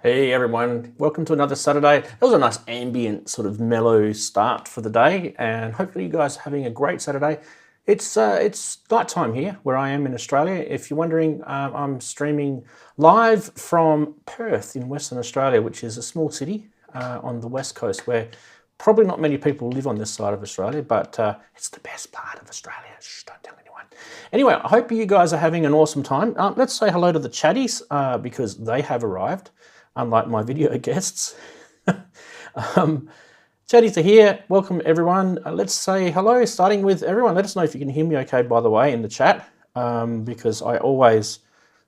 Hey everyone, welcome to another Saturday. That was a nice ambient sort of mellow start for the day, and hopefully you guys are having a great Saturday. It's night time here where I am in Australia. If you're wondering, I'm streaming live from Perth in Western Australia, which is a small city on the west coast where probably not many people live on this side of Australia, but it's the best part of Australia. Shh, don't tell anyone. Anyway, I hope you guys are having an awesome time. Let's say hello to the chatties because they have arrived. Unlike my video guests. Chatties are here. Welcome everyone. Let's say hello, starting with everyone. Let us know if you can hear me okay, by the way, in the chat, because I always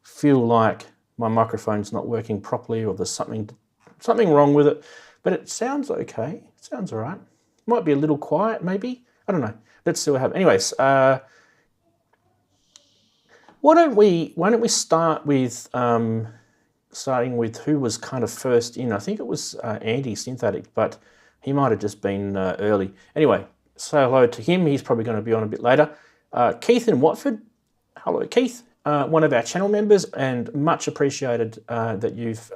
feel like my microphone's not working properly or there's something wrong with it, but it sounds okay. It sounds all right. Might be a little quiet, maybe. I don't know. Let's see what happens. Anyways, why don't we start with starting with who was kind of first in. I think it was Andy Synthetic, but he might have just been early. Anyway, say hello to him. He's probably going to be on a bit later. Keith in Watford. Hello, Keith. One of our channel members, and much appreciated that you've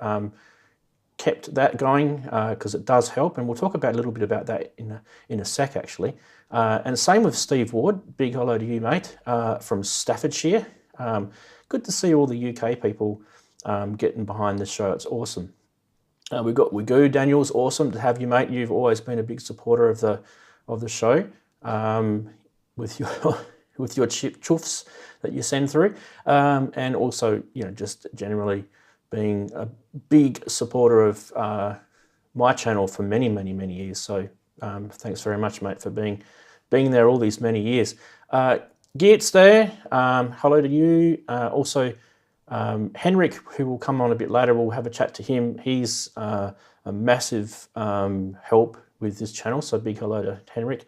kept that going because it does help, and we'll talk about a little bit about that in a sec, actually. And same with Steve Ward. Big hello to you, mate, from Staffordshire. Good to see all the UK people getting behind this show. It's awesome. We've got Wigoo. Daniel's awesome to have you, mate. You've always been a big supporter of the show with your chuffs that you send through, and also just generally being a big supporter of my channel for many years. So thanks very much, mate, for being there all these many years. Geert's there. Hello to you. Also. Henrik, who will come on a bit later, we'll have a chat to him. He's a massive help with this channel, so big hello to Henrik.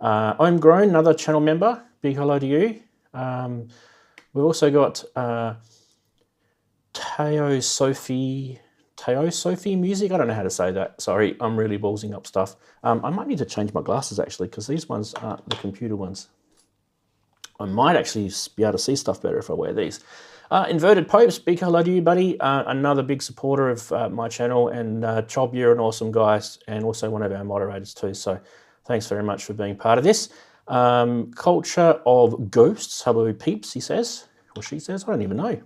I'm Grown, another channel member. Big hello to you. We've also got Teo Sophie Music. I don't know how to say that. Sorry, I'm really ballsing up stuff. I might need to change my glasses actually, because these ones aren't the computer ones. I might actually be able to see stuff better if I wear these. Inverted Popes, big hello to you, buddy. Another big supporter of my channel, and Chob, you're an awesome guy, and also one of our moderators too. So thanks very much for being part of this. Culture of Ghosts, hello peeps, he says, or she says, I don't even know.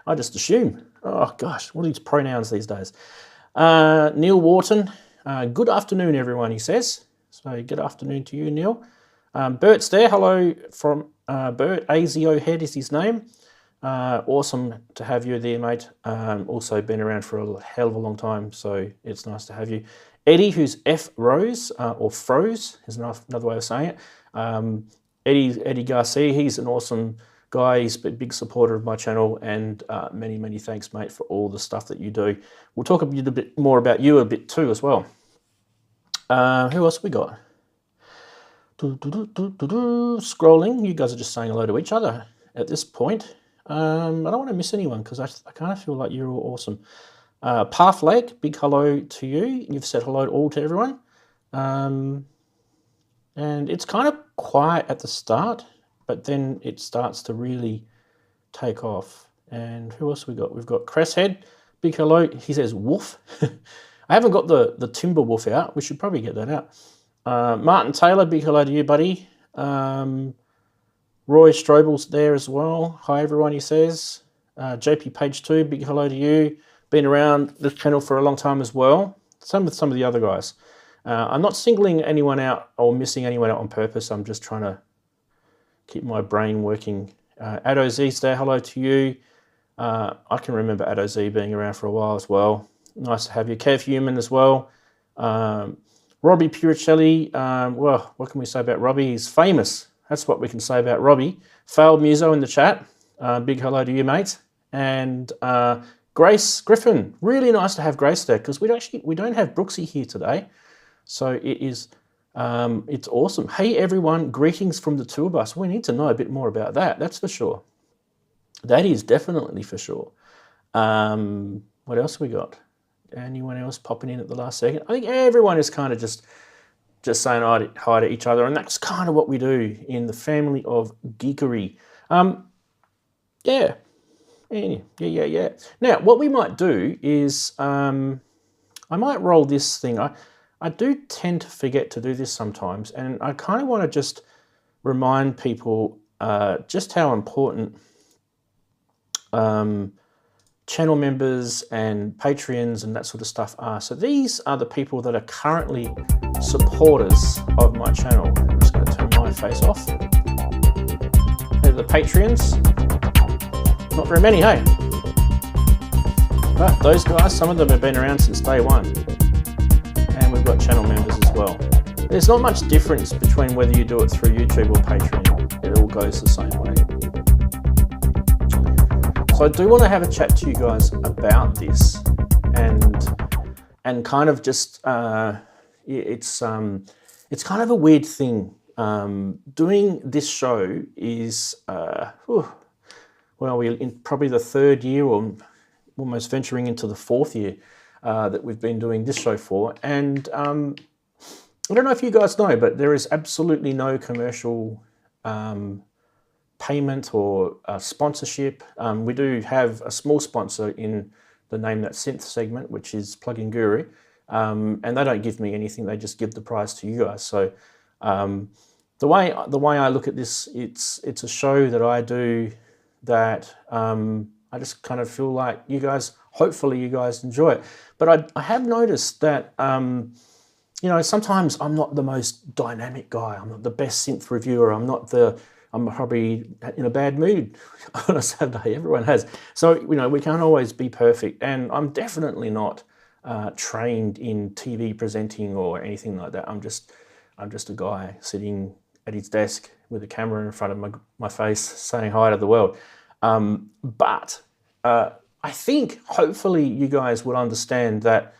I just assume. Oh gosh, what are these pronouns these days? Neil Wharton, good afternoon everyone, he says. So good afternoon to you, Neil. Bert's there, hello from Bert, AZO Head is his name. Awesome to have you there, mate. Also been around for a hell of a long time, so it's nice to have you. Eddie, who's F Rose, or Froze, is another way of saying it. Eddie Garcia, he's an awesome guy. He's a big supporter of my channel, and many thanks, mate, for all the stuff that you do. We'll talk a little bit more about you a bit too as well. Who else we got? Scrolling, you guys are just saying hello to each other at this point. I don't want to miss anyone because I kind of feel like you're all awesome. Path Lake, big hello to you. You've said hello all to everyone. And it's kind of quiet at the start, but then it starts to really take off. And who else we got? We've got Cresshead, big hello. He says woof. I haven't got the timber woof out. We should probably get that out. Martin Taylor, big hello to you, buddy. Roy Strobel's there as well. Hi everyone, he says. JP Page 2, big hello to you. Been around this channel for a long time as well. Same with some of the other guys. I'm not singling anyone out or missing anyone out on purpose. I'm just trying to keep my brain working. Addo Z's there, hello to you. I can remember Addo Z being around for a while as well. Nice to have you. Kev Human as well. Robbie Puricelli, well, what can we say about Robbie? He's famous. That's what we can say about Robbie. Failed Muso in the chat. Big hello to you, mate. And Grace Griffin. Really nice to have Grace there because we don't have Brooksy here today. So it is, it's awesome. Hey everyone, greetings from the two of us. We need to know a bit more about that. That's for sure. That is definitely for sure. What else we got? Anyone else popping in at the last second? I think everyone is kind of just saying hi to each other, and that's kind of what we do in the family of geekery. Yeah, Yeah. Now, what we might do is I might roll this thing. I do tend to forget to do this sometimes, and I kind of want to just remind people just how important channel members and Patreons and that sort of stuff are. So these are the people that are currently supporters of my channel. I'm just going to turn my face off. They're the Patreons. Not very many, hey? But those guys, some of them have been around since day one. And we've got channel members as well. There's not much difference between whether you do it through YouTube or Patreon. It all goes the same way. So I do want to have a chat to you guys about this, and kind of just it's kind of a weird thing. Doing this show is well, we're in probably the third year, or almost venturing into the fourth year that we've been doing this show for, and I don't know if you guys know, but there is absolutely no commercial payment or sponsorship. We do have a small sponsor in the Name That Synth segment, which is Plugin Guru, and they don't give me anything, they just give the prize to you guys. So the way I look at this, it's a show that I do that I just kind of feel like you guys, hopefully you guys enjoy it. But I have noticed that you know, sometimes I'm not the most dynamic guy, I'm not the best synth reviewer, I'm probably in a bad mood on a Saturday. Everyone has. So, you know, we can't always be perfect. And I'm definitely not trained in TV presenting or anything like that. I'm just a guy sitting at his desk with a camera in front of my face saying hi to the world. But I think hopefully you guys will understand that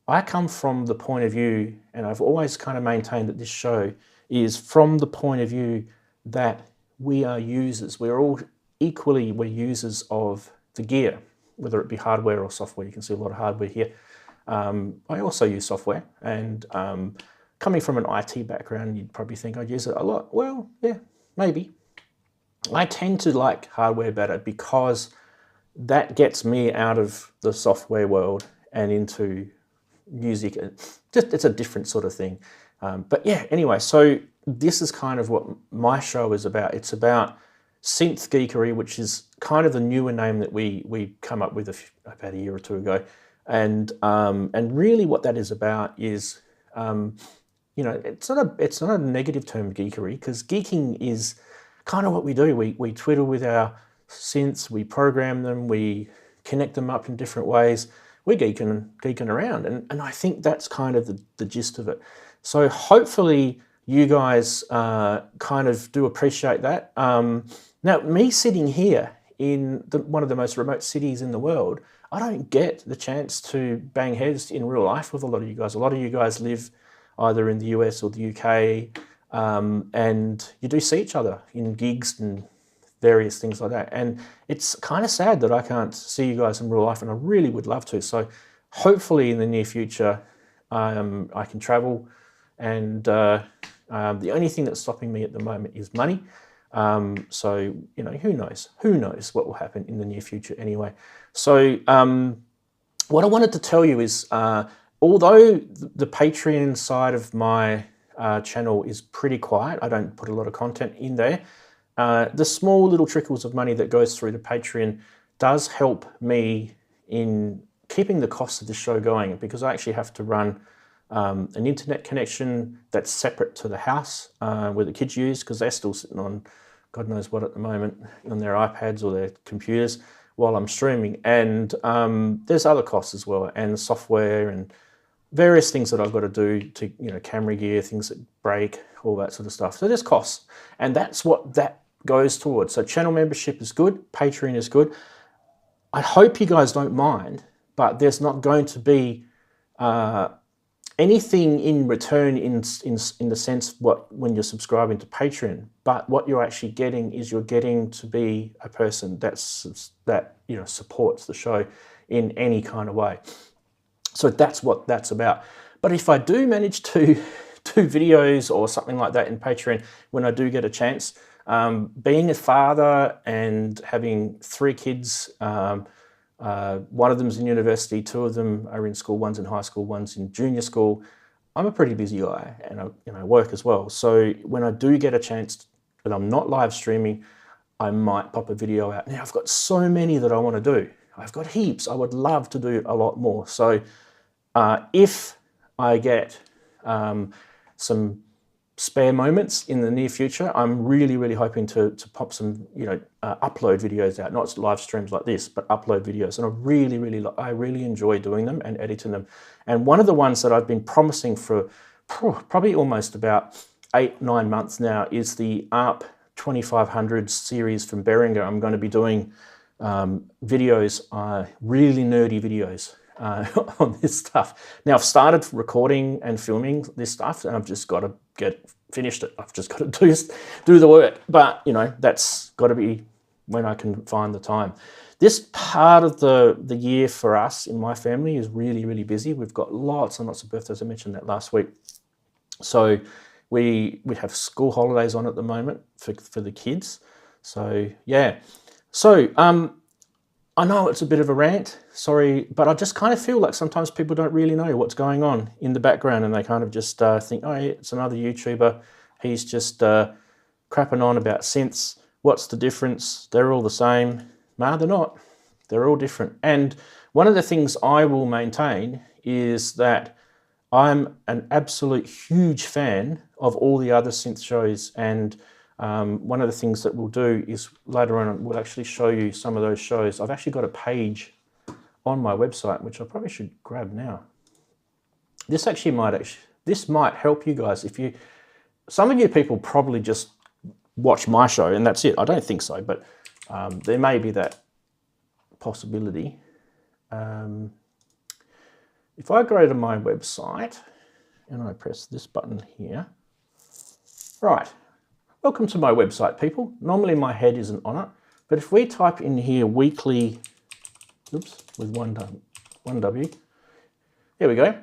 I come from the point of view, and I've always kind of maintained that this show is from the point of view that we are users. We're all equally, we're users of the gear, whether it be hardware or software. You can see a lot of hardware here. I also use software, and coming from an IT background, you'd probably think I'd use it a lot. Well, yeah, maybe. I tend to like hardware better because that gets me out of the software world and into music. It's a different sort of thing. But yeah, anyway, so this is kind of what my show is about. It's about Synth Geekery, which is kind of the newer name that we come up with about a year or two ago. And really what that is about is, you know, it's not a negative term, geekery, because geeking is kind of what we do. We twiddle with our synths, we program them, we connect them up in different ways. We're geeking around, and I think that's kind of the gist of it. So hopefully you guys kind of do appreciate that. Now, me sitting here in one of the most remote cities in the world, I don't get the chance to bang heads in real life with a lot of you guys. A lot of you guys live either in the US or the UK, and you do see each other in gigs and various things like that. And it's kind of sad that I can't see you guys in real life, and I really would love to. So hopefully in the near future, I can travel, and the only thing that's stopping me at the moment is money. So, you know, who knows what will happen in the near future anyway. So what I wanted to tell you is, although the Patreon side of my channel is pretty quiet, I don't put a lot of content in there, the small little trickles of money that goes through to Patreon does help me in keeping the cost of the show going, because I actually have to run an internet connection that's separate to the house where the kids use, because they're still sitting on God knows what at the moment, on their iPads or their computers while I'm streaming. And there's other costs as well, and software and various things that I've got to do to, you know, camera gear, things that break, all that sort of stuff. So there's costs, and that's what that goes towards. So channel membership is good, Patreon is good. I hope you guys don't mind, but there's not going to be anything in return in the sense when you're subscribing to Patreon. But what you're actually getting is you're getting to be a person that you know, supports the show in any kind of way. So that's what that's about. But if I do manage to do videos or something like that in Patreon when I do get a chance. Being a father and having 3 kids, one of them's in university, 2 of them are in school, one's in high school, one's in junior school. I'm a pretty busy guy, and I work as well. So when I do get a chance and I'm not live streaming, I might pop a video out. Now I've got so many that I want to do. I've got heaps. I would love to do a lot more. So if I get some spare moments in the near future, I'm really hoping to pop some, upload videos out, not live streams like this, but upload videos. And I really enjoy doing them and editing them. And one of the ones that I've been promising for probably almost about 8-9 months now is the ARP 2500 series from Behringer. I'm going to be doing videos, really nerdy videos on this stuff. Now I've started recording and filming this stuff, and I've just got to get finished it. I've just got to do the work, but that's got to be when I can find the time. This part of the year for us in my family is really busy. We've got lots and lots of birthdays. I mentioned that last week. So we have school holidays on at the moment for the kids. So yeah. So I know it's a bit of a rant, sorry, but I just kind of feel like sometimes people don't really know what's going on in the background, and they kind of just think, oh, yeah, it's another YouTuber. He's just crapping on about synths. What's the difference? They're all the same. Nah, they're not. They're all different. And one of the things I will maintain is that I'm an absolute huge fan of all the other synth shows, and one of the things that we'll do is later on we'll actually show you some of those shows. I've actually got a page on my website, which I probably should grab now. This might help you guys. Some of you people probably just watch my show and that's it. I don't think so, but there may be that possibility. If I go to my website and I press this button here, right. Welcome to my website, people. Normally my head isn't on it, but if we type in here weekly, oops, with one W, here we go.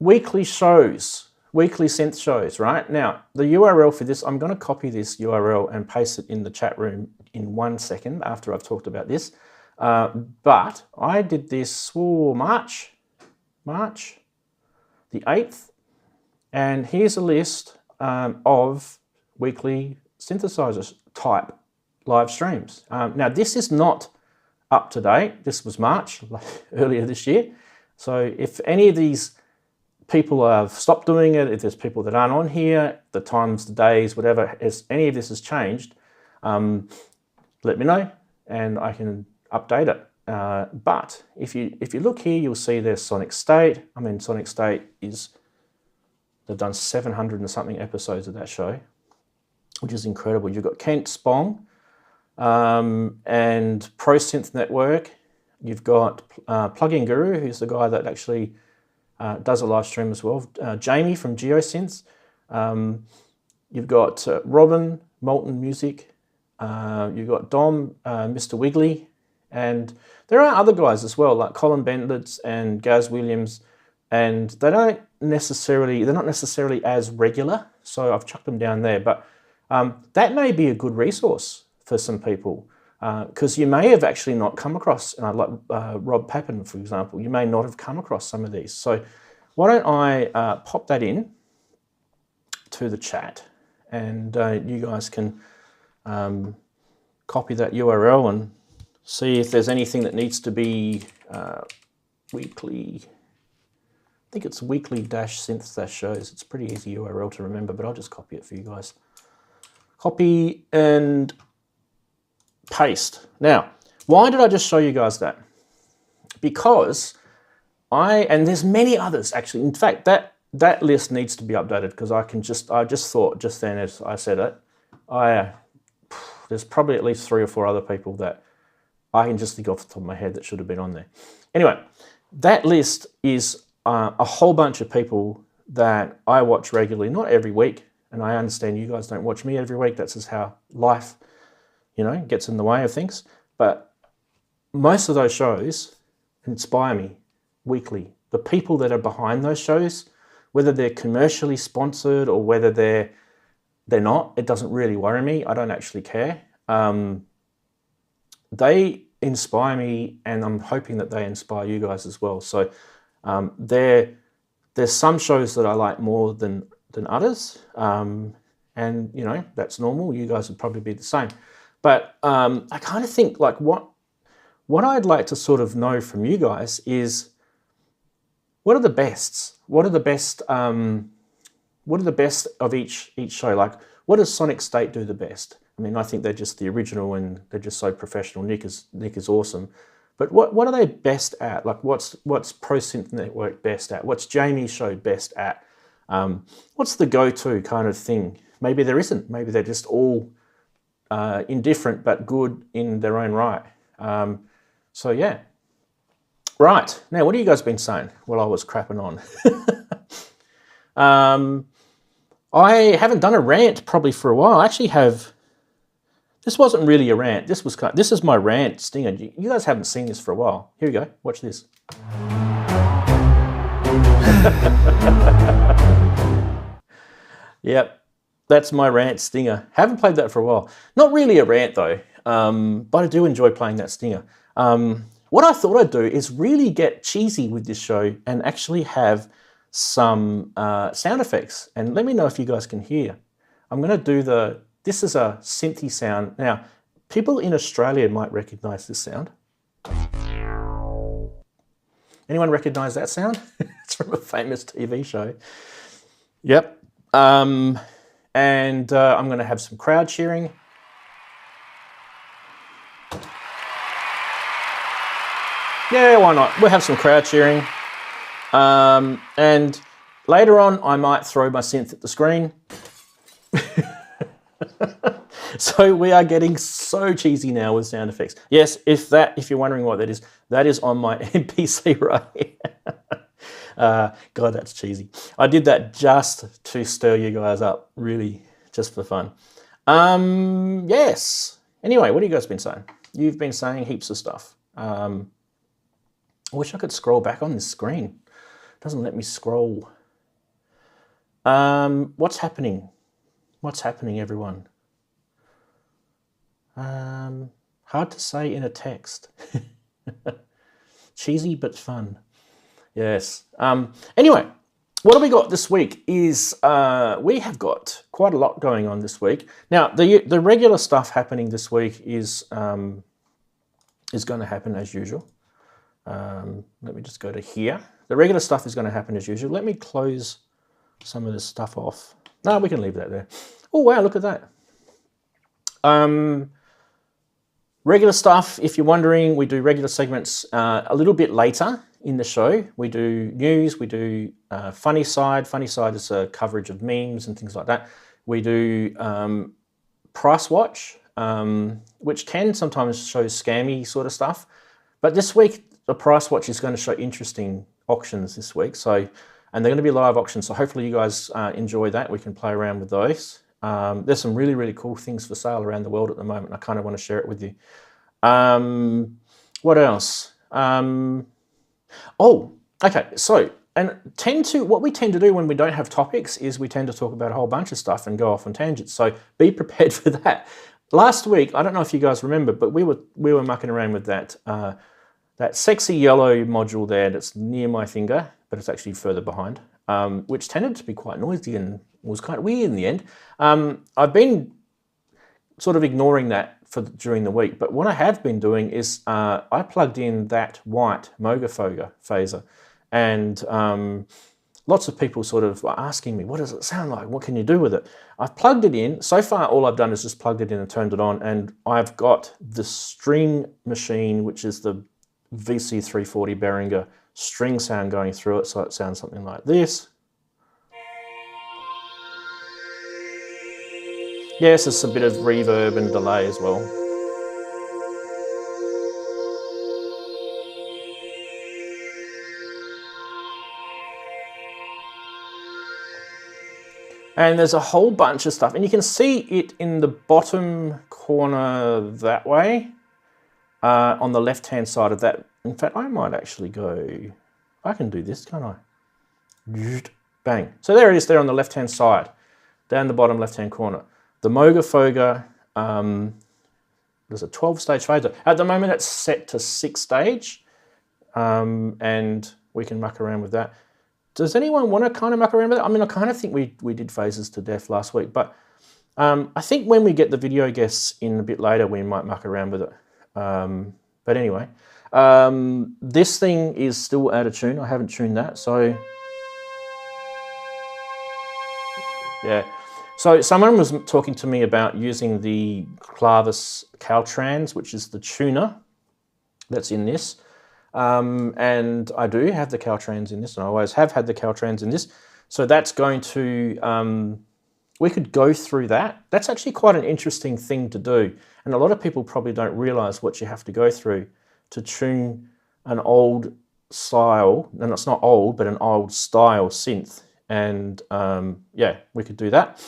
Weekly shows, weekly synth shows, right? Now, the URL for this, I'm going to copy this URL and paste it in the chat room in 1 second after I've talked about this. But I did this March the 8th, and here's a list of weekly synthesizers type live streams. Now this is not up to date. This was March, earlier this year. So if any of these people have stopped doing it, if there's people that aren't on here, the times, the days, whatever, if any of this has changed, let me know and I can update it. But if you look here, you'll see there's Sonic State. I mean, Sonic State they've done 700 and something episodes of that show, which is incredible. You've got Kent Spong and Pro Synth Network. You've got Plugin Guru, who's the guy that actually does a live stream as well. Jamie from GeoSynths. You've got Robin, Molten Music. You've got Dom, Mr. Wiggly. And there are other guys as well, like Colin Bentlitz and Gaz Williams. And they're not necessarily as regular, so I've chucked them down there. But that may be a good resource for some people, because you may have actually not come across, like Rob Pappen, for example, you may not have come across some of these. So why don't I pop that in to the chat, and you guys can copy that URL and see if there's anything that needs to be weekly. I think it's weekly-synths-shows. It's a pretty easy URL to remember, but I'll just copy it for you guys. Copy and paste. Now, why did I just show you guys that? Because and there's many others actually. In fact, that list needs to be updated, because I just thought just then as I said it, there's probably at least 3 or 4 other people that I can just think off the top of my head that should have been on there. Anyway, that list is a whole bunch of people that I watch regularly, not every week, and I understand you guys don't watch me every week. That's just how life, gets in the way of things. But most of those shows inspire me weekly. The people that are behind those shows Whether they're commercially sponsored or whether they're not, it doesn't really worry me. I don't actually care. They inspire me, and I'm hoping that they inspire you guys as well. So there's some shows that I like more than others, and you know, that's normal. You guys would probably be the same. But I kind of think like what I'd like to sort of know from you guys is, what are the bests? What are the best? What are the best of each show? Like, what does Sonic State do the best? I mean, I think they're just the original and they're just so professional. Nick is awesome. But what are they best at? Like, what's Pro Synth Network best at? What's Jamie's show best at? What's the go-to kind of thing? Maybe there isn't. Maybe they're just all indifferent but good in their own right. So yeah. Right. Now, what have you guys been saying while I was crapping on? I haven't done a rant probably for a while. I actually have. This wasn't really a rant. This is my rant stinger. You guys haven't seen this for a while. Here we go. Watch this. Yep, that's my rant stinger. Haven't played that for a while. Not really a rant though, but I do enjoy playing that stinger. What I thought I'd do is really get cheesy with this show and actually have some sound effects. And let me know if you guys can hear. I'm going to do this is a synthy sound. Now, people in Australia might recognize this sound. Anyone recognize that sound? It's from a famous TV show. Yep. And I'm going to have some crowd cheering. Yeah, why not? We'll have some crowd cheering. And later on, I might throw my synth at the screen. So we are getting so cheesy now with sound effects. Yes, if you're wondering what that is on my MPC right here. God, that's cheesy. I did that just to stir you guys up, really, just for fun. Yes. Anyway, what have you guys been saying? You've been saying heaps of stuff. I wish I could scroll back on this screen. It doesn't let me scroll. What's happening? What's happening, everyone? Hard to say in a text. Cheesy but fun. Yes. Anyway, what have we got this week is we have got quite a lot going on this week. Now, the regular stuff happening this week is going to happen as usual. Let me just go to here. The regular stuff is going to happen as usual. Let me close some of this stuff off. No, we can leave that there. Oh, wow, look at that. Regular stuff, if you're wondering, we do regular segments a little bit later in the show. We do news, we do funny side. Funny side is a coverage of memes and things like that. We do price watch, which can sometimes show scammy sort of stuff. But this week, the price watch is going to show interesting auctions this week. So, and they're going to be live auctions. So hopefully you guys enjoy that. We can play around with those. There's some really, really cool things for sale around the world at the moment. I kind of want to share it with you. What else? Oh, okay. So, what we tend to do when we don't have topics is we tend to talk about a whole bunch of stuff and go off on tangents. So be prepared for that. Last week, I don't know if you guys remember, but we were mucking around with that sexy yellow module there that's near my finger, but it's actually further behind, which tended to be quite noisy and was quite weird in the end. I've been sort of ignoring that during the week, but what I have been doing is I plugged in that white Moog phaser, and lots of people sort of were asking me, what does it sound like? What can you do with it? I've plugged it in. So far, all I've done is just plugged it in and turned it on, and I've got the string machine, which is the VC340 Behringer string sound going through it, so it sounds something like this. Yes, there's a bit of reverb and delay as well. And there's a whole bunch of stuff, and you can see it in the bottom corner that way, on the left-hand side of that. In fact, I might actually go, I can do this, can't I? Bang. So there it is there on the left-hand side, down the bottom left-hand corner. The Moog Foga, there's a 12-stage phaser. At the moment, it's set to 6-stage, and we can muck around with that. Does anyone want to kind of muck around with it? I mean, I kind of think we did phasers to death last week, but I think when we get the video guests in a bit later, we might muck around with it. But anyway, this thing is still out of tune. I haven't tuned that, so yeah. So someone was talking to me about using the Clavis Caltrans, which is the tuner that's in this. And I do have the Caltrans in this, and I always have had the Caltrans in this. So that's going to, we could go through that. That's actually quite an interesting thing to do. And a lot of people probably don't realize what you have to go through to tune an old style, and it's not old, but an old style synth. And yeah, we could do that.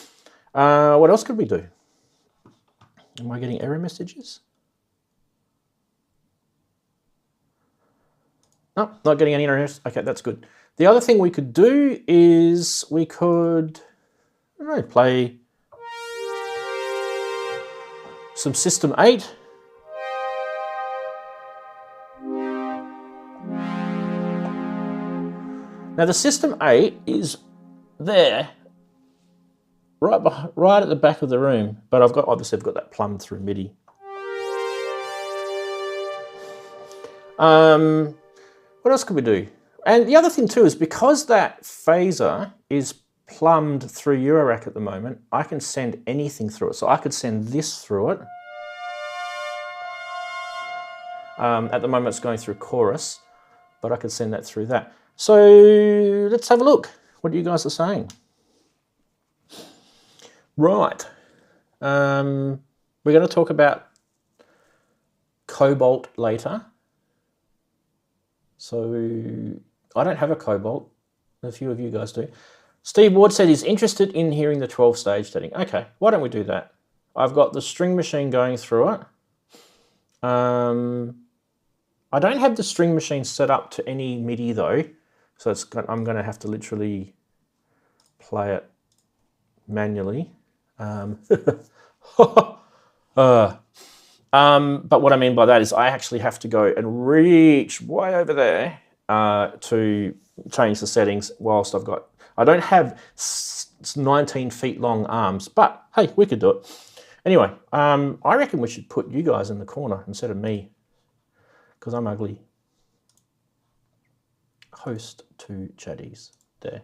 What else could we do? Am I getting error messages? No, not getting any errors. Okay, that's good. The other thing we could do is we could, I don't know, play some System 8. Now the System 8 is there, right at the back of the room, but obviously I've got that plumbed through MIDI. What else could we do? And the other thing too is because that phaser is plumbed through Eurorack at the moment, I can send anything through it. So I could send this through it. At the moment it's going through chorus, but I could send that through that. So let's have a look what you guys are saying. Right. We're going to talk about Cobalt later. So I don't have a Cobalt. A few of you guys do. Steve Ward said he's interested in hearing the 12-stage setting. Okay, why don't we do that? I've got the string machine going through it. I don't have the string machine set up to any MIDI though, so I'm going to have to literally play it manually. But what I mean by that is I actually have to go and reach way over there to change the settings whilst I don't have 19 feet long arms, but hey, we could do it. Anyway, I reckon we should put you guys in the corner instead of me, because I'm ugly. Host to chatties. There.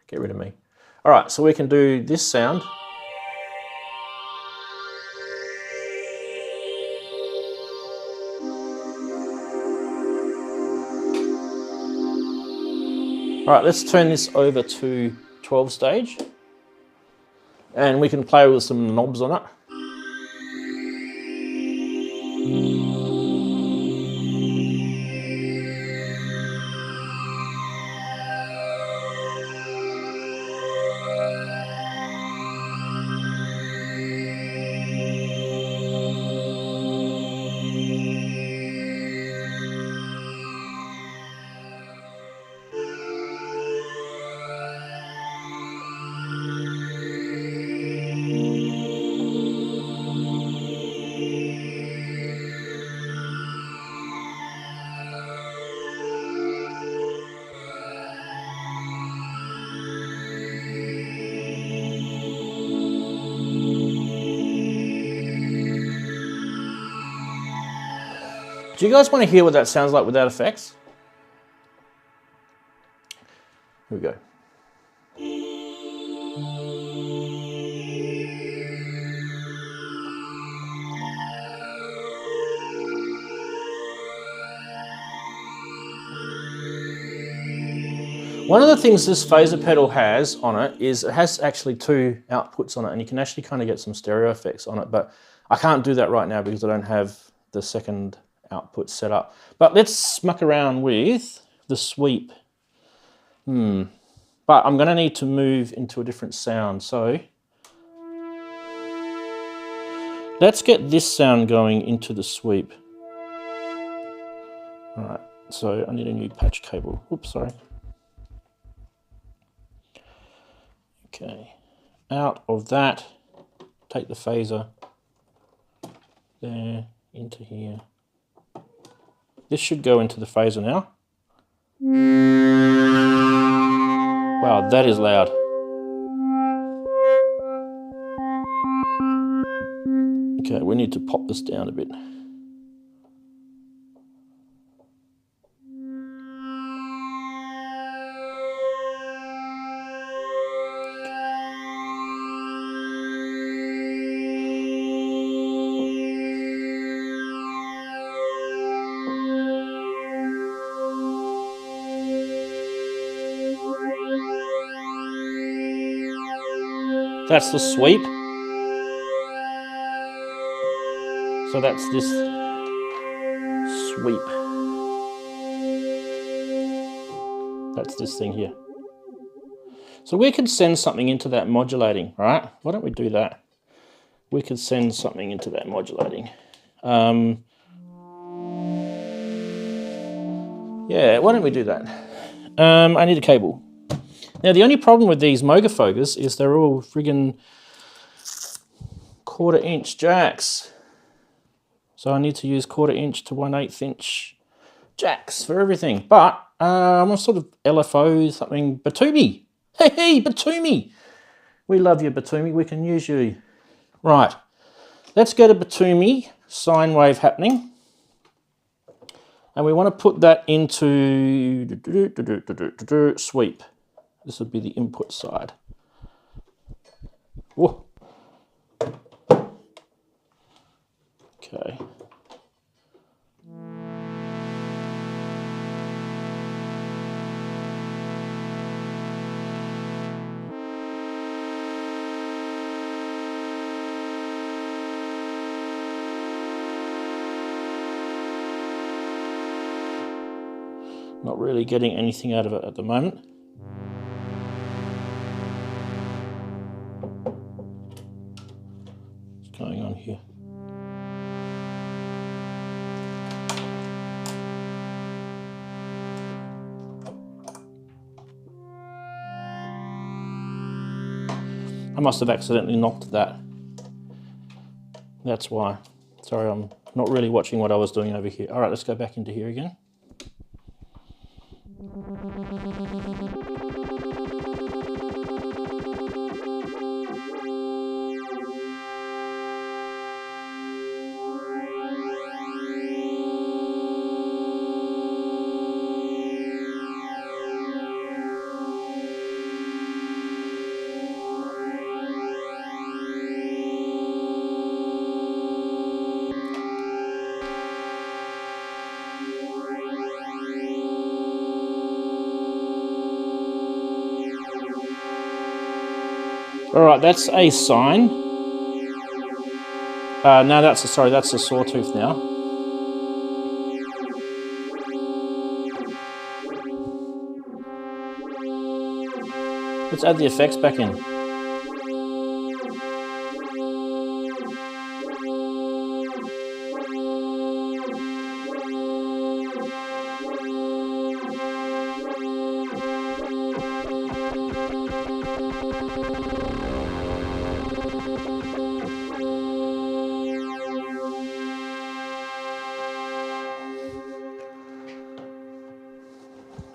Get rid of me. All right, so we can do this sound. All right, let's turn this over to 12 stage and we can play with some knobs on it. Do you guys want to hear what that sounds like without effects? Here we go. One of the things this phaser pedal has on it is it has actually two outputs on it, and you can actually kind of get some stereo effects on it, but I can't do that right now because I don't have the second output set up. But let's muck around with the sweep. But I'm going to need to move into a different sound. So let's get this sound going into the sweep. All right, so I need a new patch cable. Oops, sorry. Okay, out of that, take the phaser there into here. This should go into the phaser now. Wow, that is loud. Okay, we need to pop this down a bit. That's the sweep. So that's this sweep. That's this thing here. So we could send something into that modulating, right? Why don't we do that? We could send something into that modulating. Yeah, why don't we do that? I need a cable. Now, the only problem with these Moog is they're all friggin' 1/4 inch jacks. So I need to use 1/4 inch to 1/8 inch jacks for everything. But I'm a sort of LFO something. Batumi. Hey, Batumi. We love you, Batumi. We can use you. Right. Let's go to Batumi. Sine wave happening. And we want to put that into sweep. This would be the input side. Whoa. Okay. Not really getting anything out of it at the moment. What's going on here? I must have accidentally knocked that. That's why. Sorry, I'm not really watching what I was doing over here. All right, let's go back into here again. All right, that's a sine. No, that's a sawtooth now. Let's add the effects back in.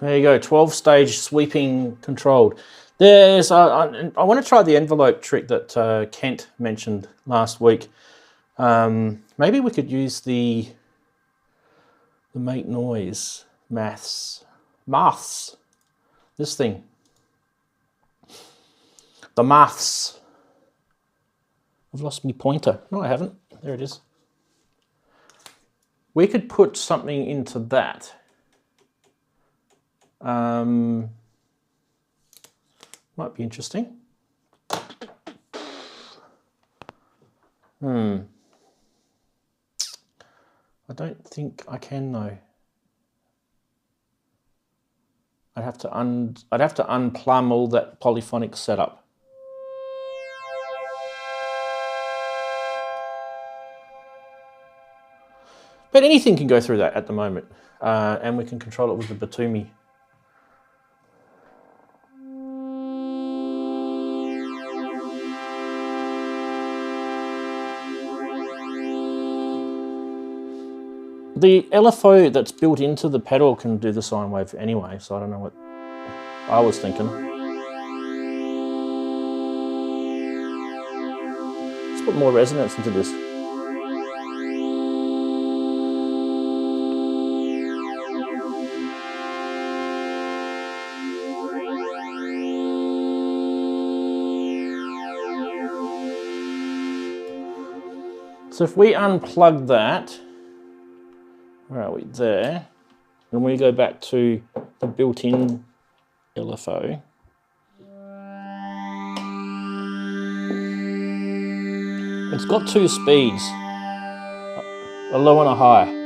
There you go, 12-stage sweeping controlled. There's I want to try the envelope trick that Kent mentioned last week. Maybe we could use the make noise maths. This thing. The maths. I've lost my pointer. No, I haven't. There it is. We could put something into that. Might be interesting. I don't think I can though. I'd have to unplumb all that polyphonic setup. But anything can go through that at the moment, and we can control it with the Batumi. the LFO that's built into the pedal can do the sine wave anyway, so I don't know what I was thinking. Let's put more resonance into this. So if we unplug that, where are we? There. And we go back to the built-in LFO. It's got two speeds, a low and a high.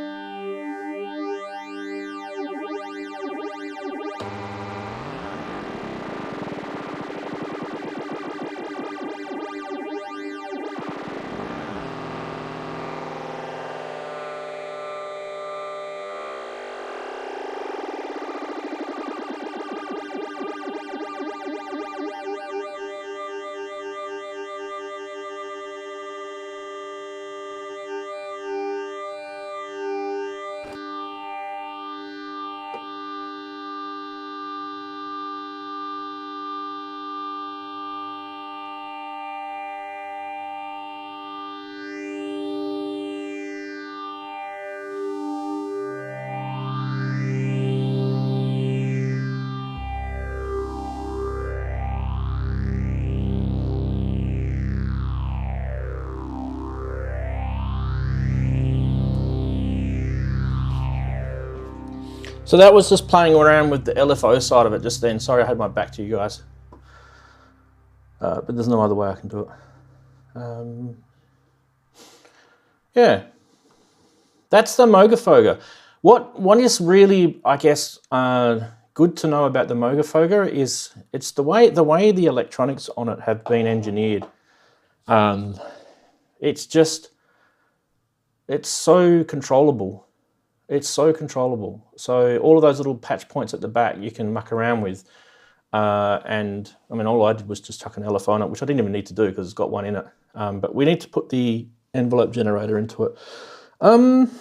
So that was just playing around with the LFO side of it just then. Sorry I had my back to you guys. But there's no other way I can do it. Yeah. That's the Moogafoga. What is really, I guess, good to know about the Moogafoga is it's the way the electronics on it have been engineered. It's so controllable. It's so controllable. So all of those little patch points at the back you can muck around with. And I mean, all I did was just chuck an LFO on it, which I didn't even need to do because it's got one in it. But we need to put the envelope generator into it. And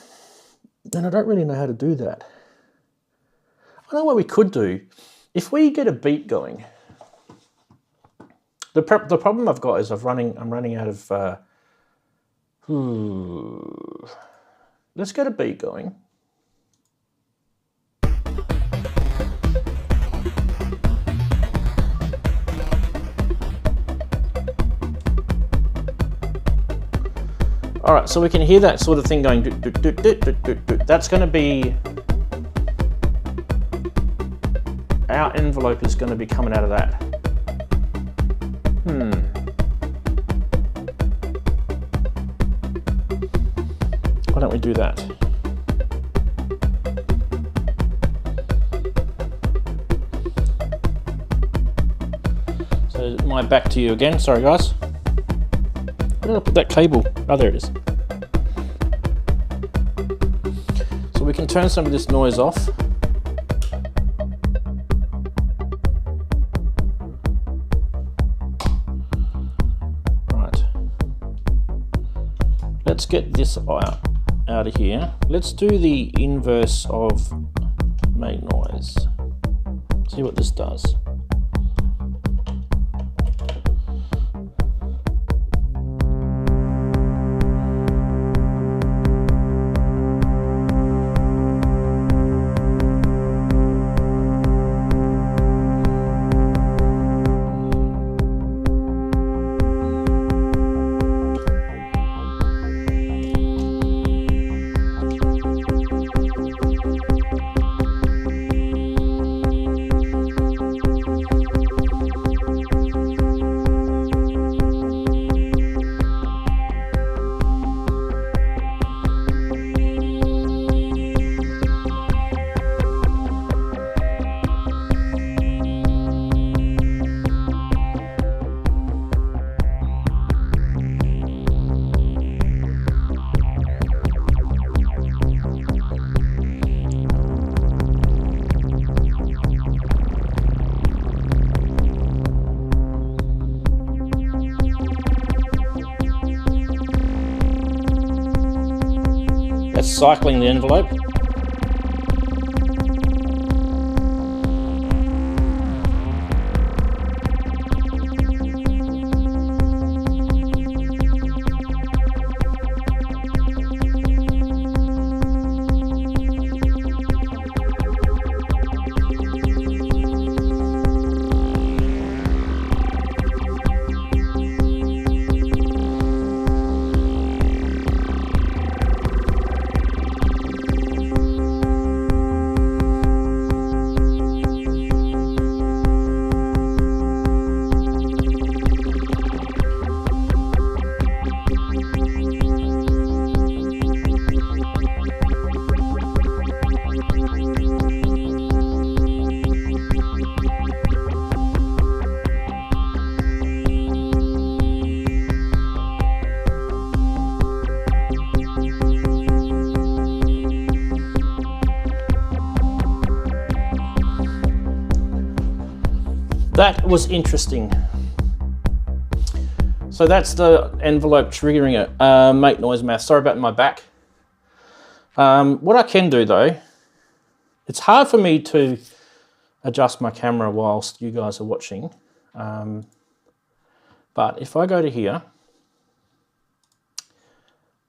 I don't really know how to do that. I know what we could do. If we get a beat going, the problem I've got is I'm running out of. Let's get a beat going. All right, so we can hear that sort of thing going. That's going to be, our envelope is going to be coming out of that. Why don't we do that? So my back to you again. Sorry, guys. Where did I put that cable? Oh, there it is. So we can turn some of this noise off. Right. Let's get this out of here. Let's do the inverse of make noise. See what this does. Just cycling the envelope. That was interesting. So that's the envelope triggering it. Make noise math. Sorry about my back. What I can do though, it's hard for me to adjust my camera whilst you guys are watching. But if I go to here,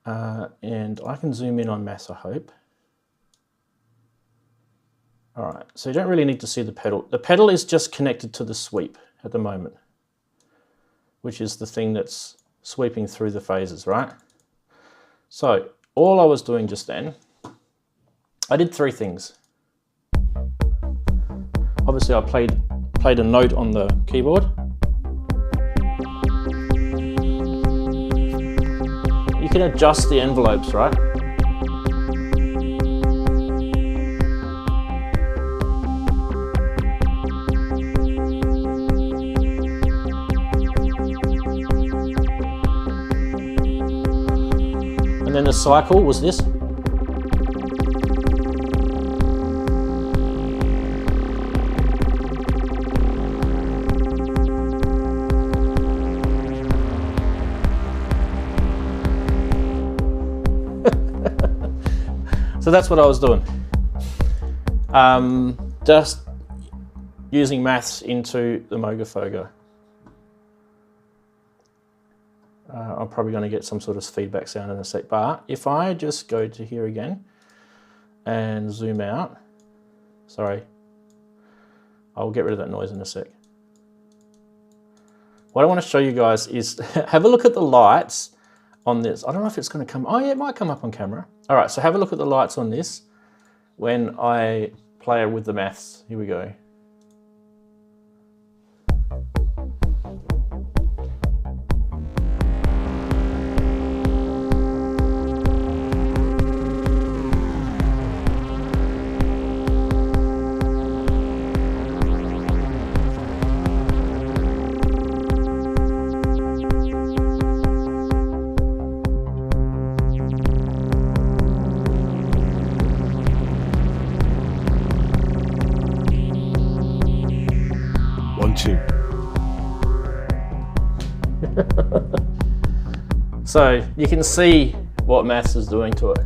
and I can zoom in on math, I hope. All right, so you don't really need to see the pedal. The pedal is just connected to the sweep at the moment, which is the thing that's sweeping through the phases, right? So all I was doing just then, I did three things. Obviously I played a note on the keyboard. You can adjust the envelopes, right? And then the cycle was this. So that's what I was doing. Just using maths into the Moog. I'm probably going to get some sort of feedback sound in a sec, but if I just go to here again and zoom out, sorry, I'll get rid of that noise in a sec. What I want to show you guys is have a look at the lights on this. I don't know if it's going to come, oh yeah, it might come up on camera. All right, so have a look at the lights on this when I play with the maths. Here we go. So you can see what maths is doing to it.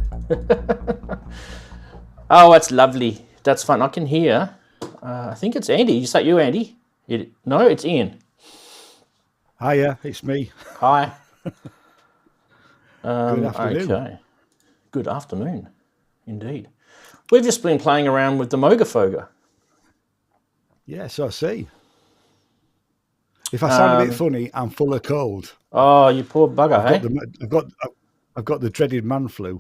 Oh, that's lovely. That's fun. I can hear, I think it's Andy. Is that you, Andy? No, it's Ian. Hiya, it's me. Hi. Good afternoon. Okay. Good afternoon, indeed. We've just been playing around with the Moog. Yeah, so I see. If I sound a bit funny, I'm full of cold. Oh, you poor bugger, hey? I've got the dreaded man flu.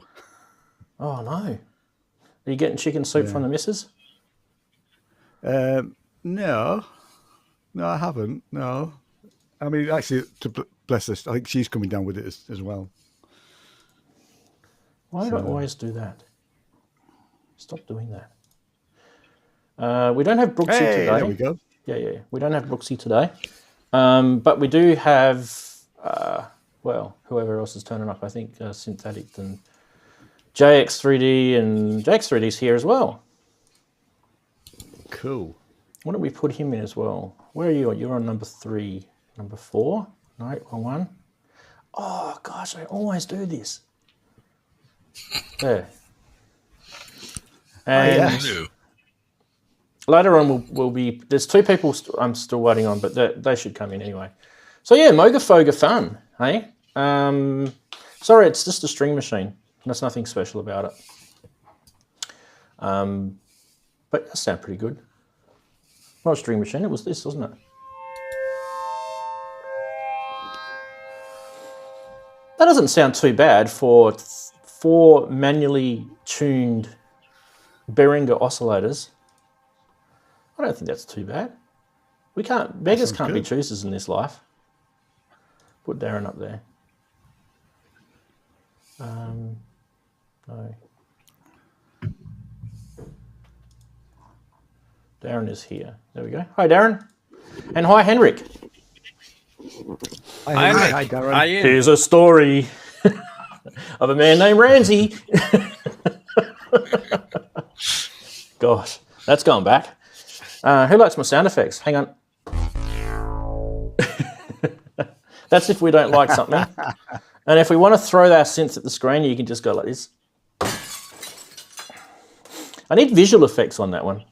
Oh no! Are you getting chicken soup from the missus? No, I haven't. No, I mean, actually, bless her, I think she's coming down with it as well. Why do I always do that? Stop doing that. We don't have Brooksy today. There we go. Yeah. We don't have Brooksy today. But we do have, well, whoever else is turning up, I think Synth Addict and JX3D, and JX3D's here as well. Cool. Why don't we put him in as well? Where are you? You're on number 3. Number 4? No, wrong one. Oh, gosh, I always do this. There. And later on, we'll be. There's 2 people I'm still waiting on, but they should come in anyway. So yeah, Mogafoga fun, hey? Sorry, it's just a string machine. There's nothing special about it. But that sounds pretty good. Not a string machine, it was this, wasn't it? That doesn't sound too bad for 4 manually tuned Behringer oscillators. I don't think that's too bad. Beggars can't be choosers in this life. Put Darren up there. No. Darren is here. There we go. Hi, Darren. And hi, Henrik. Hi, Darren. Hi, Ian. Here's a story of a man named Ranzee. Gosh, that's going back. Who likes my sound effects? Hang on. That's if we don't like something. And if we want to throw our synth at the screen, you can just go like this. I need visual effects on that one.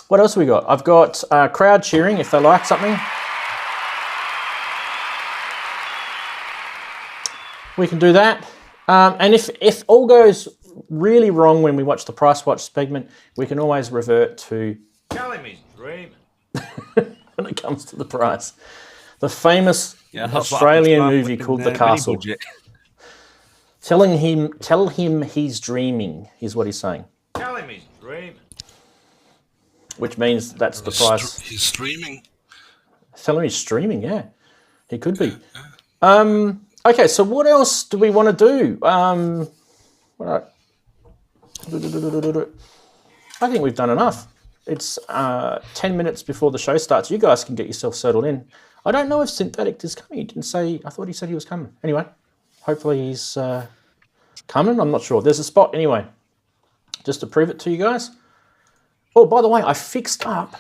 What else have we got? I've got crowd cheering if they like something. We can do that. And if all goes really wrong when we watch the price watch segment, we can always revert to Telling me, dreaming. when it comes to the price. The famous Australian movie called The Castle. Tell him he's dreaming is what he's saying. Telling me, dreaming. Which means that's the price. He's streaming. Tell him he's streaming, yeah. He could be. Okay, so what else do we want to do? I think we've done enough. It's 10 minutes before the show starts. You guys can get yourself settled in. I don't know if Synthetic is coming. He didn't say. I thought he said he was coming. Anyway, hopefully he's coming. I'm not sure. There's a spot anyway, just to prove it to you guys. Oh, by the way, I fixed up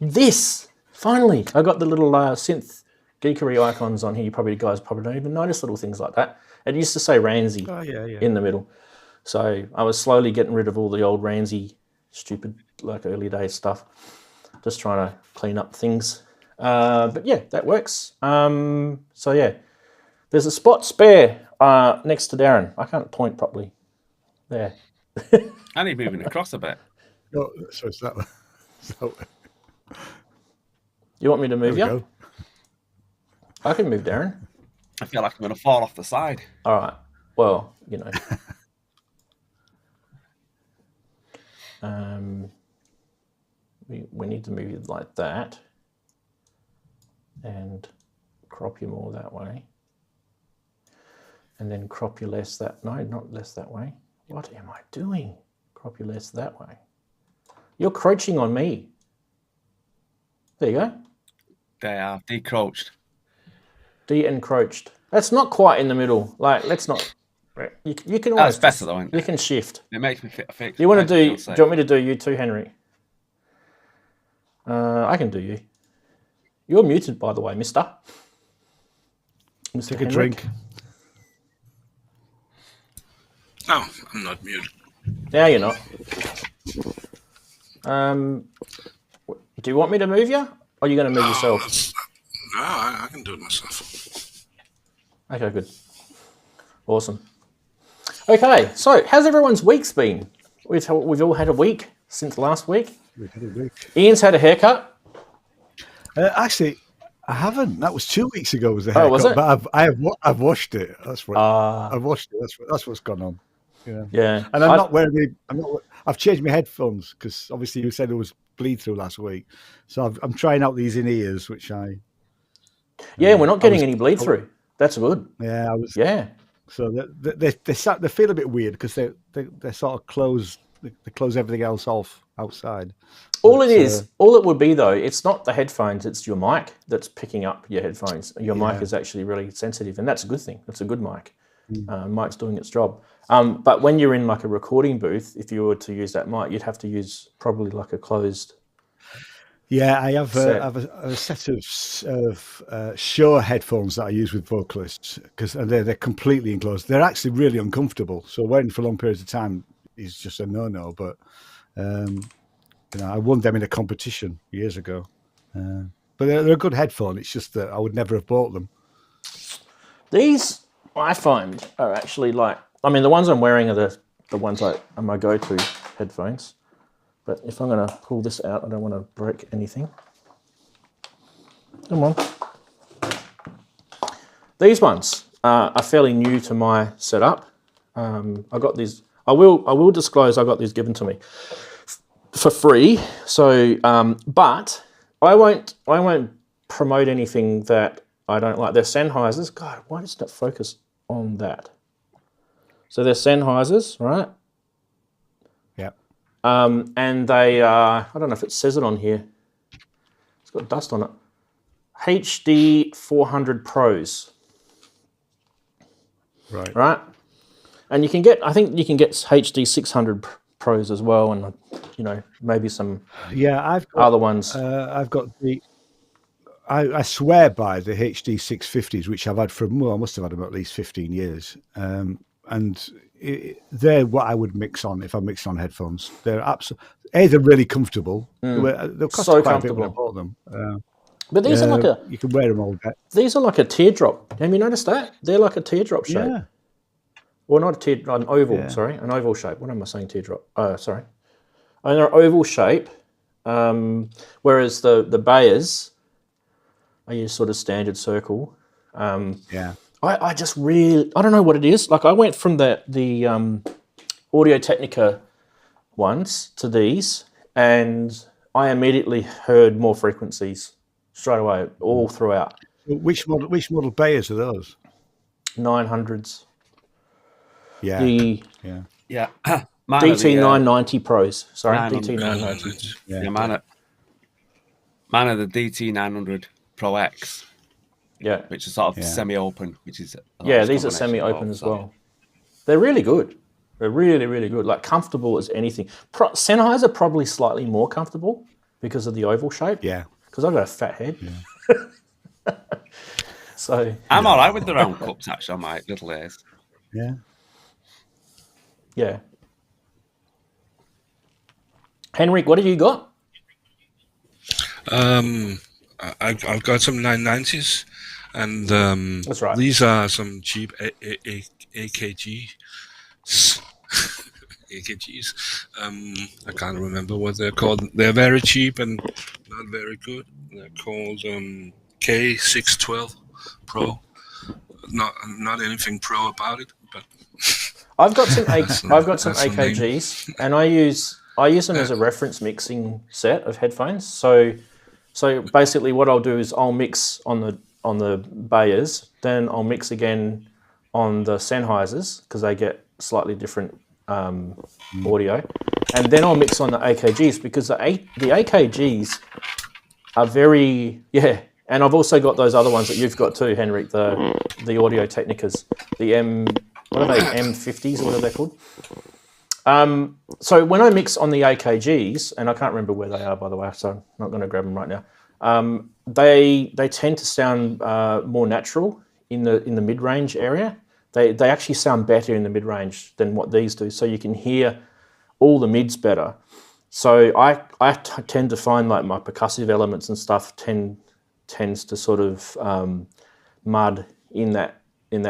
this. Finally, I got the little Synth Geekery icons on here. You guys probably don't even notice little things like that. It used to say Ranzee in the middle. So I was slowly getting rid of all the old Ranzee, stupid, like early days stuff. Just trying to clean up things. But yeah, that works. So yeah, there's a spot spare next to Darren. I can't point properly. There. And he's moving across a bit. Oh, so it's that one. So, You want me to move you? go. I can move Darren. I feel like I'm going to fall off the side. All right. Well, you know. We need to move you like that. And crop you more that way. And then crop you less that... No, not less that way. What am I doing? Crop you less that way. You're crouching on me. There you go. They are decroached. De-encroached. That's not quite in the middle. Like, let's not... You can always... That's better though, isn't it? You can shift. It makes me fix. You want to do... Do you want me to do you too, Henry? I can do you. You're muted, by the way, mister. Take a drink. No, I'm not muted. Now you're not. Do you want me to move you? Or are you going to move yourself? No, I can do it myself. Okay, good. Awesome. Okay, so how's everyone's weeks been? We've all had a week since last week. We've had a week. Ian's had a haircut. Actually, I haven't. That was 2 weeks ago. Was the haircut? Oh, was it? But I've washed it. That's what I've washed it. That's what's gone on. Yeah. Yeah. And I'm not wearing. I've changed my headphones because obviously you said it was bleed through last week, so I'm trying out these in ears, which I. Yeah, we're not getting any bleed through. That's good. Yeah, I was. Yeah. So they feel a bit weird because they sort of close. They close everything else off outside. All it would be though, it's not the headphones, it's your mic that's picking up your headphones. Your mic is actually really sensitive, and that's a good thing. That's a good mic. Mic's doing its job. But when you're in like a recording booth, if you were to use that mic, you'd have to use probably like a closed Yeah, I have set. a set of Shure headphones that I use with vocalists because they're completely enclosed. They're actually really uncomfortable. So wearing for long periods of time is just a no-no. But I won them in a competition years ago. But they're a good headphone. It's just that I would never have bought them. These I find are actually like, I mean, the ones I'm wearing are the ones are my go-to headphones. But if I'm going to pull this out, I don't want to break anything. Come on. These ones are fairly new to my setup. I got these. I will disclose I got these given to me for free. So, but I won't promote anything that I don't like. They're Sennheisers. God, why does that focus on that? So they're Sennheisers, right? Yeah. And they are, I don't know if it says it on here. It's got dust on it. HD 400 Pros. Right. Right? And you can get, I think you can get HD 600 Pros as well, and maybe some I've got, other ones. I've got I swear by the HD 650s, which I've had I must have had them at least 15 years. And they're what I would mix on if I mixed on headphones. They're they're really comfortable. They'll cost So quite a bit when I comfortable. bought them. But these are like you can wear them all day. these are like a teardrop. Have you noticed that? They're like a teardrop shape. Yeah. Well, not an oval, Yeah. sorry, an oval shape. What am I saying, teardrop? Sorry. And they're oval shape, whereas the Behrs, I use sort of standard circle. Yeah. I just really, I don't know what it is. Like I went from the Audio-Technica ones to these, and I immediately heard more frequencies straight away, all throughout. Which model Behrs are those? 900s. Yeah. Yeah. DT990 Pros. Sorry, 900. DT990. Yeah, mine are the DT900 Pro X, Yeah. which is sort of semi-open, which is These are semi-open as well. They're really good. They're really, really good. Like comfortable as anything. Sennheiser probably slightly more comfortable because of the oval shape. Yeah. Because I've got a fat head. Yeah. So I'm all right with the round cups actually on my little ears. Yeah. Yeah. Henrik, what have you got? I've got some 990s, and That's right. these are some cheap AKGs. AKGs. I can't remember what they're called. They're very cheap and not very good. They're called K612 Pro. Not anything pro about it, but I've got some AKGs, and I use them as a reference mixing set of headphones. So basically, what I'll do is I'll mix on the Behrs, then I'll mix again on the Sennheisers because they get slightly different audio, and then I'll mix on the AKGs because the AKGs are very And I've also got those other ones that you've got too, Henrik, the Audio-Technicas, the M50s or whatever they're called. So when I mix on the AKGs, and I can't remember where they are, by the way, so I'm not going to grab them right now. They tend to sound more natural in the mid-range area. They actually sound better in the mid-range than what these do, so you can hear all the mids better. So I tend to find like my percussive elements and stuff tends to sort of mud in that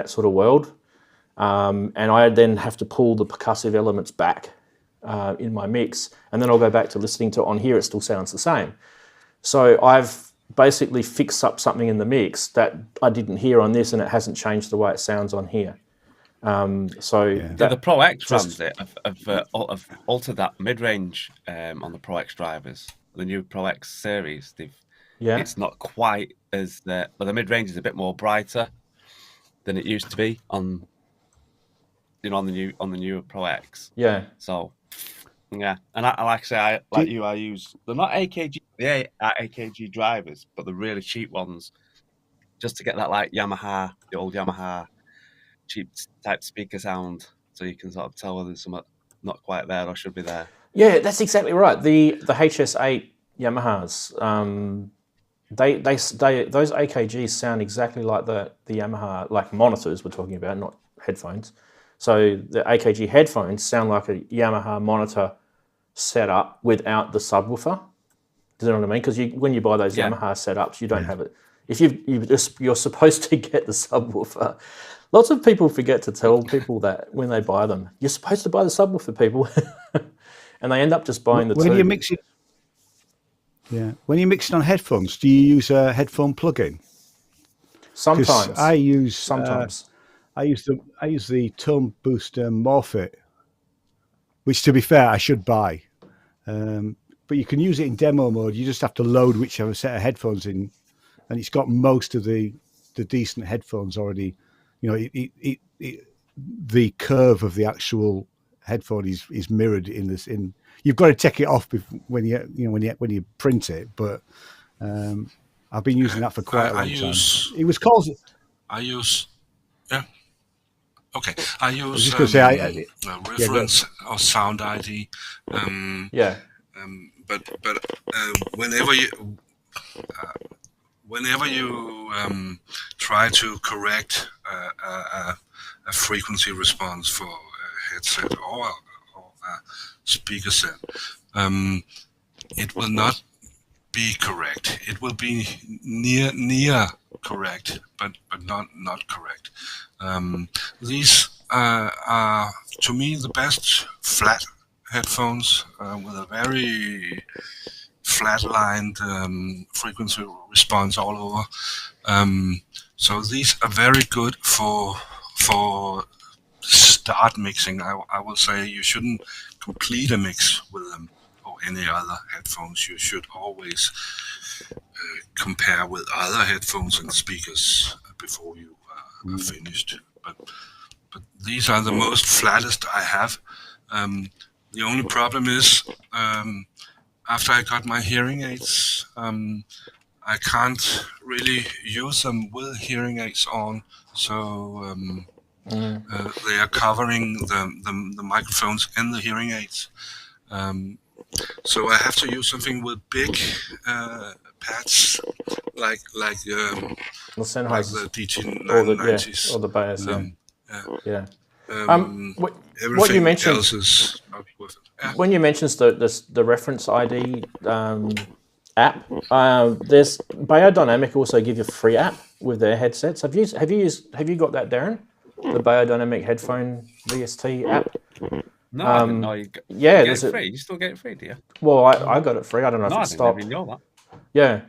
sort of world. And I then have to pull the percussive elements back in my mix, and then I'll go back to listening to it on here. It still sounds the same. So I've basically fixed up something in the mix that I didn't hear on this, and it hasn't changed the way it sounds on here. The Pro X Ranzee have altered that mid-range on the Pro X drivers. The new Pro X series, it's not quite as but the mid-range is a bit more brighter than it used to be on the new Pro X. Yeah. So yeah, and I use they're not AKG, they are AKG drivers, but the really cheap ones, just to get that like Yamaha, the old Yamaha cheap type speaker sound, so you can sort of tell whether there's something not quite there or should be there. Yeah, that's exactly right. The HS8 Yamahas. They those AKGs sound exactly like the Yamaha, like monitors we're talking about, not headphones. So the AKG headphones sound like a Yamaha monitor setup without the subwoofer. Do you know what I mean? Because when you buy those Yamaha setups, you don't have it. If you're supposed to get the subwoofer. Lots of people forget to tell people that when they buy them. You're supposed to buy the subwoofer, people, and they end up just buying the two. When you mix it, when you're mixing on headphones, do you use a headphone plugin? Sometimes I use the Tone Booster Morphit, which, to be fair, I should buy. But you can use it in demo mode. You just have to load whichever set of headphones in, and it's got most of the decent headphones already. You know, the curve of the actual headphone is mirrored in this. You've got to take it off when you print it. But I've been using that for quite a long time. It was called. I use. Yeah. Okay. I use. I was just going to say reference or sound ID. But whenever you try to correct a frequency response for a headset or a speaker set, it will not be correct. It will be near correct, but not correct. These are, to me, the best flat headphones with a very flat-lined frequency response all over. So these are very good for start mixing. I will say you shouldn't complete a mix with them or any other headphones. You should always compare with other headphones and speakers before you are finished. But these are the most flattest I have. The only problem is, after I got my hearing aids, I can't really use them with hearing aids on. So they are covering the microphones and the hearing aids. So I have to use something with big pads, like the DT990s or the Bass. What you mentioned else is not with it. When you mentioned the reference ID app, there's Biodynamic also give you a free app with their headsets. Have you got that, Darren? The Biodynamic headphone VST app? No, I didn't know you get it free. You still get it free, do you? Well, I got it free. I don't know if it stopped. I didn't know that. Yeah,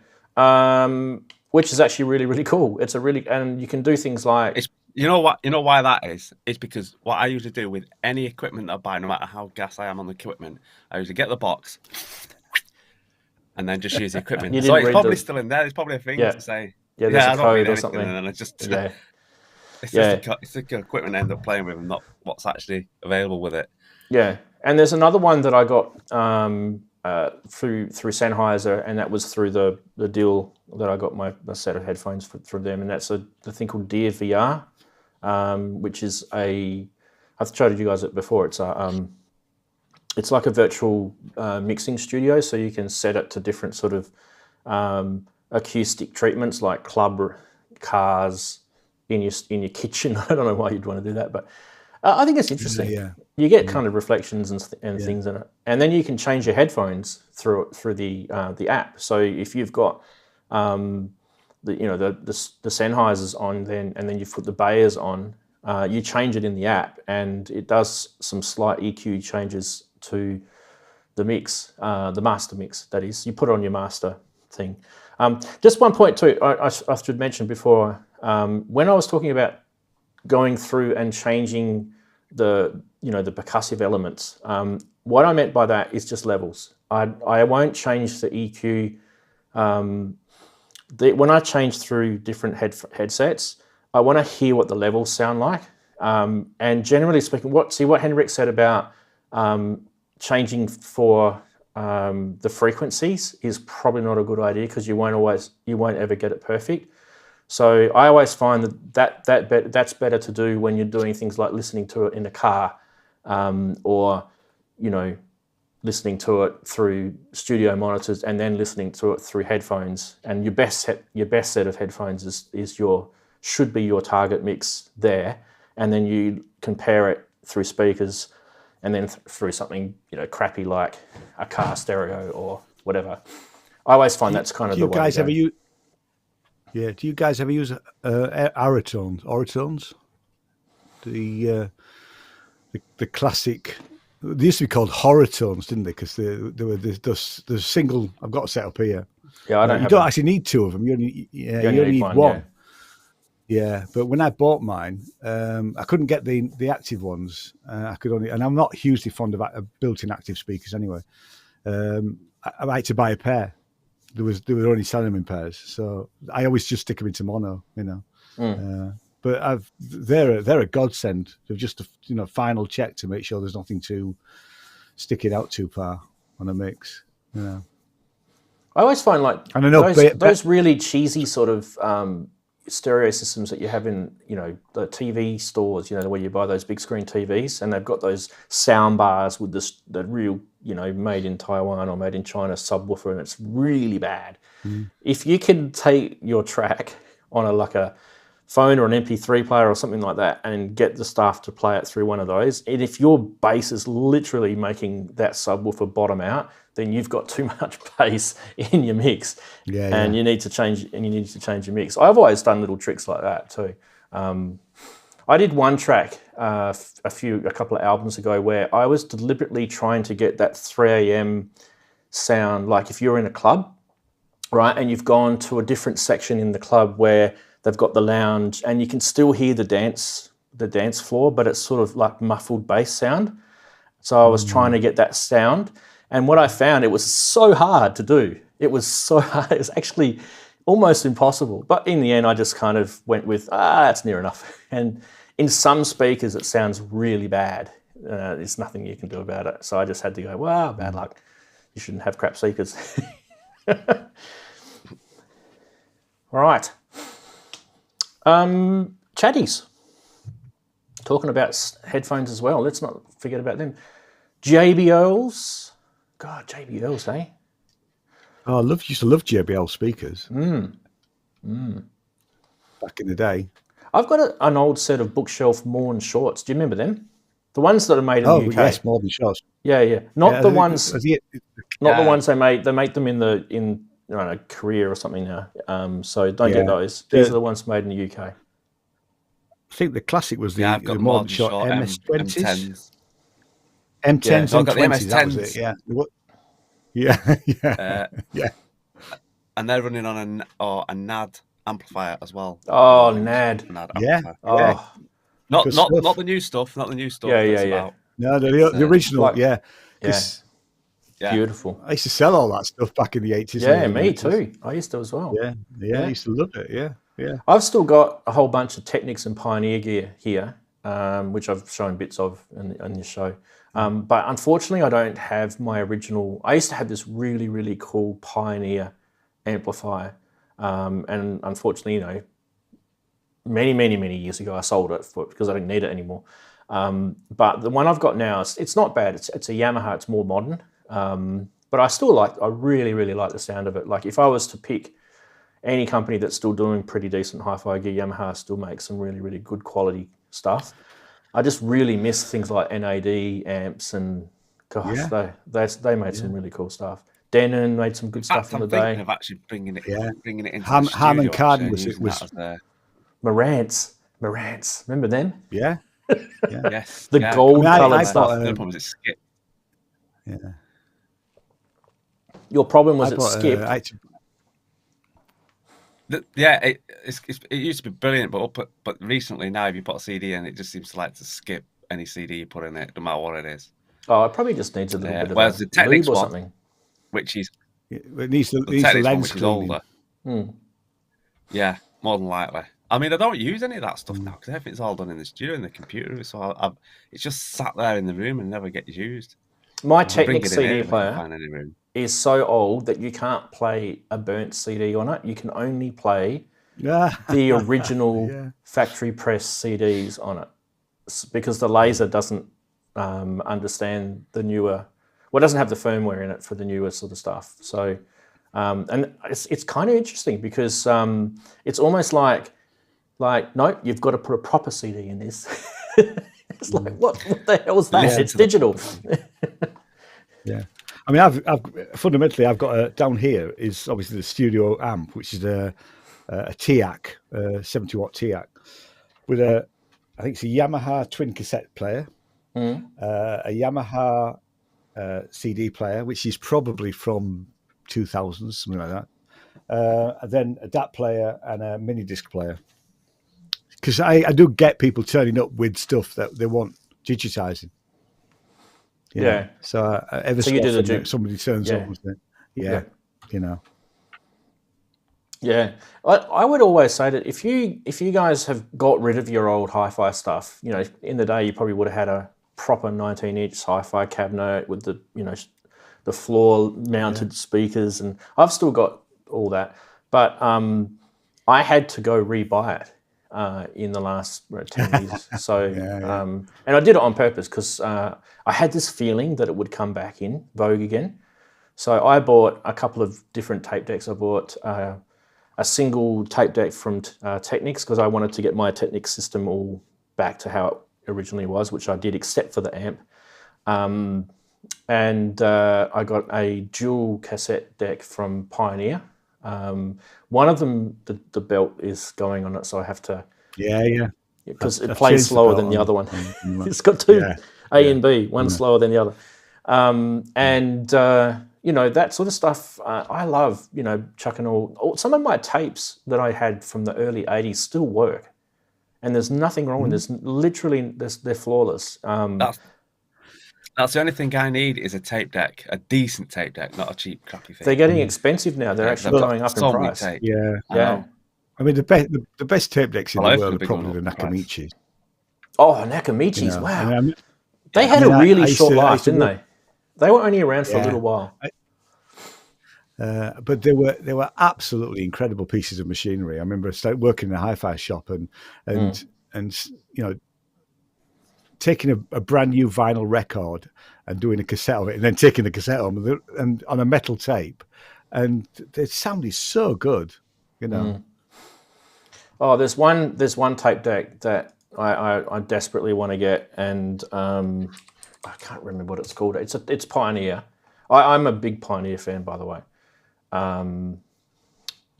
which is actually really, really cool. It's and you can do things like. You know what? You know why that is? It's because what I usually do with any equipment that I buy, no matter how gas I am on the equipment, I usually get the box and then just use the equipment. So it's probably still in there. There's probably a thing to say. Yeah, there's a code or something. And then I just it's the equipment I end up playing with, and not what's actually available with it. Yeah, and there's another one that I got through Sennheiser, and that was through the deal that I got my set of headphones through them, and that's the thing called Dear VR. Which is I've showed you guys it before. It's like a virtual mixing studio, so you can set it to different sort of acoustic treatments, like club, cars, in your kitchen. I don't know why you'd want to do that, but I think it's interesting. Yeah. You get kind of reflections and things in it, and then you can change your headphones through the app. So if you've got the Sennheisers on, and then you put the Behrs on, you change it in the app, and it does some slight EQ changes to the mix, the master mix. That is, you put it on your master thing. Just one point too, I should mention before, when I was talking about going through and changing the percussive elements, what I meant by that is just levels. I won't change the EQ. When I change through different headsets, I want to hear what the levels sound like. And generally speaking, what Henrik said about changing for the frequencies is probably not a good idea, because you won't ever get it perfect. So I always find that's better to do when you're doing things like listening to it in a car, or listening to it through studio monitors and then listening to it through headphones. And your best set of headphones should be your target mix there, and then you compare it through speakers, and then through something crappy like a car stereo or whatever. I always find that's kind of the way. Do you guys ever use Oratones? The classic. They used to be called horror tones, didn't they? Because they were the single. I've got a set up here. Yeah, I don't. You don't actually need two of them. You only need one. Yeah, but when I bought mine, I couldn't get the active ones. I could only, and I'm not hugely fond of built-in active speakers anyway. I like to buy a pair. They were only selling them in pairs, so I always just stick them into mono, But they're a godsend. They're just a final check to make sure there's nothing to stick it out too far on a mix. I always find those really cheesy sort of stereo systems that you have in the TV stores, where you buy those big screen TVs, and they've got those sound bars with the real made in Taiwan or made in China subwoofer, and it's really bad. If you can take your track on a phone or an MP3 player or something like that and get the staff to play it through one of those, and if your bass is literally making that subwoofer bottom out, then you've got too much bass in your mix, and you need to change your mix. I've always done little tricks like that too. I did one track a couple of albums ago where I was deliberately trying to get that 3 a.m. sound, like if you're in a club, right, and you've gone to a different section in the club where they've got the lounge and you can still hear the dance floor, but it's sort of like muffled bass sound. So I was trying to get that sound. And what I found, it was so hard to do. It was so hard. It was actually almost impossible. But in the end, I just kind of went with, that's near enough. And in some speakers, it sounds really bad. There's nothing you can do about it. So I just had to go, well, bad luck. You shouldn't have crap speakers. All right. Chatties. Talking about headphones as well. Let's not forget about them. JBLs. God, JBLs, eh? Oh, used to love JBL speakers. Back in the day. I've got an old set of Bookshelf Morn shorts. Do you remember them? The ones that are made in the UK. Yes, Morn shorts. Yeah. Not the ones they made. They make them in Korea or something now. So don't get those. These are the ones made in the UK. I think the classic was the Morn short MS-20s. M10s so and 20s, that was it, yeah. And they're running on a NAD amplifier as well. Oh, NAD. Yeah. Oh. Not the new stuff, Yeah. No, the original, yeah. Beautiful. I used to sell all that stuff back in the 80s. Yeah, me too. I used to as well. Yeah. I used to love it, yeah. I've still got a whole bunch of Technics and Pioneer gear here, which I've shown bits of in the show. But unfortunately, I don't have my original. I used to have this really, really cool Pioneer amplifier. And unfortunately, many, many, many years ago, I sold it because I didn't need it anymore. But the one I've got now, it's not bad. It's a Yamaha. It's more modern. But I really, really like the sound of it. Like if I was to pick any company that's still doing pretty decent hi-fi gear, Yamaha still makes some really, really good quality stuff. I just really miss things like NAD amps and they made some really cool stuff. Denon made some good stuff in the day. I'm thinking of actually bringing it into Harman Kardon was Marantz. Remember them? Yeah. Yes. The gold-coloured stuff. The problem is it's skip. Yeah. Your problem was it skipped. It used to be brilliant, but recently now, if you put a CD in, it just seems to like to skip any CD you put in it, no matter what it is. Oh, it probably just needs a little bit of whereas the Technics or one, something. Which is it needs the Technics lens one, which cleaning. is older. Yeah, more than likely. I mean, I don't use any of that stuff now because everything's all done in the studio in the computer, so it's just sat there in the room and never gets used. My Technics CD player is so old that you can't play a burnt CD on it. You can only play the original factory press CDs on it because the laser doesn't understand the newer. Well, it doesn't have the firmware in it for the newer sort of stuff. So, and it's kind of interesting because it's almost like no, you've got to put a proper CD in this. It's like what the hell is that? Yeah. It's digital. Yeah. I mean, I've fundamentally got down here is obviously the studio amp, which is a TAC, 70-watt TAC, with I think it's a Yamaha twin cassette player, a Yamaha CD player, which is probably from 2000s, something like that. And then a DAT player and a mini disc player. Because I do get people turning up with stuff that they want digitizing. Yeah. So so you do the somebody turns up and says, yeah, you know. Yeah, I would always say that if you guys have got rid of your old hi-fi stuff, you know, in the day you probably would have had a proper 19-inch hi-fi cabinet with the, you know, the floor-mounted speakers, and I've still got all that, but I had to go rebuy it in the last 10 years. So, and I did it on purpose because I had this feeling that it would come back in vogue again. So I bought a couple of different tape decks. I bought a single tape deck from Technics because I wanted to get my Technics system all back to how it originally was, which I did except for the amp. And I got a dual cassette deck from Pioneer. One of them, the belt is going on it, so I have to... because it plays slower than the other one. It's got two A and B, one slower than the other. You know, that sort of stuff, I love, you know, chucking all... Some of my tapes that I had from the early 80s still work. And there's nothing wrong with this. Literally, they're flawless. That's the only thing I need is a tape deck, a decent tape deck, not a cheap, crappy thing. They're getting expensive now. They're actually going up in price. Tape. Yeah. I mean, the best tape decks in the world are probably the Nakamichis. Oh, Nakamichis, wow. I mean, they had a really short life, didn't they? They were only around for a little while. But they were absolutely incredible pieces of machinery. I remember I started working in a hi-fi shop and you know, taking a brand new vinyl record and doing a cassette of it, and then taking the cassette home and on a metal tape, and the sound is so good, you know. Oh, there's one tape deck that I desperately want to get, and I can't remember what it's called. It's Pioneer. I'm a big Pioneer fan, by the way.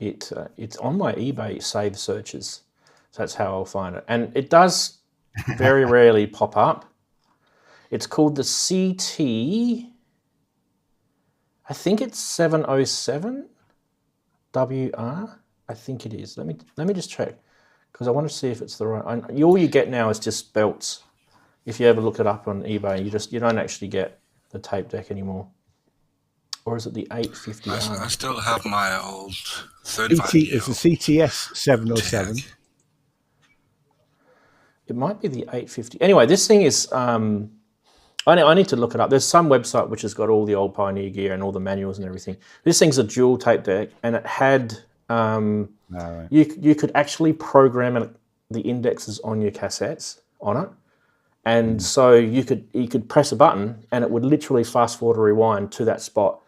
It's on my eBay save searches, so that's how I'll find it, and it does very rarely pop up. It's called the CT. I think it's 707 WR. I think it is. Let me just check, because I want to see if it's the right. All you get now is just belts. If you ever look it up on eBay, you don't actually get the tape deck anymore. Or is it the 850? I still have my old 35. It's a CTS 707. It might be the 850. Anyway, this thing is. I need to look it up. There's some website which has got all the old Pioneer gear and all the manuals and everything. This thing's a dual tape deck, and it had. You could actually program the indexes on your cassettes on it, and so you could press a button and it would literally fast forward or rewind to that spot.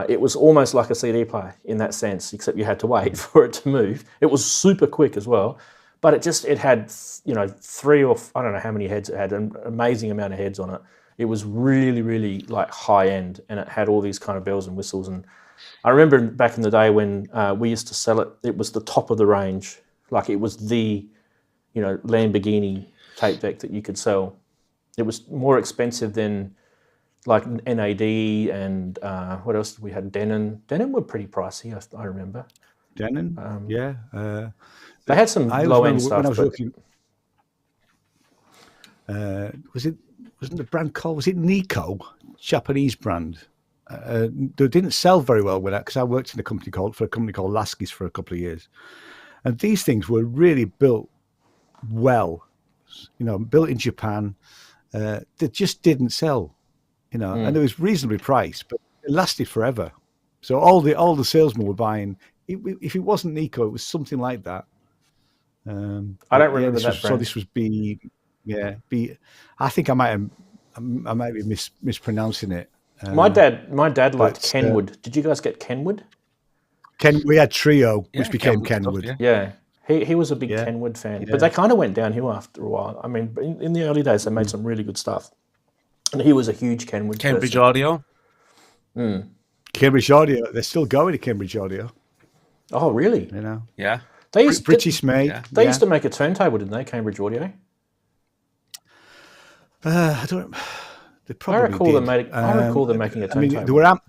It was almost like a CD player in that sense, except you had to wait for it to move. It was super quick as well, but it had, you know, 3 or I don't know how many heads it had, an amazing amount of heads on it. It was really, really like high end, and it had all these kind of bells and whistles. And I remember back in the day when we used to sell it, it was the top of the range. Like it was the, you know, Lamborghini tape deck that you could sell. It was more expensive than like NAD and what else did we have? Denon. Denon were pretty pricey, I remember. Denon, yeah. They had some low end stuff. When I was working, wasn't the brand called? Was it Nico? Japanese brand. They didn't sell very well with that because I worked in a company called Lasky's for a couple of years, and these things were really built well, you know, built in Japan. They just didn't sell, you know, and it was reasonably priced, but it lasted forever. So all the salesmen were buying. If it wasn't Nico, it was something like that. I don't remember that brand. So this was B. I think I might be mispronouncing it. My dad liked Kenwood. Did you guys get Kenwood? We had Trio, which became Kenwood. Stuff, yeah. He was a big Kenwood fan, but they kind of went downhill after a while. I mean, in the early days, they made some really good stuff, and he was a huge Kenwood. Cambridge Audio. Cambridge Audio. They're still going to Cambridge Audio. Oh, really? You know. Yeah. They used British made. Yeah. They used to make a turntable, didn't they? Cambridge Audio. I don't. They probably I recall them making a turntable. I mean, they were amp.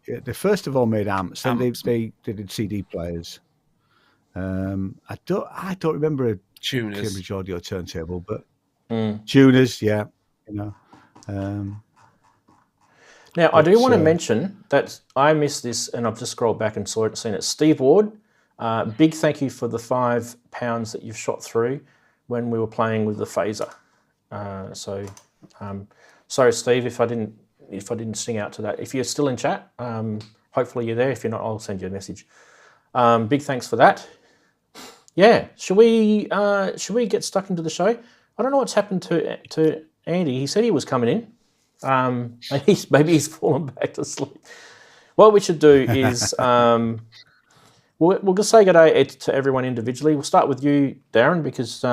They first of all made amps, then they did CD players. I don't remember a Tuners. Cambridge Audio turntable, but tuners, yeah, you know. Now, I do want to mention that I missed this, and I've just scrolled back and seen it. Steve Ward, big thank you for the £5 that you've shot through when we were playing with the phaser. Sorry, Steve, if I didn't sing out to that. If you're still in chat, hopefully you're there. If you're not, I'll send you a message. Big thanks for that. Yeah, should we get stuck into the show? I don't know what's happened to Andy. He said he was coming in. Maybe he's fallen back to sleep. What we should do is we'll just say good day to everyone individually. We'll start with you, Darren, because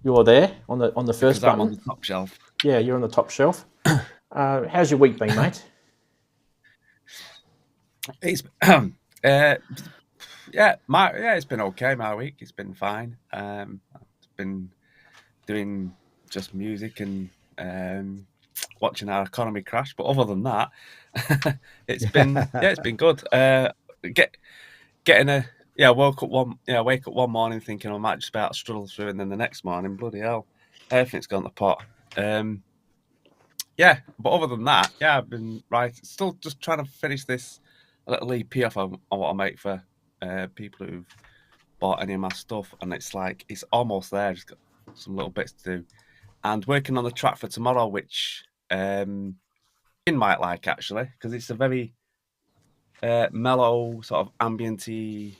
you're there on the first button. I'm on the top shelf. Yeah, you're on the top shelf. How's your week been, mate? It's it's been okay. My week, it's been fine. I've been doing just music and watching our economy crash. But other than that, it's been good. Wake up one morning thinking I might just be able to struggle through, and then the next morning, bloody hell, everything's gone to pot. But other than that, I've been still just trying to finish this little EP off on what I make for people who've bought any of my stuff, and it's almost there. Just got some little bits to do, and working on the track for tomorrow, which Ian might like actually, because it's a very mellow sort of ambient-y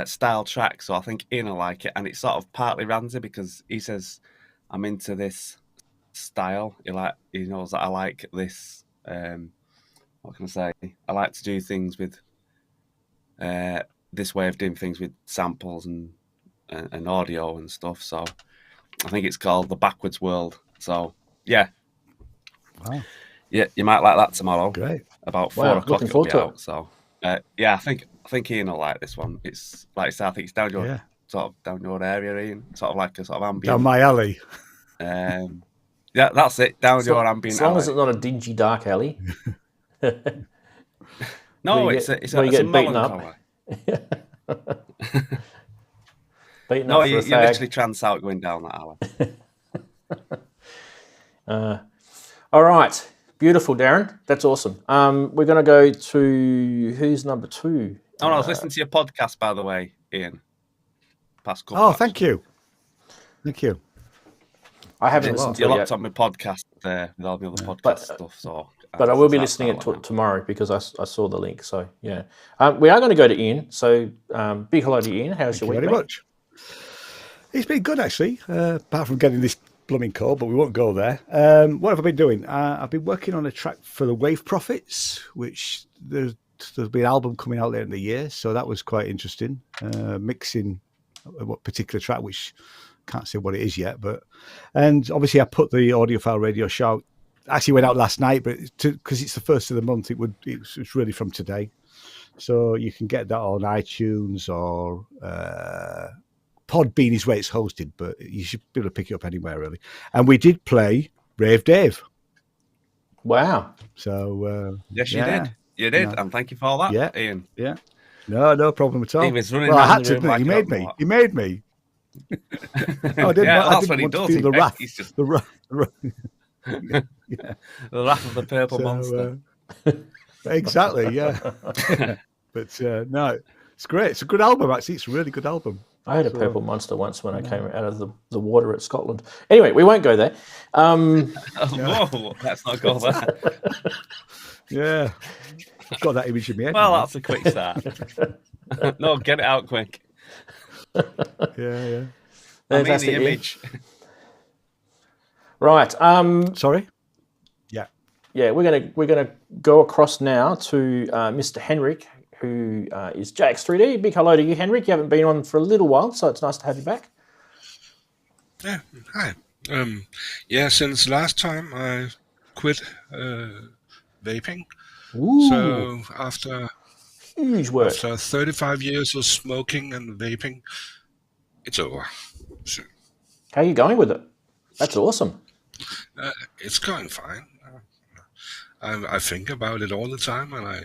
style track. So I think Ian will like it, and it's sort of partly Ranzee because he says I'm into this style. He knows that I like this. What can I say? I like to do things with this way of doing things with samples and audio and stuff. So I think it's called The Backwards World. So yeah. Wow. Yeah, you might like that tomorrow. Great. About 4 o'clock it'll be out. It. So I think Ian will like this one. It's like I said, I think it's down your sort of down your area, Ian. Sort of like a sort of ambient. Down my alley. Yeah, that's it. Down your ambient. As long alley. as it's not a dingy dark alley. No, it's a beaten up. Beaten no, up you for a fag. literally trance out going down that alley. All right. Beautiful, Darren. That's awesome. We're going to go to who's number 2? Oh, no, I was listening to your podcast, by the way, Ian. Past couple. Oh, thank you. Thank you. I haven't listened to you it locked yet. up my podcast there with all the other podcast stuff. So, but I will be listening to it tomorrow because I saw the link. So, yeah. We are going to go to Ian. So, big hello to Ian. How's your week been? Very much. It's been good, actually, apart from getting this blooming call, but we won't go there. What have I been doing? I've been working on a track for the Wave Prophets, which there's been an album coming out later in the year, so that was quite interesting. Mixing a particular track, which can't say what it is yet, and obviously I put the audiophile radio show. Actually went out last night, but because it's the first of the month, it's really from today, so you can get that on iTunes or Podbean is where it's hosted, but you should be able to pick it up anywhere, really. And we did play Rave Dave. Wow. So yes, you did. You did, and thank you for all that, Ian. Yeah. No problem at all. He was running I had the to room admit, like he made me. I didn't, that's I what he didn't does. want to feel the wrath. He's just the wrath. the wrath of the purple monster. Exactly, yeah. But no, it's great. It's a good album, actually. It's a really good album. I had a purple monster once when I came out of the water at Scotland. Anyway, we won't go there. Whoa, let's not go there. Yeah. I've got that image in my head. Well, that's a quick start. No, get it out quick. Yeah. I mean the image. Right. Sorry. Yeah, we're gonna go across now to Mr. Henrik, who is JX3D. Big hello to you, Henrik. You haven't been on for a little while, so it's nice to have you back. Yeah, hi. Since last time I quit vaping. Ooh, so after huge work. After 35 years of smoking and vaping, it's over. So, how are you going with it? That's awesome. It's going fine. I think about it all the time, and I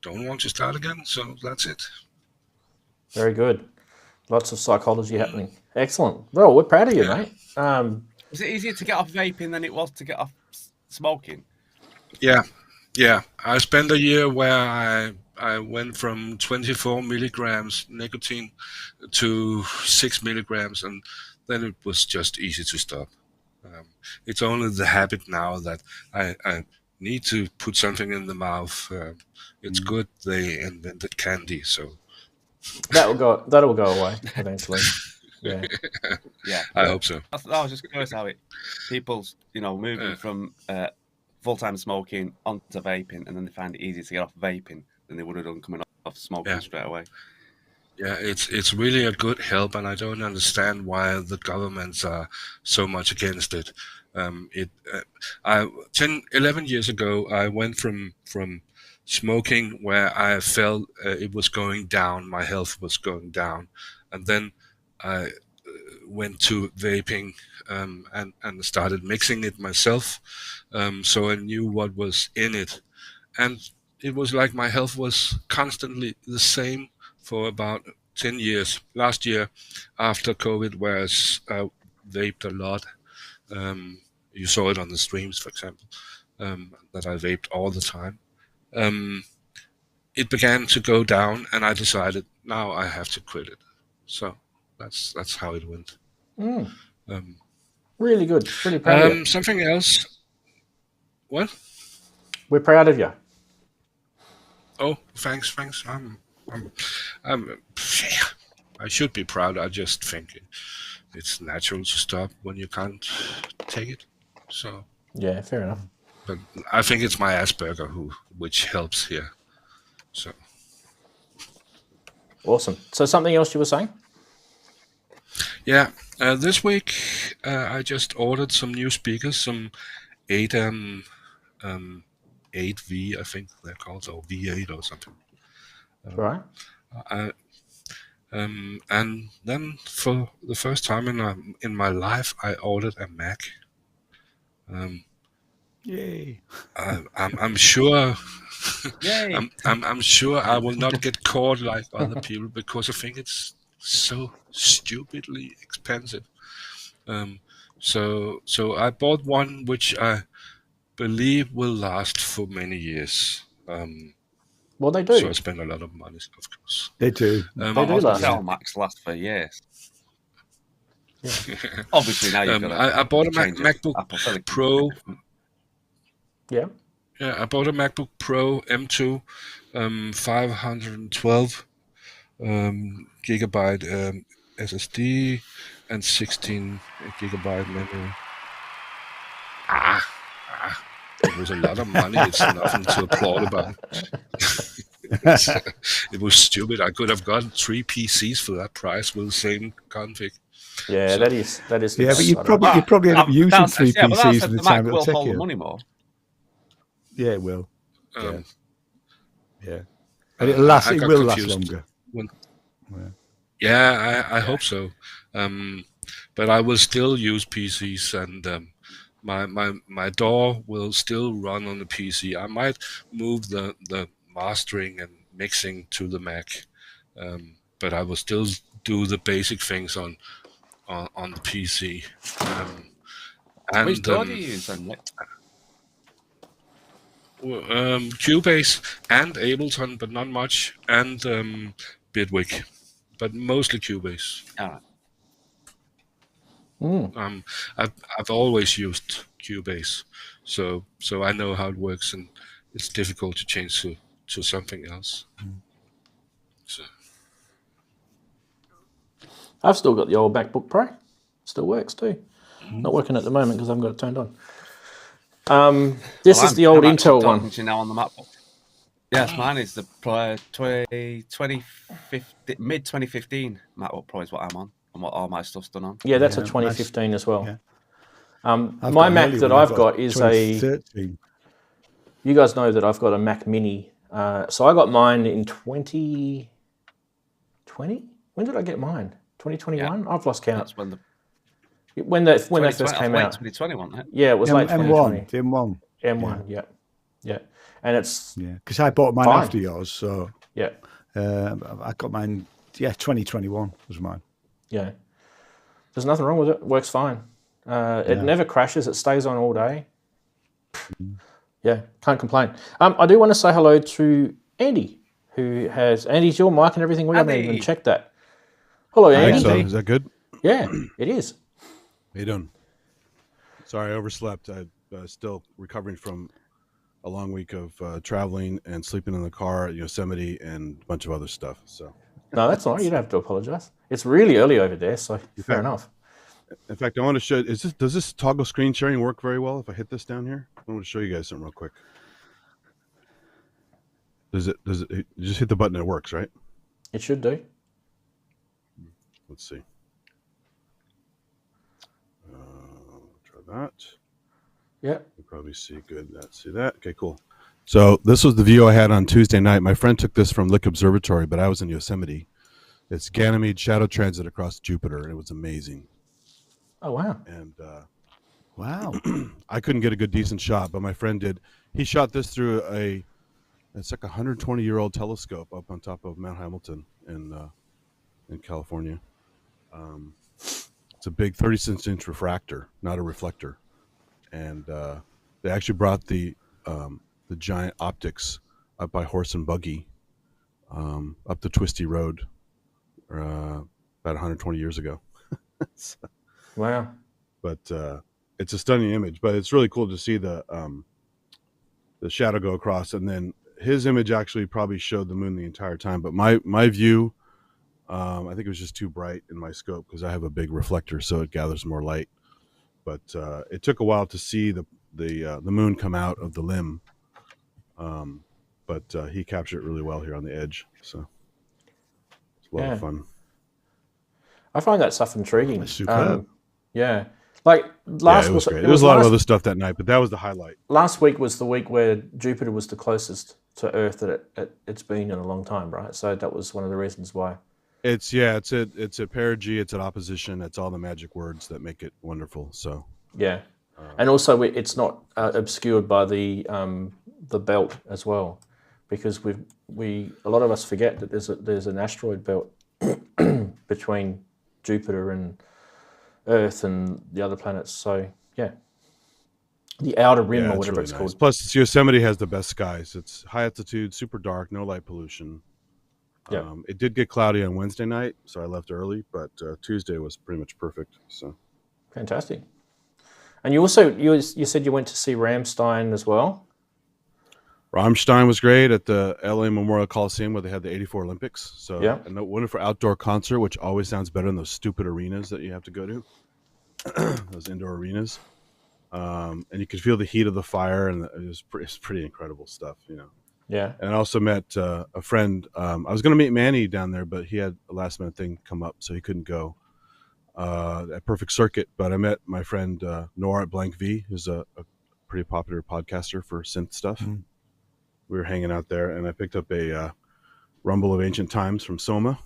don't want to start again. So that's it. Very good. Lots of psychology happening. Excellent. Well, we're proud of you, mate. Was it easier to get off vaping than it was to get off smoking? Yeah. I spent a year where I went from 24 milligrams nicotine to 6 milligrams, and then it was just easy to stop. It's only the habit now that I need to put something in the mouth. It's good they invented candy, so that'll go away eventually. Yeah. I hope so. I was just curious how people's moving from full-time smoking onto vaping, and then they find it easier to get off vaping than they would have done coming off smoking straight away. Yeah, it's really a good help, and I don't understand why the governments are so much against it. 11 years ago, I went from smoking where I felt it was going down, my health was going down, and then I went to vaping and started mixing it myself, so I knew what was in it, and it was like my health was constantly the same for about 10 years. Last year, after COVID, where I vaped a lot, you saw it on the streams, for example, that I vaped all the time. It began to go down, and I decided now I have to quit it. So that's how it went. Really good. Really proud of you. Something else. What? We're proud of you. Oh, thanks. I should be proud. I just think it's natural to stop when you can't take it. So yeah, fair enough. But I think it's my Asperger which helps here. So awesome. So something else you were saying? Yeah, this week I just ordered some new speakers, some 8V, I think they're called, or V8 or something. Right. And then for the first time in my life, I ordered a Mac. Yay! I'm sure. Yay. I'm sure I will not get caught like other people because I think it's so stupidly expensive. So I bought one which I believe will last for many years. Well, they do. So I spend a lot of money, of course. They do. They do last. Macs last for years. Yeah. Obviously, now you've got I bought a MacBook Pro. Yeah. Yeah, I bought a MacBook Pro M2, 512 gigabyte SSD and 16 gigabyte memory. It was a lot of money. It's nothing to applaud about. It was stupid. I could have gotten 3 PCs for that price with the same config. Yeah, so, that is. Yeah, but you probably end up using 3 PCs in the time it'll take you. The money more. Yeah, it will. Yeah, and it'll last. It will last longer. I hope so. But I will still use PCs, and my DAW will still run on the PC. I might move the mastering and mixing to the Mac, but I will still do the basic things on the PC. Which DAW do you use then? Cubase and Ableton, but not much, and Bitwig, but mostly Cubase. I've always used Cubase, so I know how it works, and it's difficult to change to something else. So I've still got the old MacBook Pro. Still works too. Not working at the moment because I haven't got it turned on. This is the old Intel one. To you now on the MacBook. Yes, mine is the mid 2015 MacBook Pro is what I'm on, and what all my stuff's done on. Yeah, that's a 2015 as well. Yeah. My Mac that I've got is a. You guys know that I've got a Mac Mini. So I got mine in 2020. When did I get mine? 2021. Yeah. I've lost count. That's when they first came out. 2021. Right? Yeah, it was late 2020. M1. M1. Yeah. And it's because I bought mine after yours, so yeah. I got mine. Yeah, 2021 was mine. Yeah. There's nothing wrong with it. It works fine. It never crashes. It stays on all day. Yeah, can't complain. I do want to say hello to Andy, who has... Andy's your mic and everything. We haven't even checked that. Hello, Andy. So. Is that good? Yeah, it is. How you doing? Sorry, I overslept. I'm still recovering from a long week of traveling and sleeping in the car at Yosemite and a bunch of other stuff. So no, that's all right. You don't have to apologize. It's really early over there, so fair enough. In fact, I want to show. Does this toggle screen sharing work very well? If I hit this down here, I want to show you guys something real quick. Does it? You just hit the button, it works, right? It should do. Let's see. Try that. Yeah. You probably see good. See that? Okay, cool. So this was the view I had on Tuesday night. My friend took this from Lick Observatory, but I was in Yosemite. It's Ganymede shadow transit across Jupiter, and it was amazing. Oh, wow. And wow. I couldn't get a good, decent shot, but my friend did. He shot this through it's like a 120-year-old telescope up on top of Mount Hamilton in California. It's a big 36-inch refractor, not a reflector. And they actually brought the giant optics up by horse and buggy up the twisty road about 120 years ago. So, wow. But it's a stunning image, but it's really cool to see the shadow go across, and then his image actually probably showed the moon the entire time, but my view, I think it was just too bright in my scope because I have a big reflector, so it gathers more light. But it took a while to see the moon come out of the limb, but he captured it really well here on the edge, so it's a lot of fun. I find that stuff intriguing. That's superb. Yeah. Like last it was great. There was a lot of other stuff that night, but that was the highlight. Last week was the week where Jupiter was the closest to Earth that it's been in a long time, right? So that was one of the reasons why. It's a perigee, it's an opposition, it's all the magic words that make it wonderful. So yeah, and also it's not obscured by the belt as well, because a lot of us forget that there's an asteroid belt between Jupiter and Earth and the other planets. So yeah, the outer rim or whatever it's nice. called. Plus, Yosemite has the best skies. It's high altitude, super dark, no light pollution. Yeah. It did get cloudy on Wednesday night, so I left early, but Tuesday was pretty much perfect. So fantastic. And you also you said you went to see Rammstein as well. Rammstein was great at the LA Memorial Coliseum where they had the '84 Olympics. So a wonderful outdoor concert, which always sounds better than those stupid arenas that you have to go to, those indoor arenas. And you could feel the heat of the fire, and it's pretty incredible stuff, Yeah. And I also met a friend. I was going to meet Manny down there, but he had a last minute thing come up, so he couldn't go. At Perfect Circuit, but I met my friend Nora at Blank V, who's a pretty popular podcaster for synth stuff. Mm. We were hanging out there, and I picked up a Rumble of Ancient Times from Soma.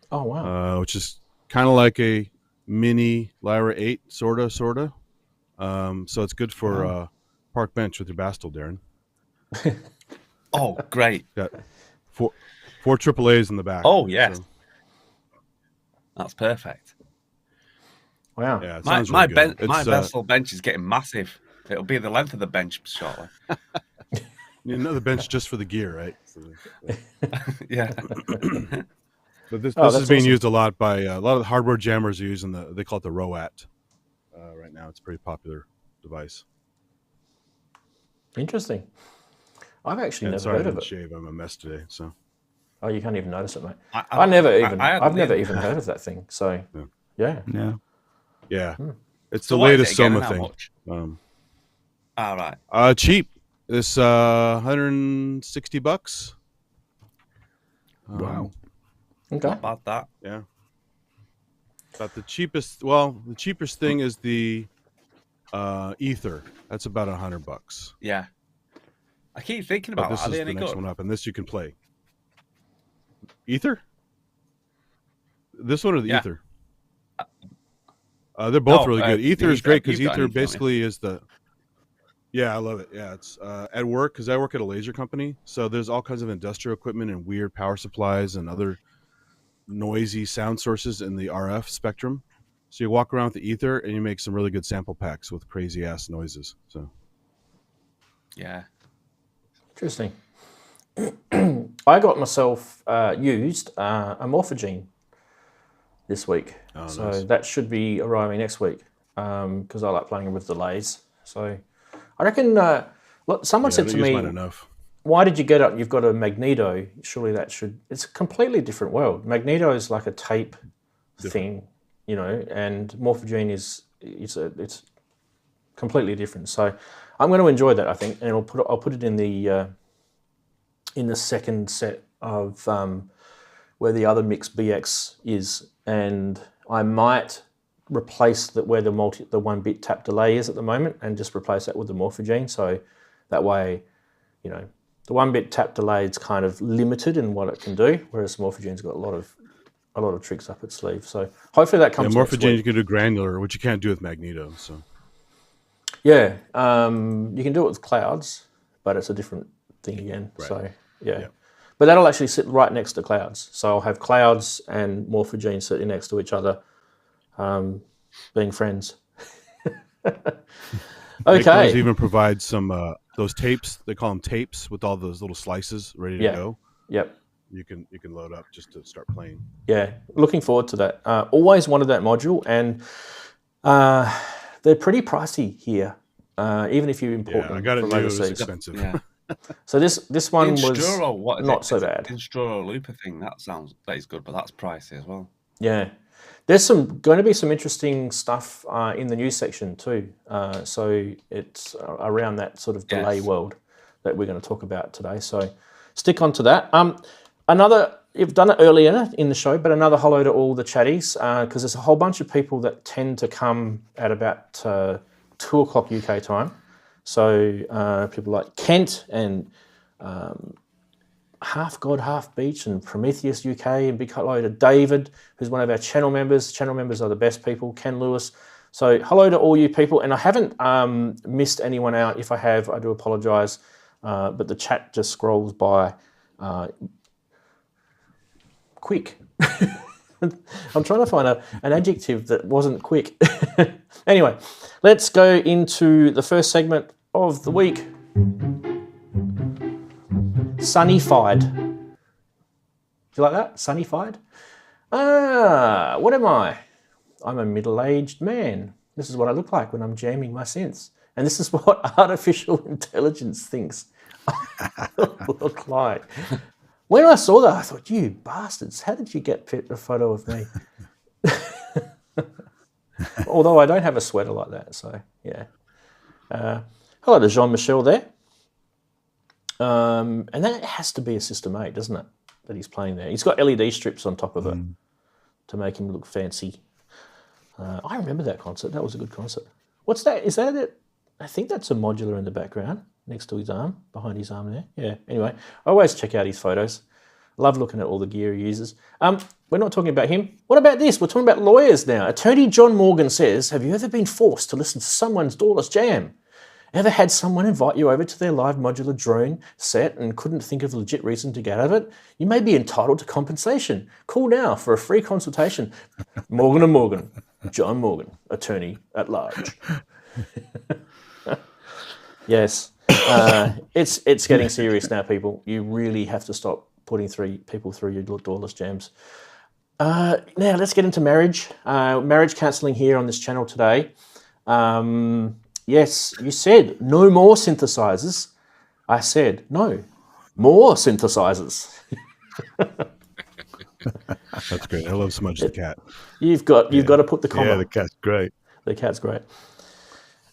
Oh, wow. Which is kind of like a mini Lyra 8, sort of. So it's good for park bench with your Bastel, Darren. Oh, great. Got four AAAs in the back. Oh, yes. So. That's perfect. Wow. Yeah, my Bastel bench is getting massive. It'll be the length of the bench shortly. The bench just for the gear, right? So, yeah. But this is being used a lot by a lot of the hardware jammers are using they call it the ROAT. Right now, it's a pretty popular device. Interesting. I've actually never heard of it. Shave. I'm a mess today, so. Oh, you can't even notice it, mate. I've never even heard of that thing. So, yeah. Yeah, it's So the what is latest it again and Soma how thing. much? All right. Cheap. This $160. Wow. Okay. Not bad, that. Yeah. But the cheapest, well, the cheapest thing is the Ether. That's about $100. Yeah. I keep thinking But about this that. Are is they the any next good? one up, and this you can play. Ether? This one or the Yeah. Ether? They're both No, really good. the Ether is great because You've got an Ether Ether, haven't you? basically is the. Yeah, I love it. Yeah, it's at work because I work at a laser company, so there's all kinds of industrial equipment and weird power supplies and other noisy sound sources in the RF spectrum. So you walk around with the Ether and you make some really good sample packs with crazy ass noises. So Yeah. Interesting. I got myself used a Morphogene this week. Oh, so nice. that should be arriving next week because I like playing with delays. So I reckon look, someone said to me, enough. why did you get it? You've got a Magneto. Surely that should... It's a completely different world. Magneto is like a tape thing, you know, and Morphogene it's completely different. So I'm going to enjoy that, I think, and I'll put it in the second set of where the other Mix BX is, and I might replace where the 1-bit tap delay is at the moment, and just replace that with the Morphogene. So that way, you know, the 1-bit tap delay is kind of limited in what it can do, whereas Morphogene's got a lot of tricks up its sleeve. So hopefully that comes. Morphogene you can do granular, which you can't do with Magneto. So yeah, you can do it with clouds, but it's a different thing again. Right. So yeah. But that'll actually sit right next to clouds. So I'll have clouds and Morphogene sitting next to each other, being friends. Okay. They even provide some those tapes. They call them tapes with all those little slices ready to go. Yep. You can load up just to start playing. Yeah, looking forward to that. Always wanted that module, and they're pretty pricey here, even if you import them I got it from new. It was overseas. expensive. Yeah. So this one was Instruro, not so bad. Instruro looper thing, that is good, but that's pricey as well. Yeah. There's going to be some interesting stuff in the news section too. So it's around that sort of delay world that we're going to talk about today. So stick on to that. You've done it earlier in the show, but another hello to all the chatties, because there's a whole bunch of people that tend to come at about 2 o'clock UK time. So people like Kent and Half God, Half Beach and Prometheus UK, and big hello to David, who's one of our channel members. Channel members are the best people. Ken Lewis. So hello to all you people. And I haven't missed anyone out. If I have, I do apologise. But the chat just scrolls by quick. I'm trying to find an adjective that wasn't quick. Anyway, let's go into the first segment of the week. Sunnified. Do you like that? Sunnified? What am I? I'm a middle-aged man. This is what I look like when I'm jamming my synths. And this is what artificial intelligence thinks I look like. When I saw that, I thought, you bastards, how did you get a photo of me? Although I don't have a sweater like that, so yeah. Hello to Jean-Michel there. And that has to be a System 8, doesn't it, that he's playing there? He's got LED strips on top of it to make him look fancy. I remember that concert. That was a good concert. What's that? Is that it? I think that's a modular in the background next to his arm, behind his arm there. Yeah, anyway, I always check out his photos. Love looking at all the gear he uses. We're not talking about him. What about this? We're talking about lawyers now. Attorney John Morgan says, have you ever been forced to listen to someone's doorless jam? Ever had someone invite you over to their live modular drone set and couldn't think of a legit reason to get out of it? You may be entitled to compensation. Call now for a free consultation. Morgan & Morgan. John Morgan, attorney at large. Yes. It's getting serious now, people. You really have to stop putting people through your doorless jams. Now, let's get into marriage. Marriage counselling here on this channel today. Yes, you said no more synthesizers. I said no, more synthesizers. That's great. I love so much the cat. You've got to put the comma. Yeah, the cat's great. The cat's great.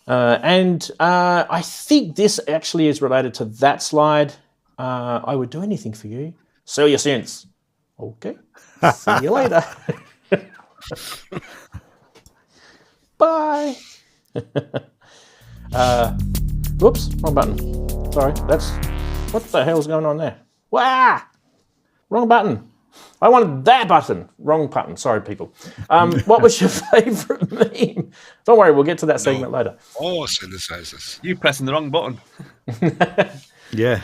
And I think this actually is related to that slide. I would do anything for you. Sell your synths. Okay. See you later. Bye. Whoops, wrong button. Sorry, what the hell's going on there? Wah! Wrong button. I wanted that button. Wrong button. Sorry, people. What was your favourite meme? Don't worry, we'll get to that segment later. Oh, synthesizers. You pressing the wrong button. Yeah.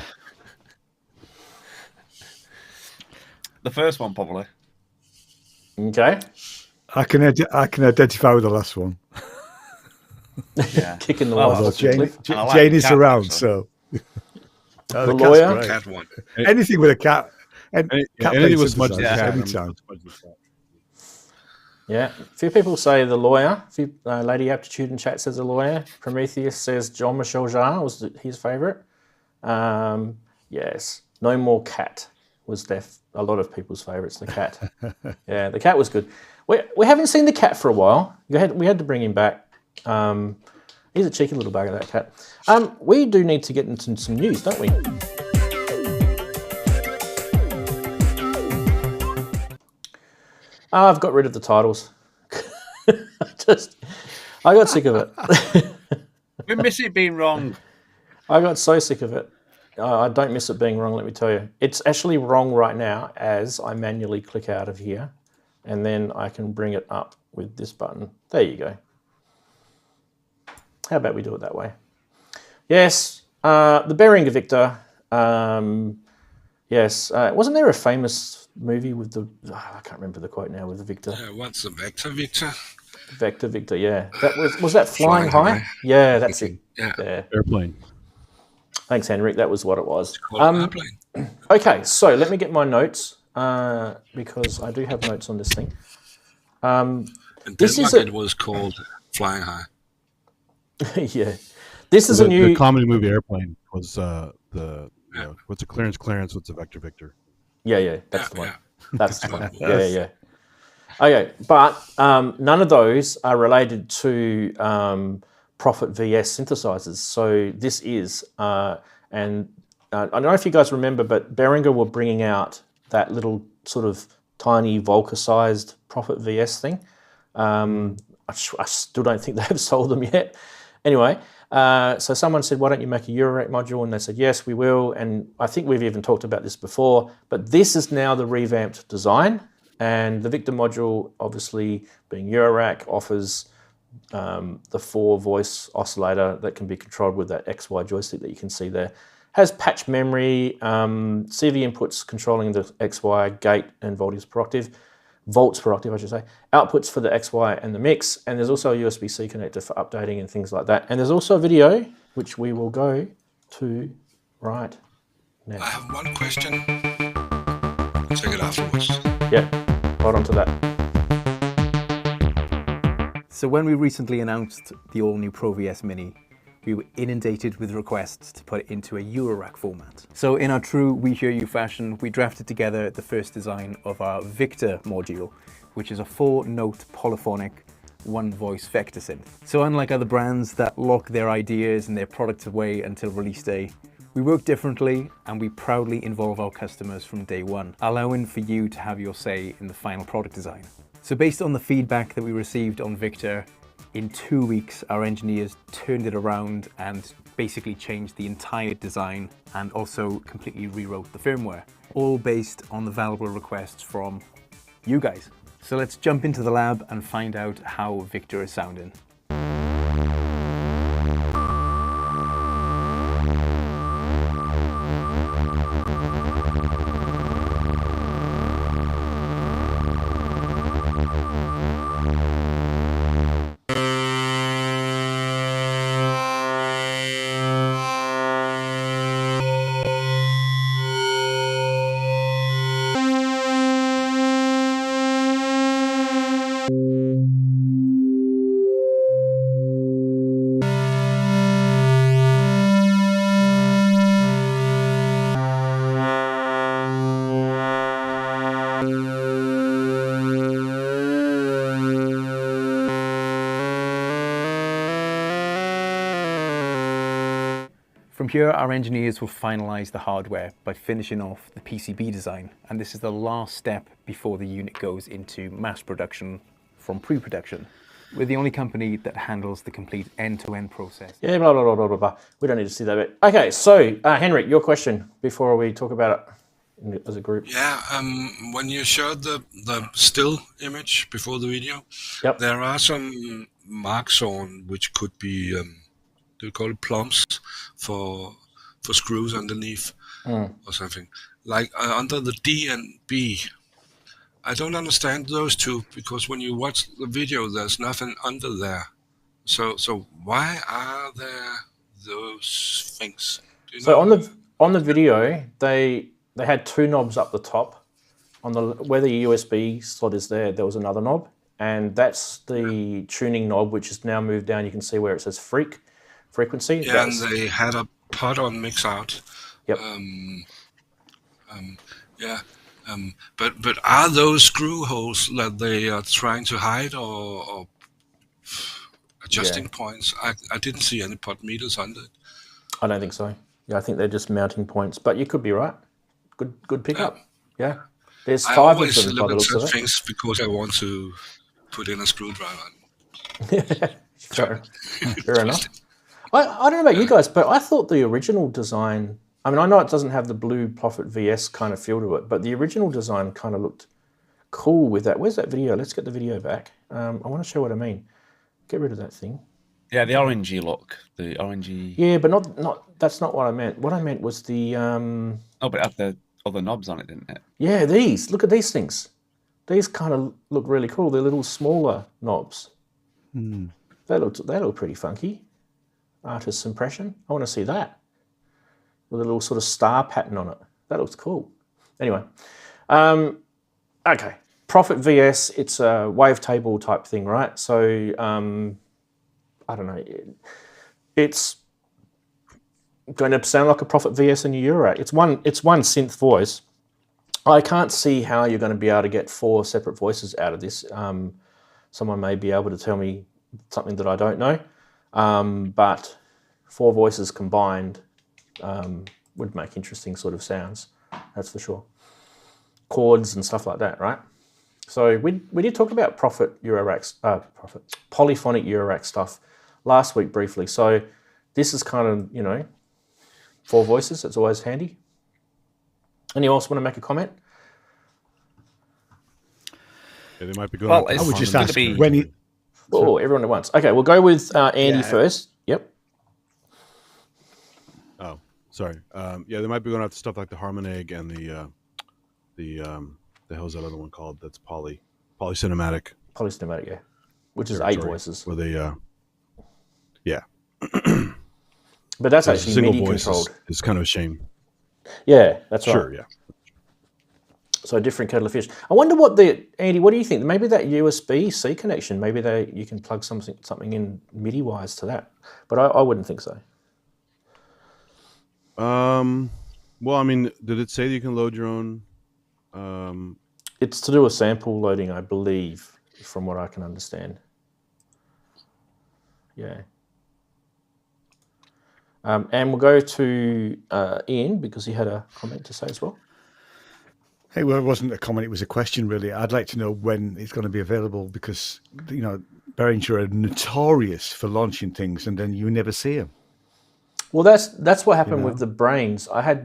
The first one, probably. Okay. I can identify with the last one. Yeah. Kicking the walls off the cliff. Jane is around, so. The lawyer. Cat one. Anything with a cat. Anything with smudge the cat. Anytime. Yeah. A few people say the lawyer. Lady Aptitude in chat says the lawyer. Prometheus says Jean-Michel Jarre was his favourite. Yes. No More Cat was a lot of people's favourites, the cat. Yeah, the cat was good. We haven't seen the cat for a while. We had to bring him back. He's a cheeky little bugger, that cat. We do need to get into some news, don't we? I've got rid of the titles. I got sick of it. We miss it being wrong. I got so sick of it. I don't miss it being wrong, let me tell you. It's actually wrong right now as I manually click out of here, and then I can bring it up with this button. There you go. How about we do it that way? Yes, the Behringer Victor. Yes, wasn't there a famous movie with I can't remember the quote now, with the Victor. What's the Vector Victor? Vector Victor, yeah. That was that Flying High? Yeah, that's it. Yeah. Airplane. Thanks, Henrik. That was what it was. Airplane. Okay, so let me get my notes because I do have notes on this thing. In Denmark, it was called Flying High. Yeah, this is a new. The comedy movie Airplane was what's a Clarence? What's a Vector Victor? Yeah, that's the one. That's the one. Yeah. Okay, but none of those are related to Prophet VS synthesizers. So this is, and I don't know if you guys remember, but Behringer were bringing out that little sort of tiny Volca-sized Prophet VS thing. I still don't think they've sold them yet. Anyway, so someone said, why don't you make a eurorack module? And they said, yes, we will. And I think we've even talked about this before, but this is now the revamped design. And the Victor module, obviously being eurorack, offers the 4-voice oscillator that can be controlled with that XY joystick that you can see there. Has patch memory, CV inputs controlling the XY, gate and volts per octave, I should say. Outputs for the XY and the mix, and there's also a USB-C connector for updating and things like that. And there's also a video, which we will go to right now. I have one question. Check it afterwards. Yeah, hold on to that. So when we recently announced the all-new Pro VS Mini, we were inundated with requests to put it into a eurorack format. So in our true We Hear You fashion, we drafted together the first design of our Victor module, which is a 4-note polyphonic 1-voice vector synth. So unlike other brands that lock their ideas and their products away until release day, we work differently and we proudly involve our customers from day one, allowing for you to have your say in the final product design. So based on the feedback that we received on Victor, in 2 weeks, our engineers turned it around and basically changed the entire design and also completely rewrote the firmware, all based on the valuable requests from you guys. So let's jump into the lab and find out how Victor is sounding. From here, our engineers will finalize the hardware by finishing off the PCB design, and this is the last step before the unit goes into mass production from pre-production. We're the only company that handles the complete end-to-end process. Yeah, blah, blah, blah, blah, blah, blah. We don't need to see that bit. Okay, so Henrik, your question before we talk about it as a group. Yeah, when you showed the still image before the video, Yep. there are some marks on which could be, do you call it plumps for screws underneath or something. Like under the D and B, I don't understand those two, because when you watch the video, there's nothing under there. So why are there those things? So on the video, they had two knobs up the top. On the where the USB slot is there was another knob, and that's the tuning knob, which is now moved down. You can see where it says frequency. Yeah, and they had a pot on mix out. Yep. But are those screw holes that they are trying to hide, or adjusting points? I didn't see any pot meters under it. I don't think so. Yeah, I think they're just mounting points. But you could be right. Good pickup. Yeah. There's 5 of them. I always by look the at looks of such it. things because I want to put in a screwdriver. Fair enough. I don't know about you guys, but I thought the original design, I mean, I know it doesn't have the blue Prophet VS kind of feel to it, but the original design kind of looked cool with that. Where's that video? Let's get the video back. I want to show what I mean. Get rid of that thing. Yeah, the orangey look. The orangey... Yeah, but not. That's not what I meant. What I meant was the... Oh, but it had the other knobs on it, didn't it? Yeah, these. Look at these things. These kind of look really cool. They're little smaller knobs. They look pretty funky. Artist's impression. I want to see that. With a little sort of star pattern on it. That looks cool. Anyway. Okay. Prophet VS, it's a wavetable type thing, right? So, I don't know. It's going to sound like a Prophet VS in your Eurorack. It's one synth voice. I can't see how you're going to be able to get 4 separate voices out of this. Someone may be able to tell me something that I don't know. But 4 voices combined would make interesting sort of sounds. That's for sure. Chords and stuff like that, right? So we did talk about polyphonic Eurorack stuff last week briefly. So this is kind of, 4 voices. It's always handy. Anyone else want to make a comment? Yeah, they might be going. Well, I would just ask be... when he. Oh, everyone at once. Okay, we'll go with Andy first. Yep. Oh, sorry. Yeah, they might be going after stuff like the Harmonix and the hell's that other one called? That's polycinematic. Polycinematic, yeah. Which is 8 voices. Where they, yeah. But that's So actually single MIDI voice controlled. is kind of a shame. Yeah, that's right. Sure, yeah. So a different kettle of fish. I wonder Andy, what do you think? Maybe that USB-C connection, maybe you can plug something in MIDI-wise to that. But I wouldn't think so. Well, I mean, did it say that you can load your own? It's to do with sample loading, I believe, from what I can understand. Yeah. And we'll go to Ian, because he had a comment to say as well. Hey, well, it wasn't a comment, it was a question, really. I'd like to know when it's going to be available, because, Behringer are notorious for launching things and then you never see them. Well, that's what happened with the Brains. I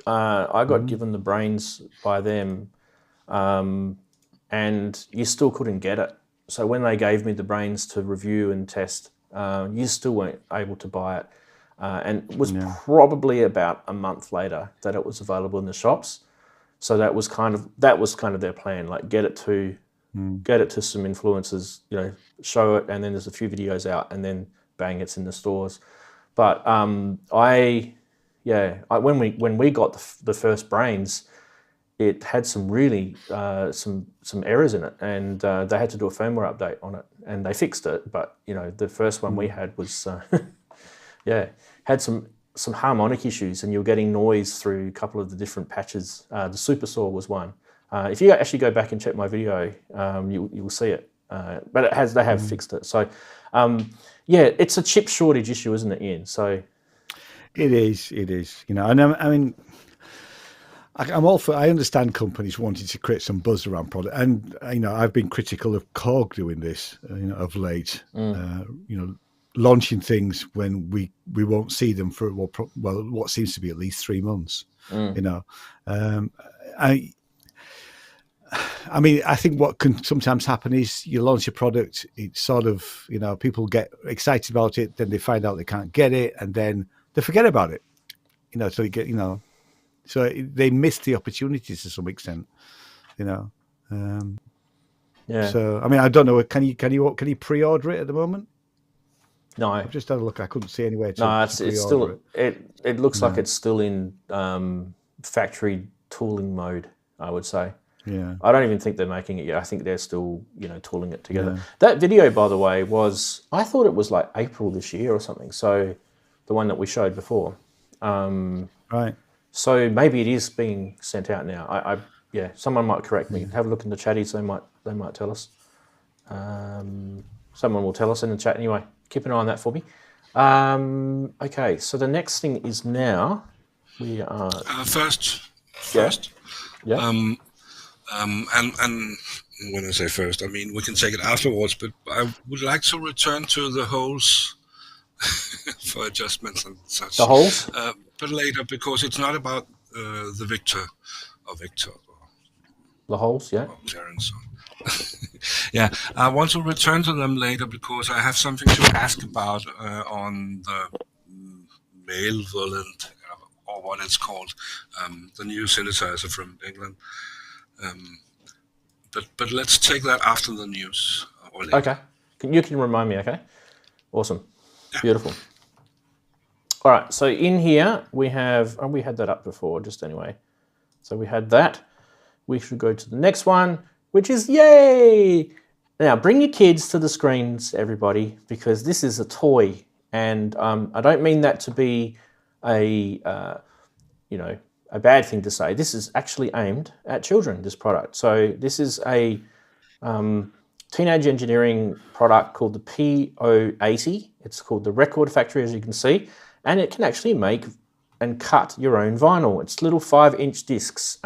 got given the Brains by them, and you still couldn't get it. So when they gave me the Brains to review and test, you still weren't able to buy it. And it was probably about a month later that it was available in the shops. So that was kind of their plan, like get it to some influencers, show it, and then there's a few videos out, and then bang, it's in the stores. But when we got the first Brains, it had some really some errors in it, and they had to do a firmware update on it, and they fixed it. But the first one we had was had some harmonic issues, and you're getting noise through a couple of the different patches. The Super Saw was one. If you actually go back and check my video, you will see it. But they have fixed it. So, it's a chip shortage issue, isn't it, Ian? So, It is. You know, and I mean, I'm all for. I understand companies wanting to create some buzz around product, and you know, I've been critical of Korg doing this, you know, of late. You know, launching things when we won't see them for what seems to be at least 3 months. You know, I mean, I think what can sometimes happen is you launch a product, it's sort of, you know, people get excited about it, then they find out they can't get it, and then they forget about it. You know, so you get, you know, so they miss the opportunities to some extent. You know, yeah. So I mean, I don't know. Can you pre-order it at the moment? No, I've just had a look. I couldn't see anywhere to. No, to it's still. It looks like it's still in factory tooling mode, I would say. Yeah. I don't even think they're making it yet. I think they're still, you know, tooling it together. Yeah. That video, by the way, I thought it was like April this year or something. So the one that we showed before. Right. So maybe it is being sent out now. Yeah, someone might correct me. Have a look in the chatties. They might tell us. Someone will tell us in the chat anyway. Keep an eye on that for me. Okay, so the next thing is now we are first. Yeah. And when I say first, I mean we can take it afterwards. But I would like to return to the holes for adjustments and such. The holes, but later, because it's not about the Victor. The holes, yeah. Yeah, I want to return to them later because I have something to ask about on the male Roland, or what it's called, the new synthesizer from England. But let's take that after the news. Or later. Okay, you can remind me. Okay, awesome, yeah. Beautiful. All right, so in here we have, we had that up before, just anyway. So we had that. We should go to the next one, which is yay! Now bring your kids to the screens, everybody, because this is a toy, and I don't mean that to be a bad thing to say. This is actually aimed at children, this product. So this is a teenage engineering product called the P080. It's called the Record Factory, as you can see, and it can actually make and cut your own vinyl. It's little 5-inch discs,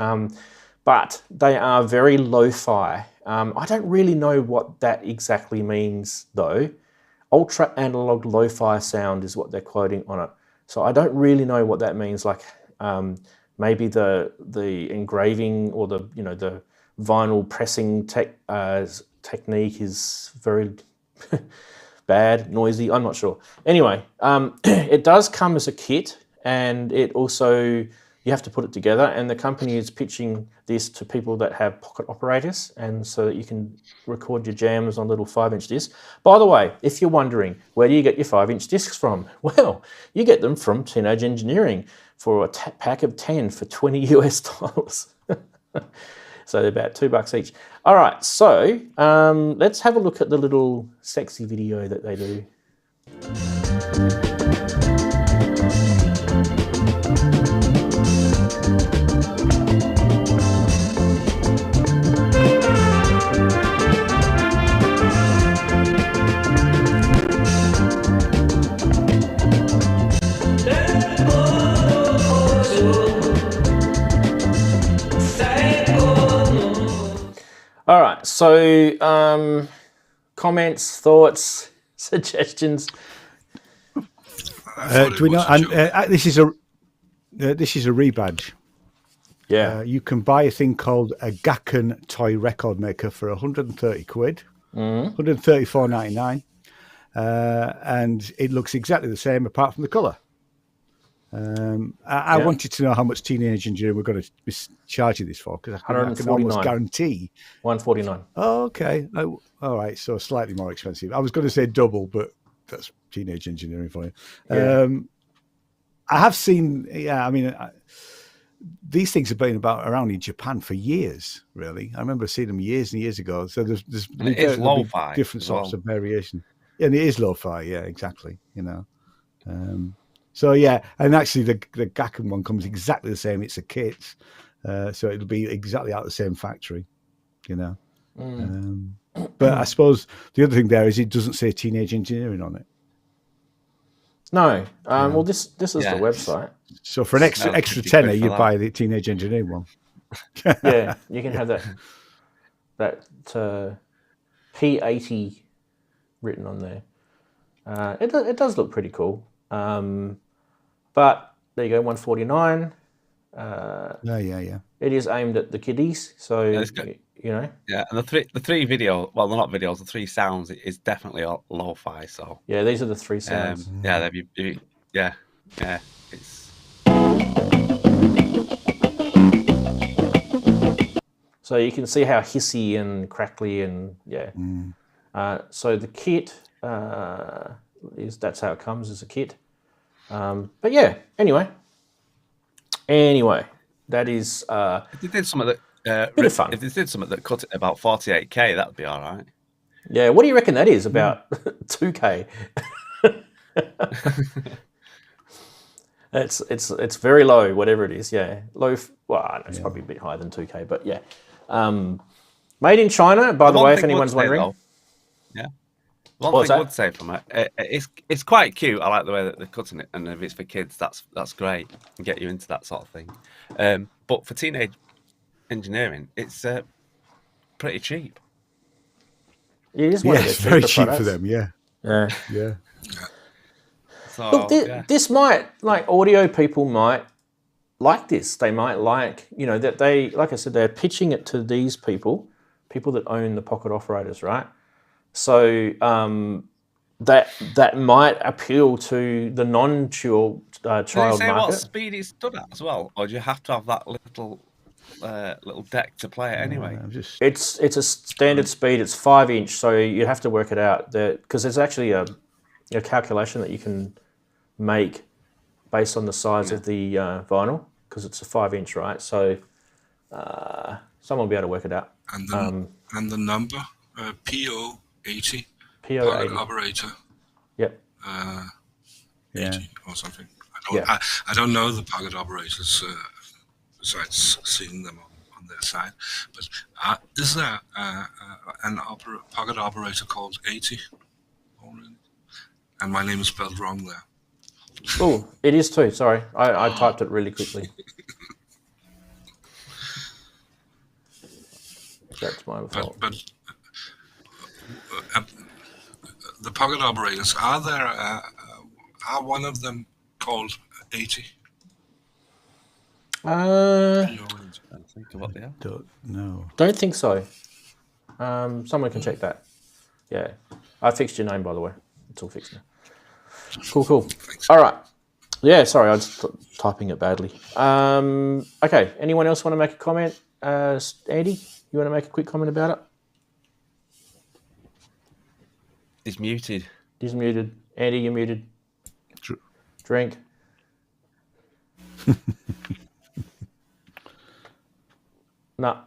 but they are very lo-fi. I don't really know what that exactly means though. Ultra analog lo-fi sound is what they're quoting on it. So I don't really know what that means. Like maybe the engraving or the vinyl pressing technique is very bad, noisy. I'm not sure. Anyway, it does come as a kit, and it also, you have to put it together, and the company is pitching this to people that have pocket operators, and so that you can record your jams on little 5-inch discs. By the way, if you're wondering, where do you get your 5-inch discs from? Well, you get them from Teenage Engineering for a pack of 10 for $20 US. So they're about $2 each. All right, so let's have a look at the little sexy video that they do. All right, so comments, thoughts, suggestions. Do we know? And this is a rebadge. Yeah, you can buy a thing called a Gakken toy record maker for 130 quid, 134.99, and it looks exactly the same apart from the colour. I wanted to know how much Teenage Engineering we're going to be charging this for, because I can almost guarantee 149. Oh, okay. Oh, all right, so slightly more expensive. I was going to say double, but that's Teenage Engineering for you. Yeah. I have seen. Yeah, I mean, these things have been around in Japan for years. Really, I remember seeing them years and years ago. So there's lo-fi, different sorts of variation. Yeah, and it is lo-fi. Yeah, exactly. So yeah, and actually the Gakken one comes exactly the same. It's a kit, so it'll be exactly out of the same factory, But I suppose the other thing there is it doesn't say Teenage Engineering on it. No. Well, this is the website. So for an extra tenner, you buy the Teenage Engineer one. Yeah, you can have that P80 written on there. It does look pretty cool. But there you go, 149. Yeah. It is aimed at the kiddies, so you know. Yeah, and the three video, well, they're not videos. The 3 sounds is definitely lo-fi. So yeah, these are the 3 sounds. Yeah, it's. So you can see how hissy and crackly and so the kit that's how it comes as a kit. But yeah, anyway, that is. If they did something that bit of fun. If they did something that cut it about 48K, that'd be all right. Yeah, what do you reckon that is? About 2K. It's very low, whatever it is. Yeah, low. Well, I know it's probably a bit higher than 2K, but yeah. Made in China, by the way, if anyone's wondering. Yeah. One thing I would say from it, it's quite cute. I like the way that they're cutting it, and if it's for kids, that's great and get you into that sort of thing. But for teenage engineering, it's pretty cheap. It is one of the it's very cheap for them. Yeah. So, look, this might, like, audio people might like this. They might like, that they, like I said, they're pitching it to these people that own the pocket operators, right? So that might appeal to the non-child child say market. What speed it's done at as well, or do you have to have that little deck to play it anyway? It's a standard speed. It's 5-inch, so you have to work it out because there's actually a calculation that you can make based on the size of the vinyl, because it's a 5-inch, right? So someone will be able to work it out. And the number PO80. PO80 operator. Yep. 80 or something. I don't know the pocket operators besides seeing them on their side. But is there an pocket operator called 80 already? And my name is spelled wrong there. Oh, it is too. Sorry, I typed it really quickly. That's my fault. But the pocket operators, are one of them called 80? Don't think so. Someone can check that. Yeah, I fixed your name, by the way. It's all fixed now. Cool. Thanks. All right. Yeah, sorry, I was typing it badly. Okay, anyone else want to make a comment? Andy, you want to make a quick comment about it? He's muted. He's muted. Andy, you're muted. Drink. No,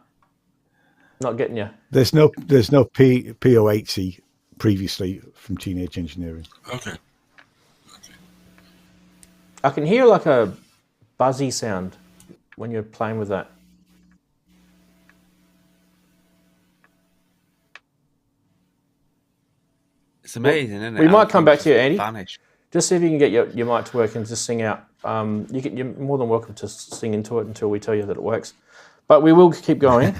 not getting you. There's no PO80 previously from Teenage Engineering. Okay. I can hear like a buzzy sound when you're playing with that. It's amazing, isn't it? We might come back to you, Andy. Vanish. Just see if you can get your mic to work and just sing out. You're more than welcome to sing into it until we tell you that it works. But we will keep going.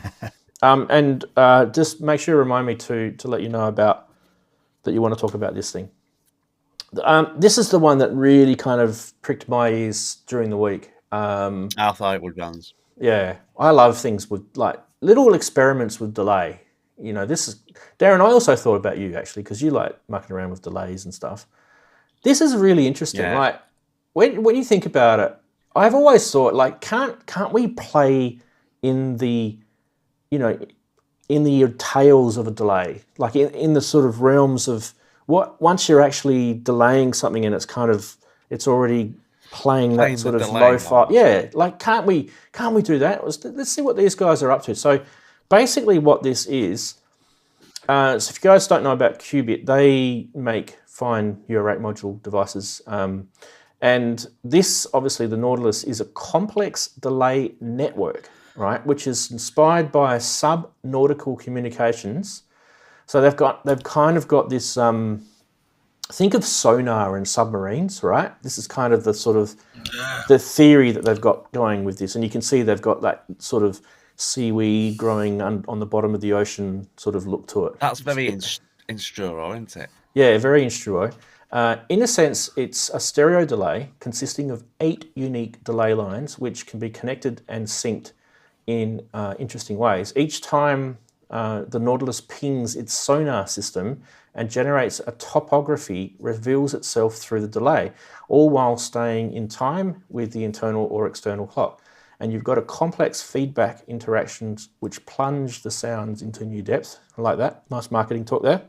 And just make sure you remind me to let you know about that you want to talk about this thing. This is the one that really kind of pricked my ears during the week. I thought it would Ranzee. Yeah, I love things with like little experiments with delay. This is Darren. I also thought about you actually because you like mucking around with delays and stuff. This is really interesting. Yeah. Like when you think about it, I've always thought like can't we play in the in the tails of a delay, like in the sort of realms of once you're actually delaying something and it's already playing that sort of lo-fi. Yeah, like can't we do that? Let's see what these guys are up to. So basically what this is, so if you guys don't know about Qubit, they make fine eurorack module devices. And this, obviously the Nautilus, is a complex delay network, right? Which is inspired by sub-nautical communications. So they've kind of got this think of sonar and submarines, right? This is kind of the sort of the theory that they've got going with this. And you can see they've got that sort of seaweed growing on the bottom of the ocean sort of look to it. That's very instruo, isn't it? Yeah, very instruo. In a sense, it's a stereo delay consisting of 8 unique delay lines, which can be connected and synced in interesting ways. Each time the Nautilus pings its sonar system and generates a topography, reveals itself through the delay, all while staying in time with the internal or external clock. And you've got a complex feedback interactions which plunge the sounds into new depths. I like that. Nice marketing talk there.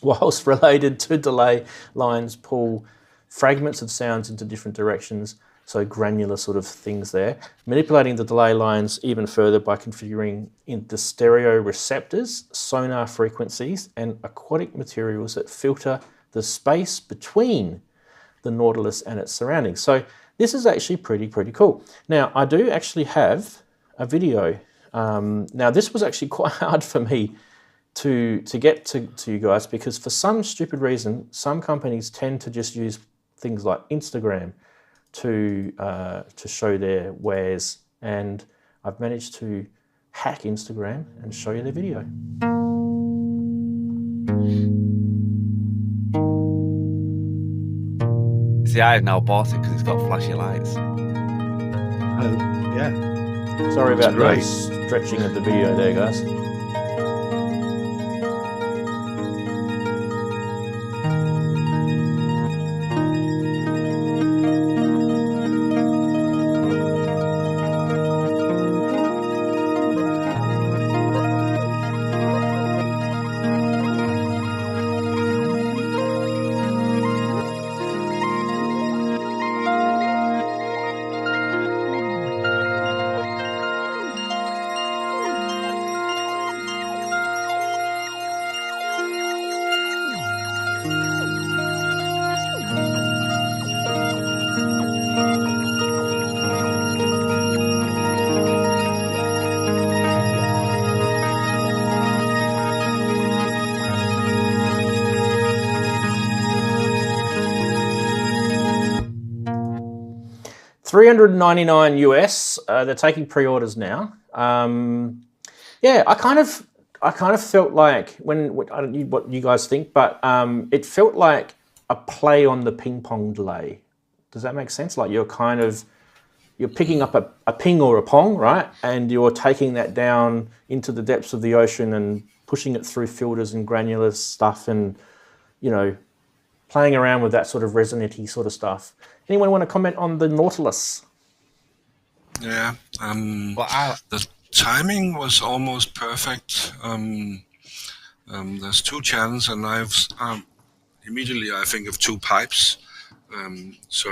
Whilst related to delay lines pull fragments of sounds into different directions, so granular sort of things there. Manipulating the delay lines even further by configuring in the stereo receptors, sonar frequencies, and aquatic materials that filter the space between the Nautilus and its surroundings. So this is actually pretty cool. Now, I do actually have a video. Now, this was actually quite hard for me to get to you guys, because for some stupid reason, some companies tend to just use things like Instagram to show their wares, and I've managed to hack Instagram and show you their video. See, I've now bought it because it's got flashy lights. Yeah. Sorry about the stretching of the video there, guys. $399 US. They're taking pre-orders now. Yeah, I kind of felt like I don't know what you guys think, but it felt like a play on the ping pong delay. Does that make sense? Like you're picking up a ping or a pong, right? And you're taking that down into the depths of the ocean and pushing it through filters and granular stuff, and playing around with that sort of resonant-y sort of stuff. Anyone want to comment on the Nautilus? Yeah, the timing was almost perfect. There's 2 channels, and immediately I think of 2 pipes. So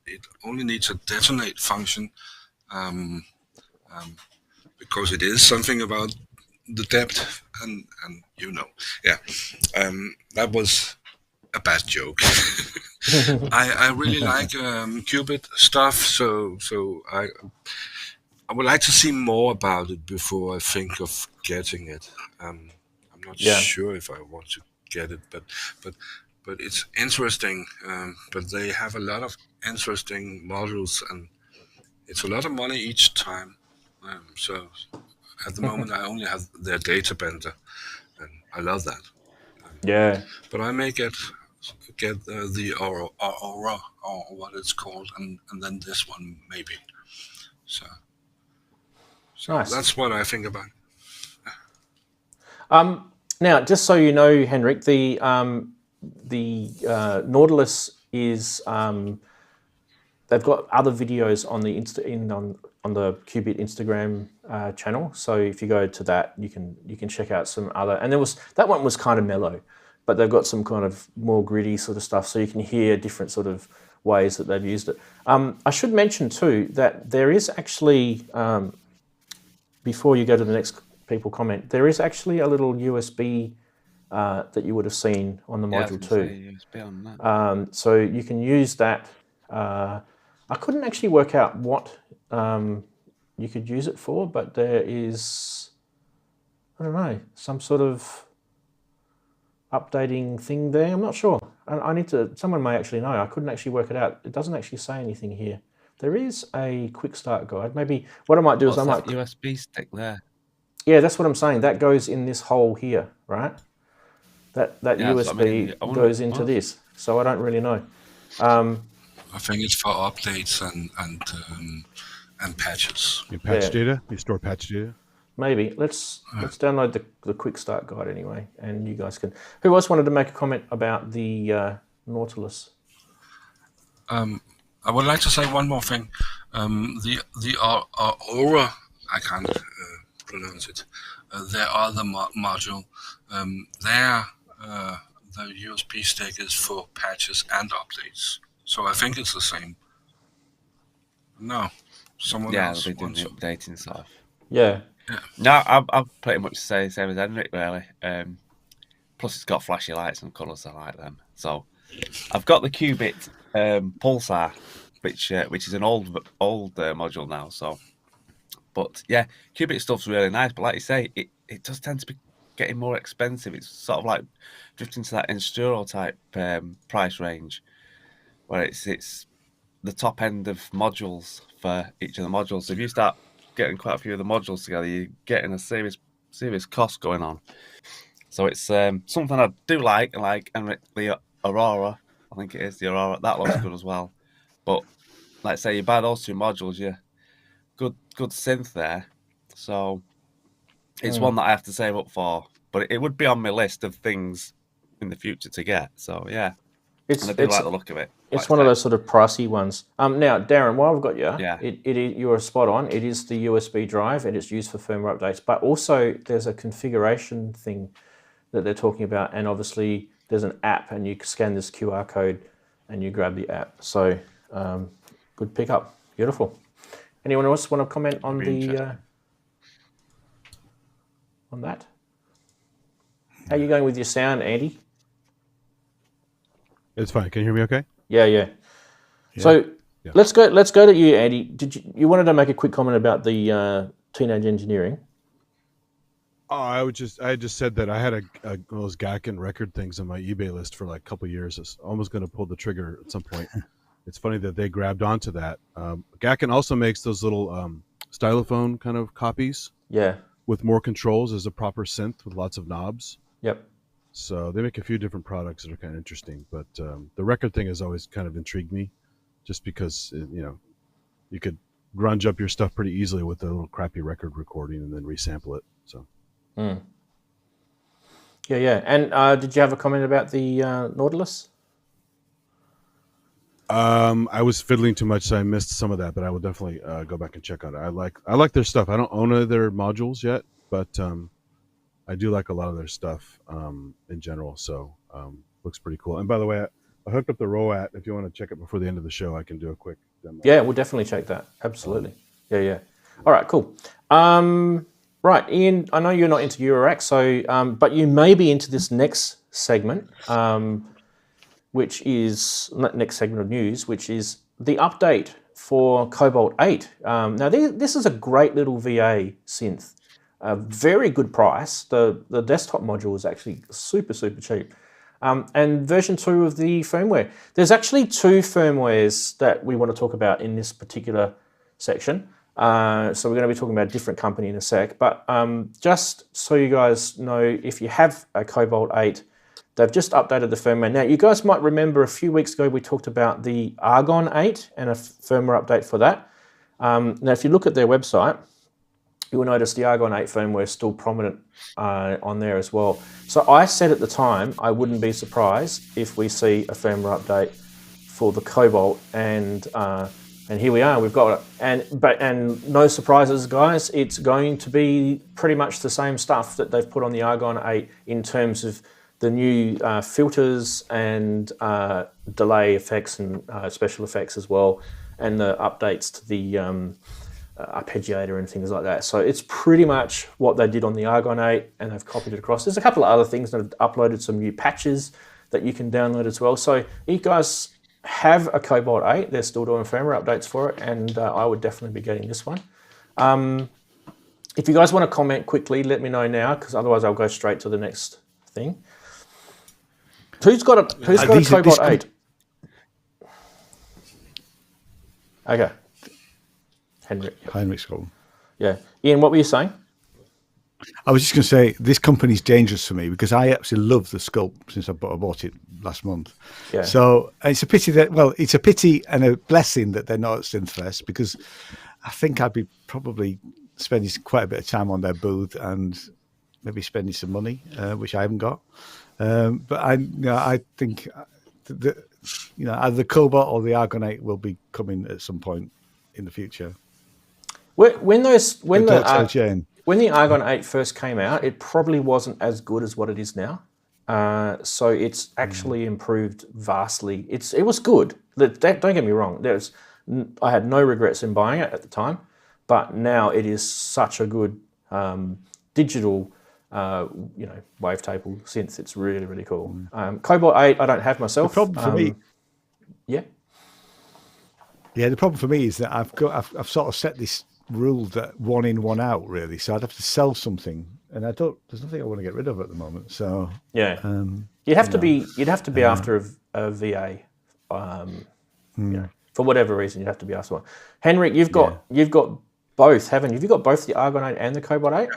it only needs a detonate function, because it is something about the depth, and that was a bad joke. I really like qubit stuff, so I would like to see more about it before I think of getting it. I'm not sure if I want to get it, but it's interesting. But they have a lot of interesting models, and it's a lot of money each time. So at the moment, I only have their data bender, and I love that. But I may get the Aura, or what it's called, and then this one maybe. So nice. That's what I think about. Now, just so you know, Henrik, the Nautilus is they've got other videos on the on the Qubit Instagram channel. So if you go to that, you can check out some other. And that one was kind of mellow, but they've got some kind of more gritty sort of stuff, so you can hear different sort of ways that they've used it. I should mention too that there is actually, before you go to the next people comment, there is actually a little USB that you would have seen on the module too. USB on that. So you can use that. I couldn't actually work out what you could use it for, but there is, I don't know, some sort of updating thing there. I'm not sure. I need to, someone may actually know. I couldn't actually work it out. It doesn't actually say anything here. There is a quick start guide. Maybe what I might do is I might... USB stick there? Yeah, that's what I'm saying. That goes in this hole here, right? That USB goes into this. So I don't really know. I think it's for updates and patches. You patch data? You store patch data? Maybe. Let's download the quick start guide anyway, and you guys can... Who else wanted to make a comment about the Nautilus? I would like to say one more thing. The Aura, I can't pronounce it. There are the module. The USB stick is for patches and updates. So I think it's the same. No, someone else. Yeah, they're doing the updating stuff. Yeah. No, I'll pretty much say the same as Henrik, really. Plus, it's got flashy lights and colours. I like them. So, I've got the Qubit Pulsar, which is an old module now. So, but yeah, Qubit stuff's really nice. But like you say, it does tend to be getting more expensive. It's sort of like drifting to that Insturo type price range, where it's the top end of modules for each of the modules. So if you start getting quite a few of the modules together, you're getting a serious cost going on. So it's something I do like, and the Aurora, I think it is the Aurora, that looks good as well. But like I say, you buy those two modules, you're good synth there. So it's one that I have to save up for, but it would be on my list of things in the future to get. So yeah, and I do like the look of it. It's one of those sort of pricey ones. Now, Darren, while I've got you, yeah, you're spot on. It is the USB drive, and it's used for firmware updates. But also, there's a configuration thing that they're talking about, and obviously, there's an app, and you scan this QR code, and you grab the app. So, good pickup. Beautiful. Anyone else want to comment on on that? How are you going with your sound, Andy? It's fine. Can you hear me okay? Yeah. So let's go to you, Andy. Did you wanted to make a quick comment about the teenage engineering? Oh, I just said that I had one of those Gakken record things on my eBay list for like a couple of years. I was almost going to pull the trigger at some point. It's funny that they grabbed onto that. Gakken also makes those little stylophone kind of copies. Yeah. With more controls as a proper synth with lots of knobs. Yep. So they make a few different products that are kind of interesting. But the record thing has always kind of intrigued me, just because you could grunge up your stuff pretty easily with a little crappy record recording and then resample it. So. Yeah. And did you have a comment about the Nautilus? I was fiddling too much, so I missed some of that. But I will definitely go back and check on it. I like their stuff. I don't own their modules yet, but I do like a lot of their stuff in general. So looks pretty cool. And by the way, I hooked up the ROAT. If you want to check it before the end of the show, I can do a quick demo. Yeah, we'll definitely check that. Absolutely. Yeah. All right, cool. Right, Ian, I know you're not into Eurorack, so but you may be into this next segment, which is next segment of news, which is the update for Cobalt8. Now, this is a great little VA synth. A very good price. The desktop module is actually super cheap. And version 2 of the firmware. There's actually 2 firmwares that we want to talk about in this particular section. So we're going to be talking about a different company in a sec. But just so you guys know, if you have a Cobalt8, they've just updated the firmware. Now, you guys might remember a few weeks ago we talked about the Argon 8 and a firmware update for that. Now, if you look at their website, you will notice the Argon 8 firmware is still prominent on there as well. So I said at the time I wouldn't be surprised if we see a firmware update for the Cobalt, and here we are. We've got it, and no surprises, guys. It's going to be pretty much the same stuff that they've put on the Argon 8 in terms of the new filters and delay effects and special effects as well, and the updates to the arpeggiator and things like that. So it's pretty much what they did on the Argon 8, and they've copied it across. There's a couple of other things that have uploaded some new patches that you can download as well. So you guys have a Cobalt8, they're still doing firmware updates for it, and I would definitely be getting this one. If you guys want to comment quickly, let me know now, because otherwise I'll go straight to the next thing. Who's got a Cobalt 8? Okay. Heinrich's got one. Yeah. Ian, what were you saying? I was just going to say, this company's dangerous for me because I absolutely love the Sculpt since I bought it last month. Yeah. So it's a pity it's a pity and a blessing that they're not at Synthfest, because I think I'd be probably spending quite a bit of time on their booth and maybe spending some money, which I haven't got. But I think either the Cobalt or the Argon 8 will be coming at some point in the future. When the Argon 8 first came out, it probably wasn't as good as what it is now. So it's actually improved vastly. It was good. Don't get me wrong. I had no regrets in buying it at the time, but now it is such a good digital, wavetable synth. It's really, really cool. Cobalt 8, I don't have myself. The problem for me, the problem for me is that I've sort of set this rule that one in, one out, really. So I'd have to sell something, and there's nothing I want to get rid of at the moment. So yeah, you'd have to be after a VA, for whatever reason. You'd have to be after one. Henrik, you've got both, haven't you? Have you got both the Argon 8 and the Cobalt 8?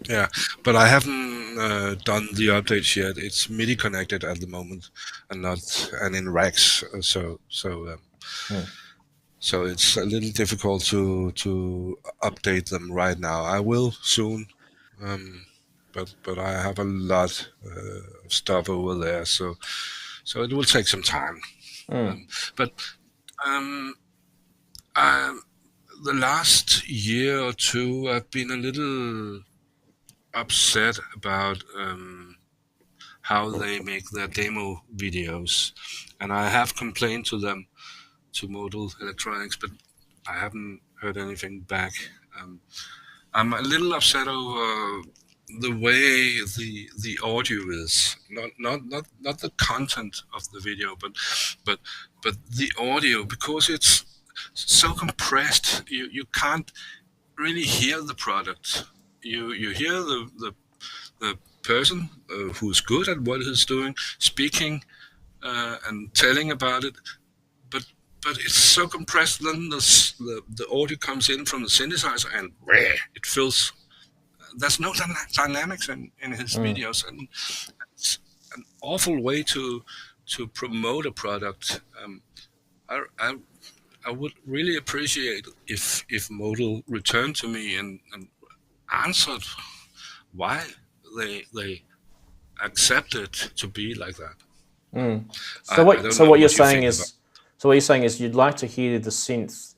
Yeah, but I haven't done the updates yet. It's MIDI connected at the moment, and in racks. So it's a little difficult to update them right now. I will soon, but I have a lot of stuff over there, so it will take some time. But the last year or two, I've been a little upset about how they make their demo videos, and I have complained to them, to Modal Electronics, but I haven't heard anything back. I'm a little upset over the way the audio is, not the content of the video, but the audio, because it's so compressed. You can't really hear the product. You hear the person who's good at what he's doing, speaking and telling about it, but it's so compressed. Then the audio comes in from the synthesizer and it feels. There's no dynamics in his videos, and it's an awful way to promote a product. I would really appreciate if Modal returned to me and answered why they accepted to be like that. So what you're saying is you'd like to hear the synth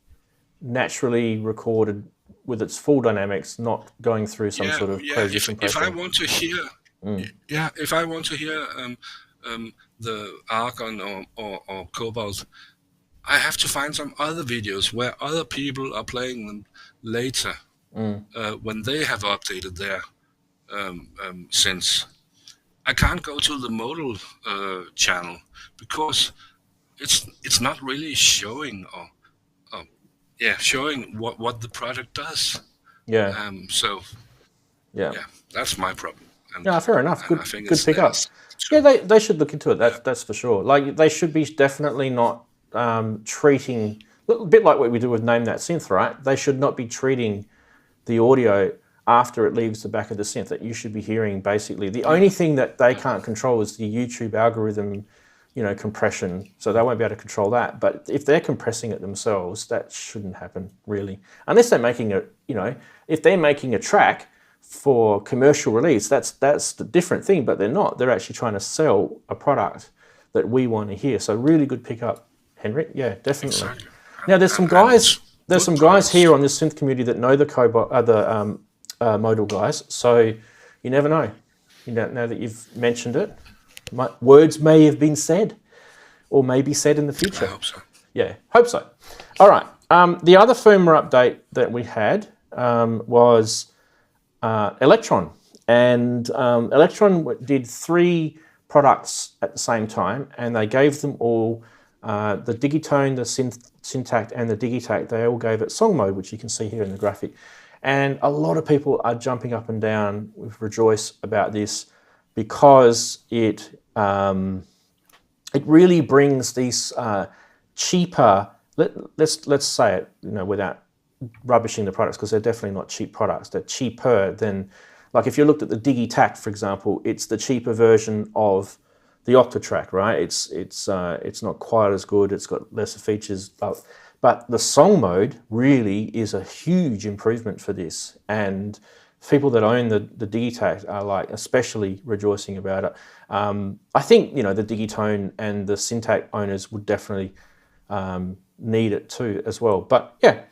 naturally recorded with its full dynamics, not going through some sort of crazy compression. If I want to hear, the Argon or Cobalt, I have to find some other videos where other people are playing them later, when they have updated their synths. I can't go to the Modal channel because it's not really showing showing what the product does. That's my problem. And fair enough. Good pick-up. Yeah, they should look into it. That's for sure. Like, they should be definitely not treating, a bit like what we do with Name That Synth, right? They should not be treating the audio after it leaves the back of the synth. That you should be hearing basically. The only thing that they can't control is the YouTube algorithm, compression. So they won't be able to control that. But if they're compressing it themselves, that shouldn't happen really, unless they're making if they're making a track for commercial release, that's the different thing. But they're not. They're actually trying to sell a product that we want to hear. So really good pickup, Henrik. Yeah, definitely. Exactly. Now there's some guys here on this synth community that know the Cobalt, Modal guys. So you never know. Now that you've mentioned it, words may have been said, or may be said in the future. I hope so. Yeah, hope so. All right. The other firmware update that we had was Elektron, and Elektron did 3 products at the same time, and they gave them all the Digitone, the Syntact, and the Digitact. They all gave it song mode, which you can see here in the graphic. And a lot of people are jumping up and down with rejoice about this because it it really brings these cheaper. Let's say it, without rubbishing the products, because they're definitely not cheap products. They're cheaper than, like if you looked at the Digitact, for example, it's the cheaper version of the Octatrack, right? It's not quite as good. It's got lesser features, but the song mode really is a huge improvement for this. And people that own the Digitact are like especially rejoicing about it. I think the Digitone and the Syntac owners would definitely need it too as well. But yeah,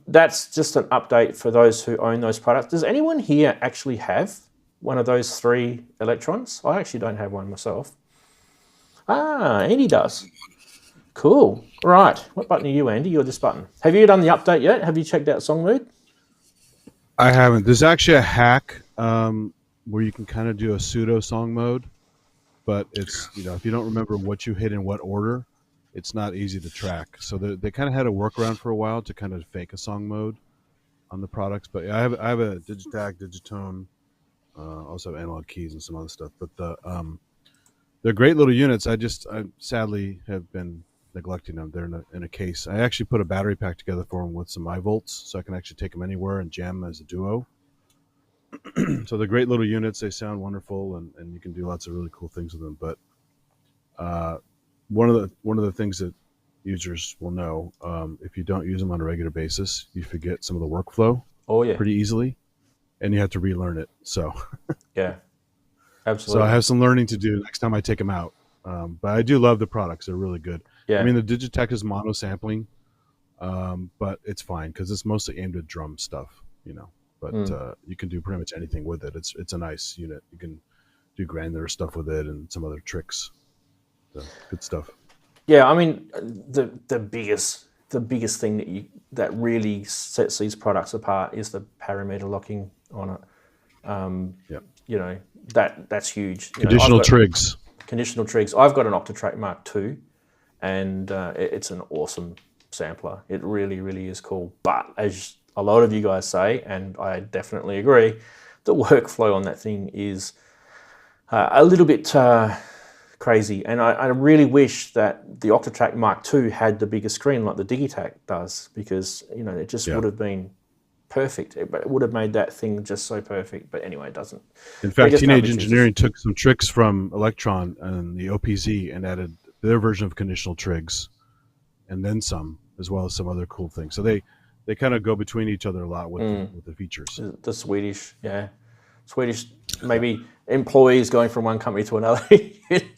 that's just an update for those who own those products. Does anyone here actually have one of those 3 Electrons? I actually don't have one myself. Andy does. Cool. Right. What button are you, Andy? You're this button. Have you done the update yet? Have you checked out song mode? I haven't. There's actually a hack where you can kind of do a pseudo song mode, but it's, if you don't remember what you hit in what order, it's not easy to track. So they kind of had a workaround for a while to kind of fake a song mode on the products. But yeah, I have a Digitac, Digitone, also have analog keys and some other stuff. But they're great little units. I sadly have been neglecting them. They're in a case. I actually put a battery pack together for them with some iVolts, so I can actually take them anywhere and jam them as a duo. So they're great little units. They sound wonderful, and you can do lots of really cool things with them. But one of the things that users will know, if you don't use them on a regular basis, you forget some of the workflow. Oh yeah, pretty easily, and you have to relearn it. So yeah, absolutely. So I have some learning to do next time I take them out. But I do love the products. They're really good. Yeah. I mean, the Digitech is mono sampling, but it's fine because it's mostly aimed at drum stuff, But you can do pretty much anything with it. It's a nice unit. You can do granular stuff with it and some other tricks. So, good stuff. Yeah, I mean, the biggest thing that really sets these products apart is the parameter locking on it. Yeah. That's huge. Conditional trigs. Conditional trigs. I've got an Octatrack Mark II, and it's an awesome sampler. It really, really is cool. But as a lot of you guys say, and I definitely agree, the workflow on that thing is a little bit crazy. And I really wish that the Octatrack Mark II had the bigger screen like the Digitac does, because it just would have been perfect. It would have made that thing just so perfect. But anyway, it doesn't. In fact, Teenage Engineering took some tricks from Elektron and the OPZ and added their version of conditional trigs, and then some, as well as some other cool things. So they kind of go between each other a lot with the features. The Swedish maybe employees going from one company to another,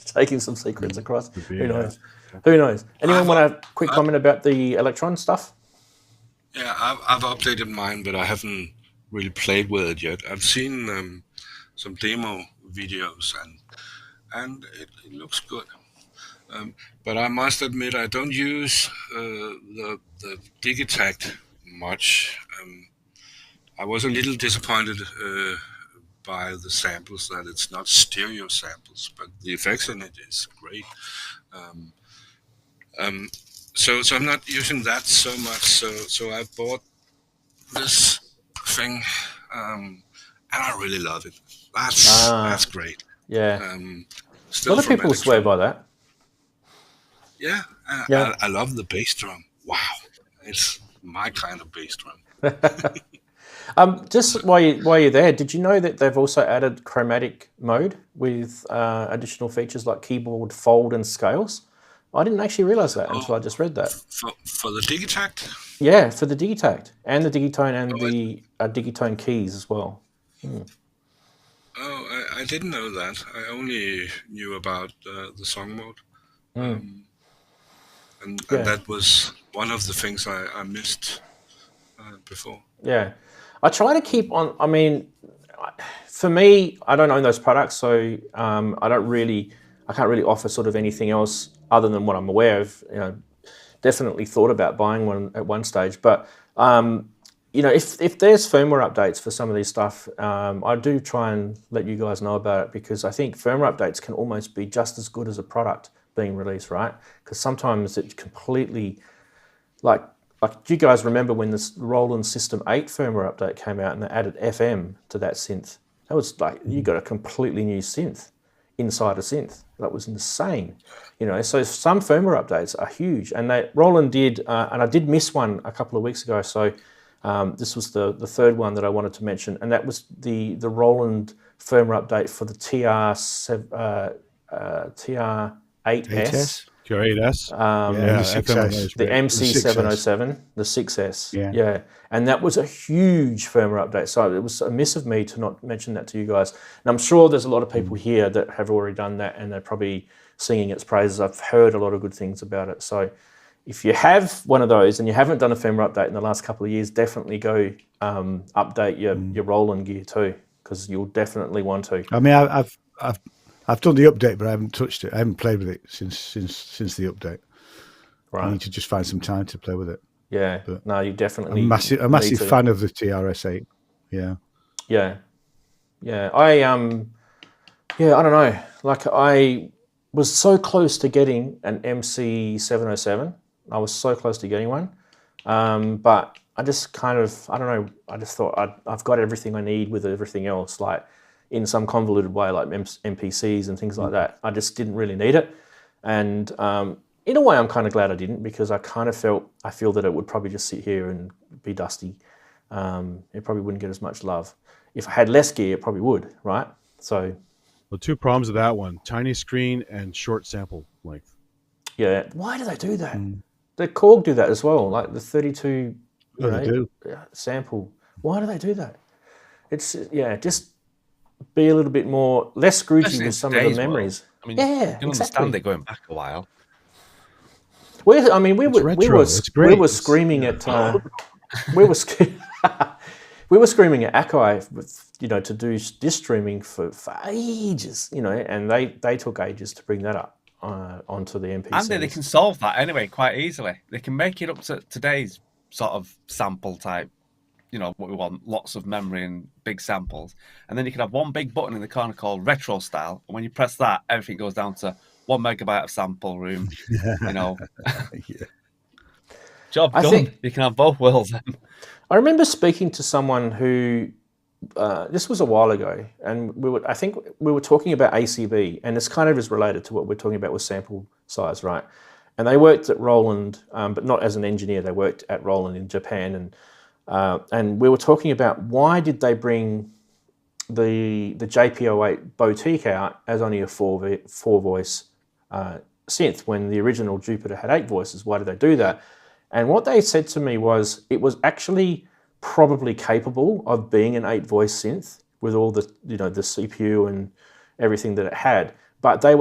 taking some secrets across. Who knows? Who knows? Anyone want a quick comment about the Elektron stuff? Yeah, I've updated mine, but I haven't really played with it yet. I've seen some demo videos, and it looks good. But I must admit, I don't use the Digitact much. I was a little disappointed by the samples, that it's not stereo samples, but the effects in it is great. So I'm not using that so much. So I bought this thing, and I really love it. That's great. Yeah. A lot of people swear by that. Yeah. I love the bass drum. Wow, it's my kind of bass drum. Just while you're there, did you know that they've also added chromatic mode with additional features like keyboard fold and scales? I didn't actually realize that until I just read that. For the Digitact? Yeah, for the Digitact and the Digitone and the Digitone keys as well. Oh, I didn't know that. I only knew about the song mode. And that was one of the things I missed before. Yeah. I try to keep on, I mean, for me, I don't own those products, so I can't really offer sort of anything else other than what I'm aware of. Definitely thought about buying one at one stage, but if there's firmware updates for some of these stuff, I do try and let you guys know about it, because I think firmware updates can almost be just as good as a product being released, right? Because sometimes it completely, like do you guys remember when this Roland System 8 firmware update came out and they added FM to that synth? That was like, you got a completely new synth inside a synth. That was insane, you know. So some firmware updates are huge, and Roland did, and I did miss one a couple of weeks ago. So this was the third one that I wanted to mention, and that was the Roland firmware update for the TR8S. TR8S. The MC707, the 6S. Yeah. And that was a huge firmware update. So it was a miss of me to not mention that to you guys. And I'm sure there's a lot of people here that have already done that, and they're probably singing its praises. I've heard a lot of good things about it. So if you have one of those and you haven't done a firmware update in the last couple of years, definitely go update your Roland gear too, because you'll definitely want to. I mean, I've done the update, but I haven't touched it. I haven't played with it since the update. Right. I need to just find some time to play with it. Yeah. But no, you definitely. I'm a massive fan of the TRS-8. Yeah. Yeah. Yeah. I don't know. Like, I was so close to getting an MC707. I was so close to getting one. But I just kind of, I don't know, I just thought I've got everything I need with everything else, like in some convoluted way, like MPCs and things like that. I just didn't really need it. And in a way, I'm kind of glad I didn't, because I kind of I feel that it would probably just sit here and be dusty. It probably wouldn't get as much love. If I had less gear, it probably would, right? So, well, two problems with that one: tiny screen and short sample length. Yeah. Why do they do that? The Korg do that as well, like the 32 sample. Why do they do that? It's, just be a little bit more, less scroogey with some of the memories. I mean, you can understand it going back a while. We were screaming at we were screaming at Akai with, to do disk streaming for ages, and they took ages to bring that up onto the MPCs. And they can solve that anyway quite easily. They can make it up to today's sort of sample type. What we want, lots of memory and big samples. And then you can have one big button in the corner called retro style. And when you press that, everything goes down to 1 megabyte of sample room. Job done. You can have both worlds then. I remember speaking to someone who, this was a while ago, and I think we were talking about ACB, and this kind of is related to what we're talking about with sample size, right? And they worked at Roland, but not as an engineer. They worked at Roland in Japan, and we were talking about why did they bring the JP08 Boutique out as only a four voice synth when the original Jupiter had 8 voices. Why did they do that? And what they said to me was it was actually probably capable of being an 8 voice synth with all the the CPU and everything that it had, but they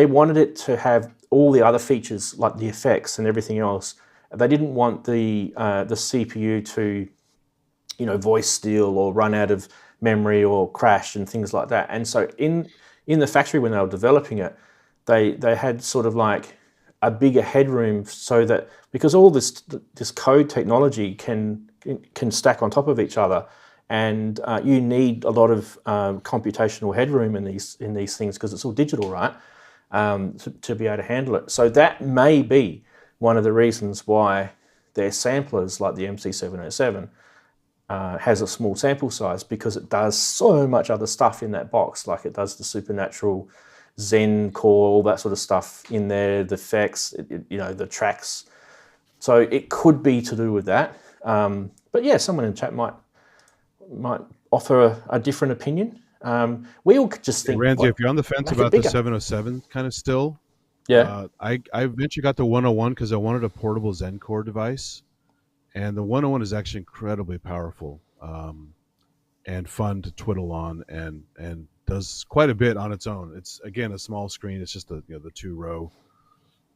wanted it to have all the other features like the effects and everything else. They didn't want the CPU to, voice steal or run out of memory or crash and things like that. And so in the factory when they were developing it, they had sort of like a bigger headroom, so that because all this code technology can stack on top of each other, and you need a lot of computational headroom in these things because it's all digital, right? To be able to handle it. So that may be one of the reasons why their samplers, like the MC707, has a small sample size, because it does so much other stuff in that box. Like it does the supernatural Zen core, all that sort of stuff in there, the effects, the tracks. So it could be to do with that. But yeah, someone in the chat might offer a different opinion. We all could just think, Ranzee, if you're on the fence about the 707 kind of still, I eventually got the 101 because I wanted a portable Zen core device, and the 101 is actually incredibly powerful and fun to twiddle on, and does quite a bit on its own. It's again a small screen. It's just the 2-row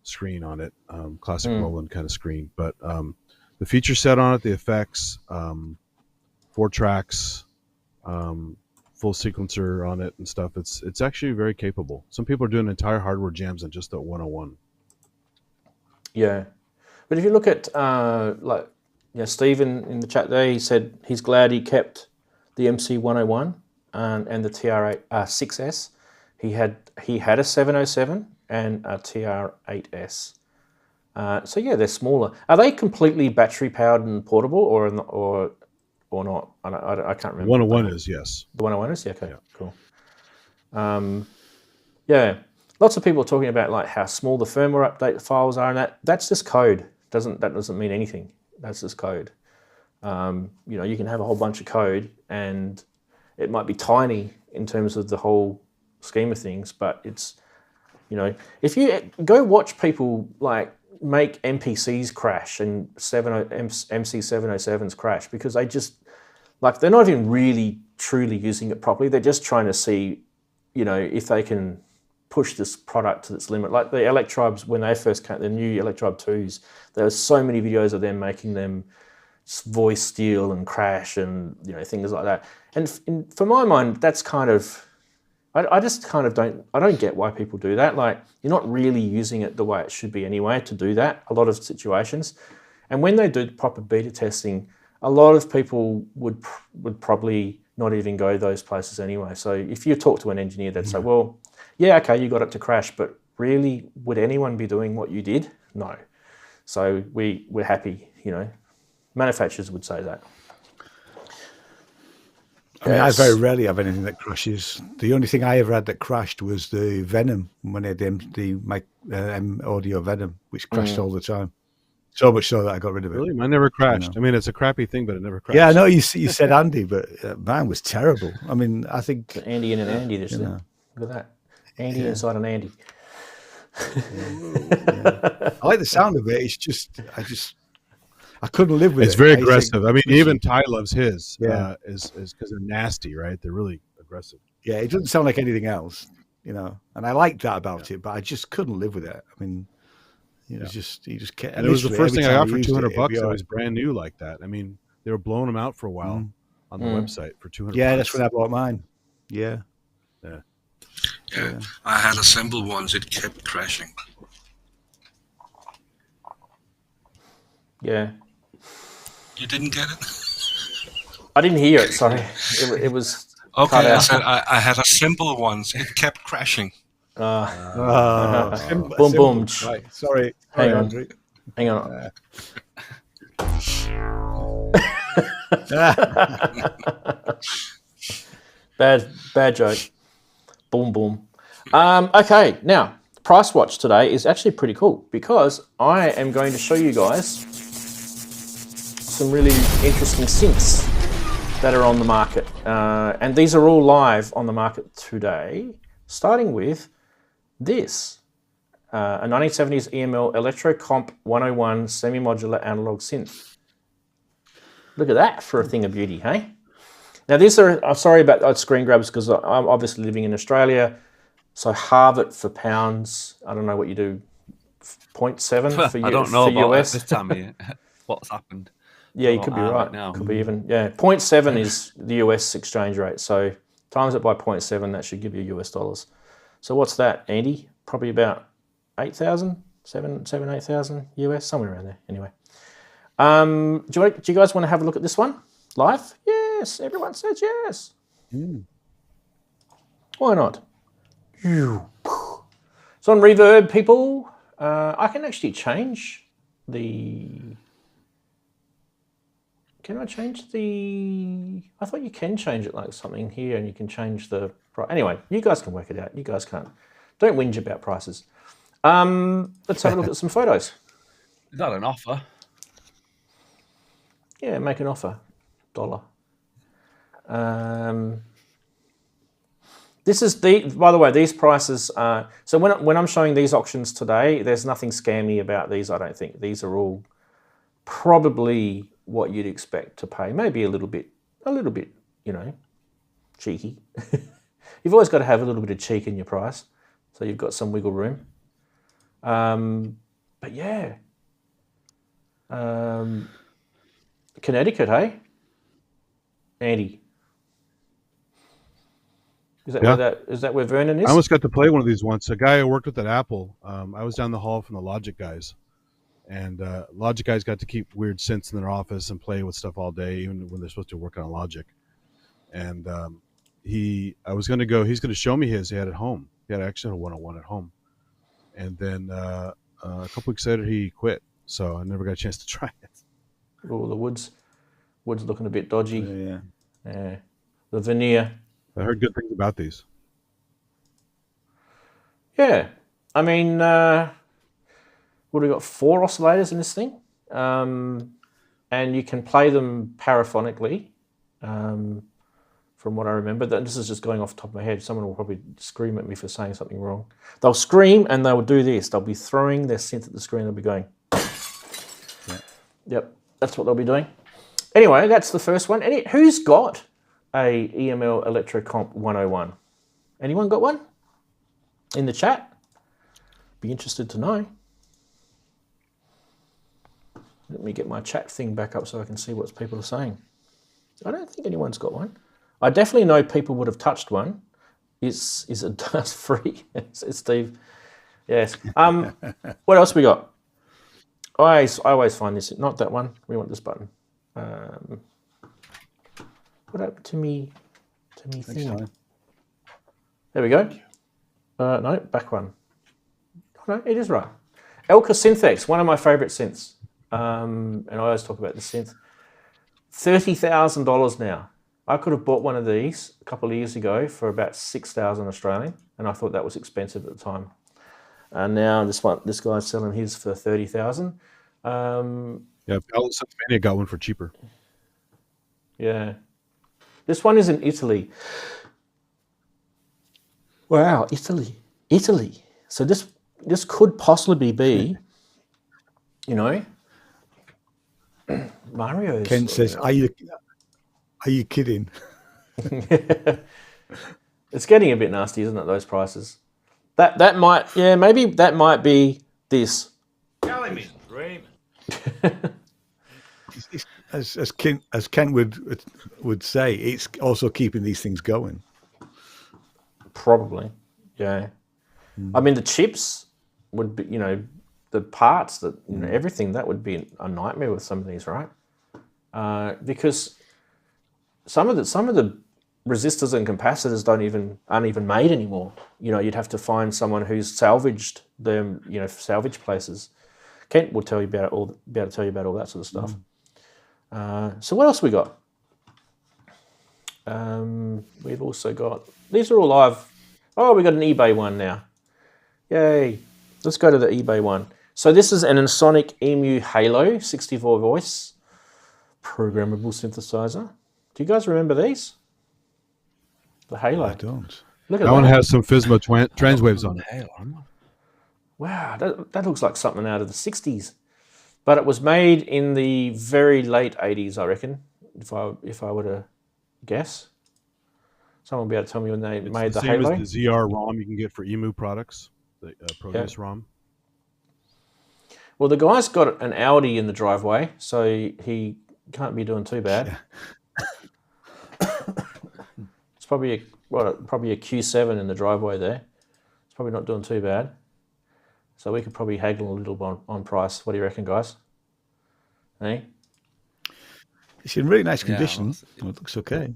screen on it, classic Roland kind of screen. But the feature set on it, the effects, 4 tracks, full sequencer on it and stuff. It's actually very capable. Some people are doing entire hardware jams on just the 101. Yeah, but if you look at Stephen in the chat there, he said he's glad he kept the MC101 and the TR6S. He had a 707 and a TR8S. So yeah, they're smaller. Are they completely battery powered and portable, or not? I can't remember. 101 is, yes. The 101 is? Yeah, okay, yeah. Cool. Yeah, lots of people are talking about like how small the firmware update files are, and that's just code. That doesn't mean anything. That's just code. You know, you can have a whole bunch of code, and it might be tiny in terms of the whole scheme of things, but it's, you know, if you go watch people like make MPCs crash and MC707s crash, because they just, like, they're not even really truly using it properly. They're just trying to see, you know, if they can push this product to its limit. Like the Electrobes, when they first came, the new Electrobe 2s, there were so many videos of them making them voice steal and crash and, you know, things like that. And for my mind, that's kind of, I just kind of don't get why people do that. Like, you're not really using it the way it should be anyway to do that, a lot of situations. And when they do proper beta testing, a lot of people would probably not even go those places anyway. So if you talk to an engineer, they'd say, well, yeah, okay, you got it to crash, but really, would anyone be doing what you did? No. So we're happy, you know. Manufacturers would say that. I mean, I very rarely have anything that crashes. The only thing I ever had that crashed was the Venom, when I had the audio Venom, which crashed all the time. So much so that I got rid of it. Really? Mine never crashed. You know? I mean, it's a crappy thing, but it never crashed. Yeah, I know you said Andy, but mine was terrible. I mean, I think... Andy and an Andy, this thing. Look at that. Andy inside an Andy. I like the sound of it. It's just... I couldn't live with it. It's very aggressive. I mean, even Ty loves his. Is because they're nasty, right? They're really aggressive. Yeah, it doesn't sound like anything else, you know. And I liked that about it, but I just couldn't live with it. I mean, you know, you just can't. And it was the first thing I got for $200. It was brand new like that. I mean, they were blowing them out for a while on the website for $200. Yeah, that's when I bought mine. Yeah. I had a simple ones. It kept crashing. Yeah. You didn't get it? I didn't hear it, sorry. It was okay. I said I had a simple ones. It kept crashing. Boom, boom. Right. Sorry, Hang on. Andrew. Hang on. Bad joke. Boom, boom. Okay, now, Price Watch today is actually pretty cool because I am going to show you guys some really interesting synths that are on the market. And these are all live on the market today, starting with this. A 1970s EML Electro Comp 101 semi-modular analog synth. Look at that for a thing of beauty, hey? Now these are, I'm sorry about screen grabs because I'm obviously living in Australia, so halve it for pounds. I don't know what you do, 0.7 for, I don't know for about US. This time of year. What's happened? Yeah, you could be right. Now. Could be even. Yeah, 0.7 is the US exchange rate. So times it by 0.7, that should give you US dollars. So what's that, Andy? Probably about 8,000, 8,000 US, somewhere around there. Anyway, do you guys want to have a look at this one live? Yes, everyone says yes. Why not? So on reverb, people, I can actually change the. Can I change the... I thought you can change it like something here and you can change the... Anyway, you guys can work it out. You guys can't. Don't whinge about prices. Let's have a look at some photos. Is that an offer? Yeah, make an offer. $1. This is by the way, these prices are... So when I'm showing these auctions today, there's nothing scammy about these, I don't think. These are all probably what you'd expect to pay. Maybe a little bit, you know, cheeky. You've always got to have a little bit of cheek in your price, so you've got some wiggle room. But yeah, Connecticut, hey, Andy. Is that where Vernon is? I almost got to play one of these once. A guy I worked with at Apple. I was down the hall from the Logic guys. And Logic guys got to keep weird synths in their office and play with stuff all day, even when they're supposed to work on Logic. And I was going to go, he's going to show me his he had at home. He had actually a 101 at home. And then a couple weeks later, he quit. So I never got a chance to try it. Oh, the wood's looking a bit dodgy. Yeah. The veneer. I heard good things about these. Yeah. I mean, what have we got? 4 oscillators in this thing. And you can play them paraphonically, from what I remember. This is just going off the top of my head. Someone will probably scream at me for saying something wrong. They'll scream and they will do this. They'll be throwing their synth at the screen. They'll be going. Yeah. Yep, that's what they'll be doing. Anyway, that's the first one. Who's got a EML Electro Comp 101? Anyone got one? In the chat? Be interested to know. Let me get my chat thing back up so I can see what people are saying. I don't think anyone's got one. I definitely know people would have touched one. Is it dust free? It's Steve. Yes. What else we got? I always find this. Not that one. We want this button. What happened to me? Thing? There we go. No, back one. No, it is right. Elka Synthex, one of my favourite synths. And I always talk about the synth. $30,000 now. I could have bought one of these a couple of years ago for about 6,000 Australian, and I thought that was expensive at the time. And now this guy's selling his for 30,000. Yeah, Pennsylvania got one for cheaper. Yeah, this one is in Italy. Wow, Italy. So this could possibly be, Mario's. Ken says, "Are you kidding?" It's getting a bit nasty, isn't it? Those prices. That might, maybe that might be this. Telling me, Raymond. As Ken would say, it's also keeping these things going. Probably, yeah. I mean, the chips would be, the parts that everything that would be a nightmare with some of these, right? Because some of the resistors and capacitors aren't even made anymore. You'd have to find someone who's salvaged them, salvage places. Kent will tell you about all that sort of stuff. So what else we got? We've also got, these are all live. Oh, we got an eBay one now. Yay. Let's go to the eBay one. So this is an Ensoniq EMU Halo 64 voice programmable synthesizer. Do you guys remember these? The Halo. I don't. Look at that one has some Fismo transwaves on it. Wow, that looks like something out of the 60s. But it was made in the very late 80s, I reckon, if I were to guess. Someone will be able to tell me when they made the Halo. Same as the ZR ROM you can get for EMU products, the Proteus ROM. Well, the guy's got an Audi in the driveway, so he can't be doing too bad. It's probably a Q7 in the driveway there. It's probably not doing too bad. So we could probably haggle a little on price. What do you reckon, guys? Hey? It's in really nice condition. It looks okay.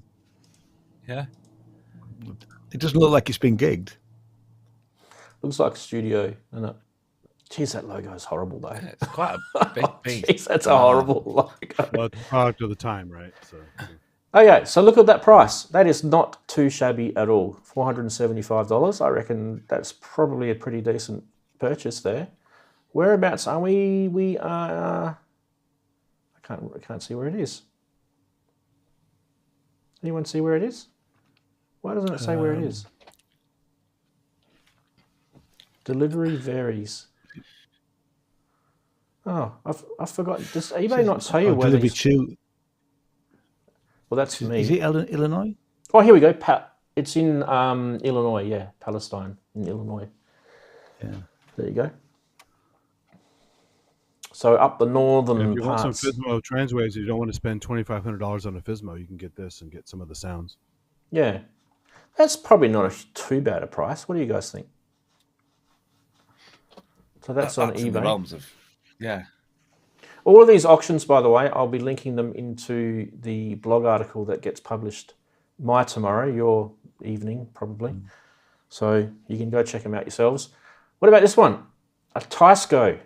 Yeah. It doesn't look like it's been gigged. Looks like a studio, doesn't it? Jeez, that logo is horrible, though. Yeah, it's quite a big piece. Jeez, that's a horrible logo. Well, it's a product of the time, right? So. Okay, so look at that price. That is not too shabby at all. $475. I reckon that's probably a pretty decent purchase there. Whereabouts are we? We are. I can't see where it is. Anyone see where it is? Why doesn't it say where it is? Delivery varies. Oh, I forgot. Does eBay not tell you where these... Well, that's me. Is it Illinois? Oh, here we go. It's in Illinois, yeah. Palestine in Illinois. Yeah. There you go. So up the northern if you parts. want some Fismo transwaves, you don't want to spend $2,500 on a Fismo, you can get this and get some of the sounds. Yeah. That's probably not too bad a price. What do you guys think? So that's on eBay. In the realms of, yeah. All of these auctions, by the way, I'll be linking them into the blog article that gets published tomorrow, your evening, probably. So you can go check them out yourselves. What about this one? A Tysco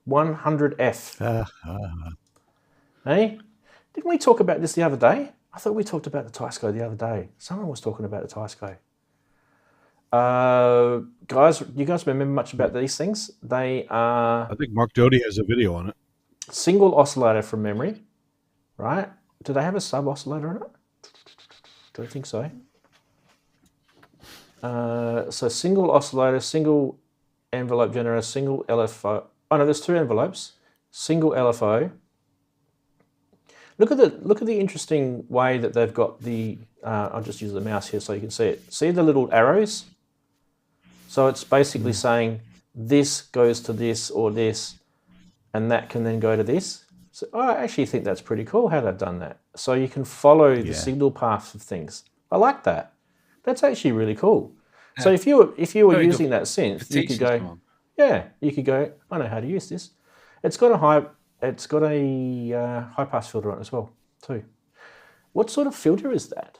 100F. Hey? Didn't we talk about this the other day? I thought we talked about the Tysco the other day. Someone was talking about the Tysco. Guys, you guys remember much about these things? They are... I think Mark Doty has a video on it. Single oscillator from memory, right? Do they have a sub-oscillator in it? Don't think so. So single oscillator, single envelope generator, single LFO. Oh no, there's 2 envelopes. Single LFO. Look at the interesting way that they've got the. I'll just use the mouse here so you can see it. See the little arrows? So it's basically saying this goes to this or this, and that can then go to this. So I actually think that's pretty cool how they've done that. So you can follow the signal paths of things. I like that. That's actually really cool. Yeah. So if you were using that synth, you could go, you could go, I know how to use this. It's got a high pass filter on it as well too. What sort of filter is that?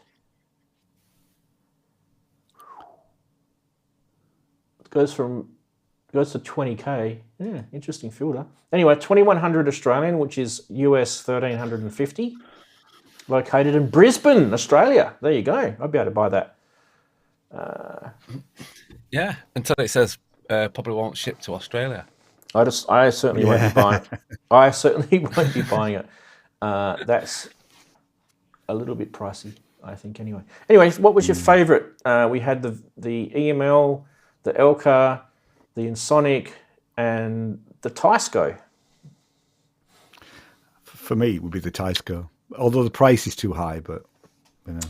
It goes to 20k. Yeah, interesting filter. Anyway, 2100 Australian, which is US 1350, located in Brisbane, Australia. There you go. I'd be able to buy that. Yeah, until it says probably won't ship to Australia. I certainly won't be buying it. I certainly won't be buying it. That's a little bit pricey, I think. Anyway, what was your favourite? We had the EML, the Elka, the Ensoniq, and the Tysco. For me, it would be the Tysco. Although the price is too high, but you know.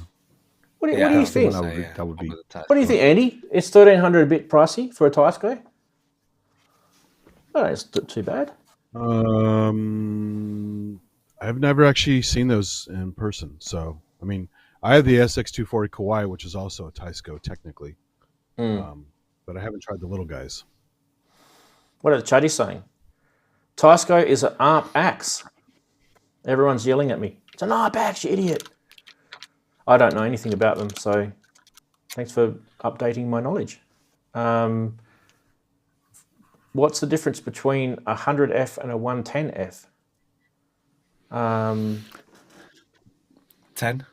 What do you think? That would be. What do you think, Andy? Is 1300 a bit pricey for a Tysco? Oh, it's not too bad. I've never actually seen those in person. So, I mean, I have the SX240 Kawai, which is also a Tysco technically, but I haven't tried the little guys. What are the chatties saying? Tysco is an ARP axe. Everyone's yelling at me. It's an ARP axe, you idiot. I don't know anything about them, so thanks for updating my knowledge. What's the difference between a 100F and a 110F? 10.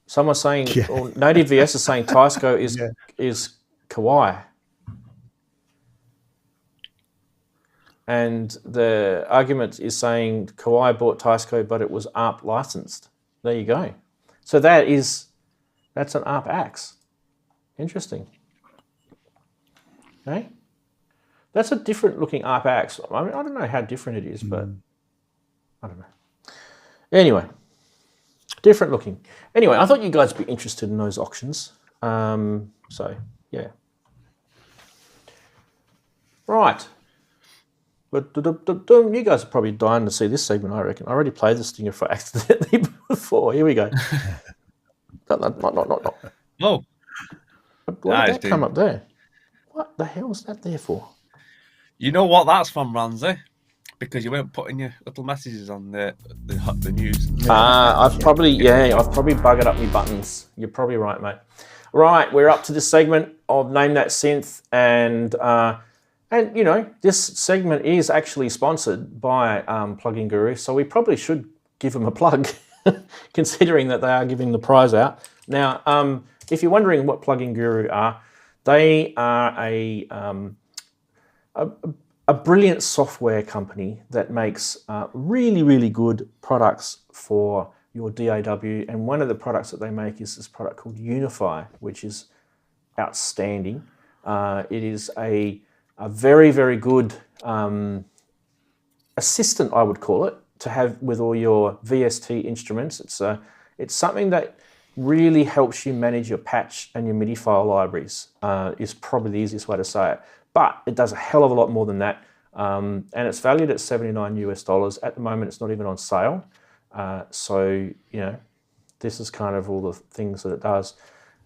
Someone's saying, or Native VS is saying Tysco is Kawai. And the argument is saying Kawai bought Tysco, but it was ARP licensed. There you go. So that's an ARP axe. Interesting. Okay. That's a different looking ARP axe. I mean, I don't know how different it is, but I don't know. Anyway, different looking. Anyway, I thought you guys would be interested in those auctions. So, yeah. Right. But you guys are probably dying to see this segment, I reckon. I already played this thing for accidentally before. Here we go. No. Oh. Why did that come up there? What the hell is that there for? You know what that's from, Ranzee? Because you weren't putting your little messages on the news. I've probably buggered up my buttons. You're probably right, mate. Right, we're up to this segment of Name That Synth, and you know, this segment is actually sponsored by Plugin Guru, so we probably should give them a plug, considering that they are giving the prize out. Now, if you're wondering what Plugin Guru are, they are a brilliant software company that makes really, really good products for your DAW. And one of the products that they make is this product called Unify, which is outstanding. It is a very, very good assistant, I would call it, to have with all your VST instruments. It's something that really helps you manage your patch and your MIDI file libraries, is probably the easiest way to say it. But it does a hell of a lot more than that. And it's valued at $79 US. At the moment, it's not even on sale. So, you know, this is kind of all the things that it does.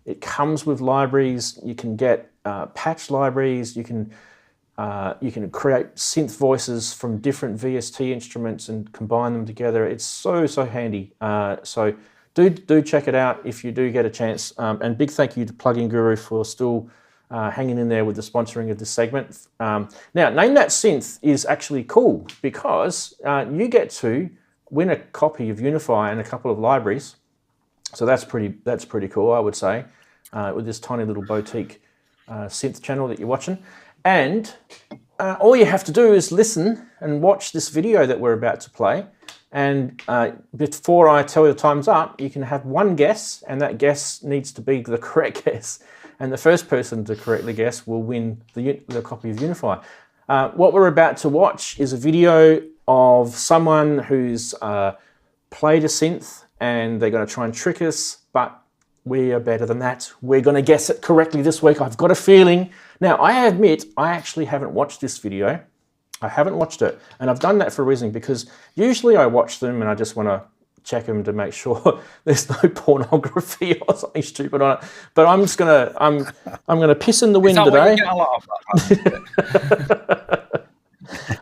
It comes with libraries. You can get patch libraries. You can create synth voices from different VST instruments and combine them together. It's so handy. So do check it out if you do get a chance. And big thank you to Plugin Guru for still hanging in there with the sponsoring of this segment. Now, Name That Synth is actually cool because you get to win a copy of Unify and a couple of libraries. So that's pretty cool, I would say. with this tiny little boutique synth channel that you're watching. And all you have to do is listen and watch this video that we're about to play. And before I tell you the time's up, you can have one guess, and that guess needs to be the correct guess. And the first person to correctly guess will win the copy of Unify. What we're about to watch is a video of someone who's played a synth, and they're going to try and trick us, but we are better than that. We're going to guess it correctly this week. I've got a feeling. Now, I admit, I actually haven't watched this video. I haven't watched it. And I've done that for a reason, because usually I watch them and I just want to check them to make sure there's no pornography or something stupid on it. But I'm just going to, I'm going to piss in the wind today.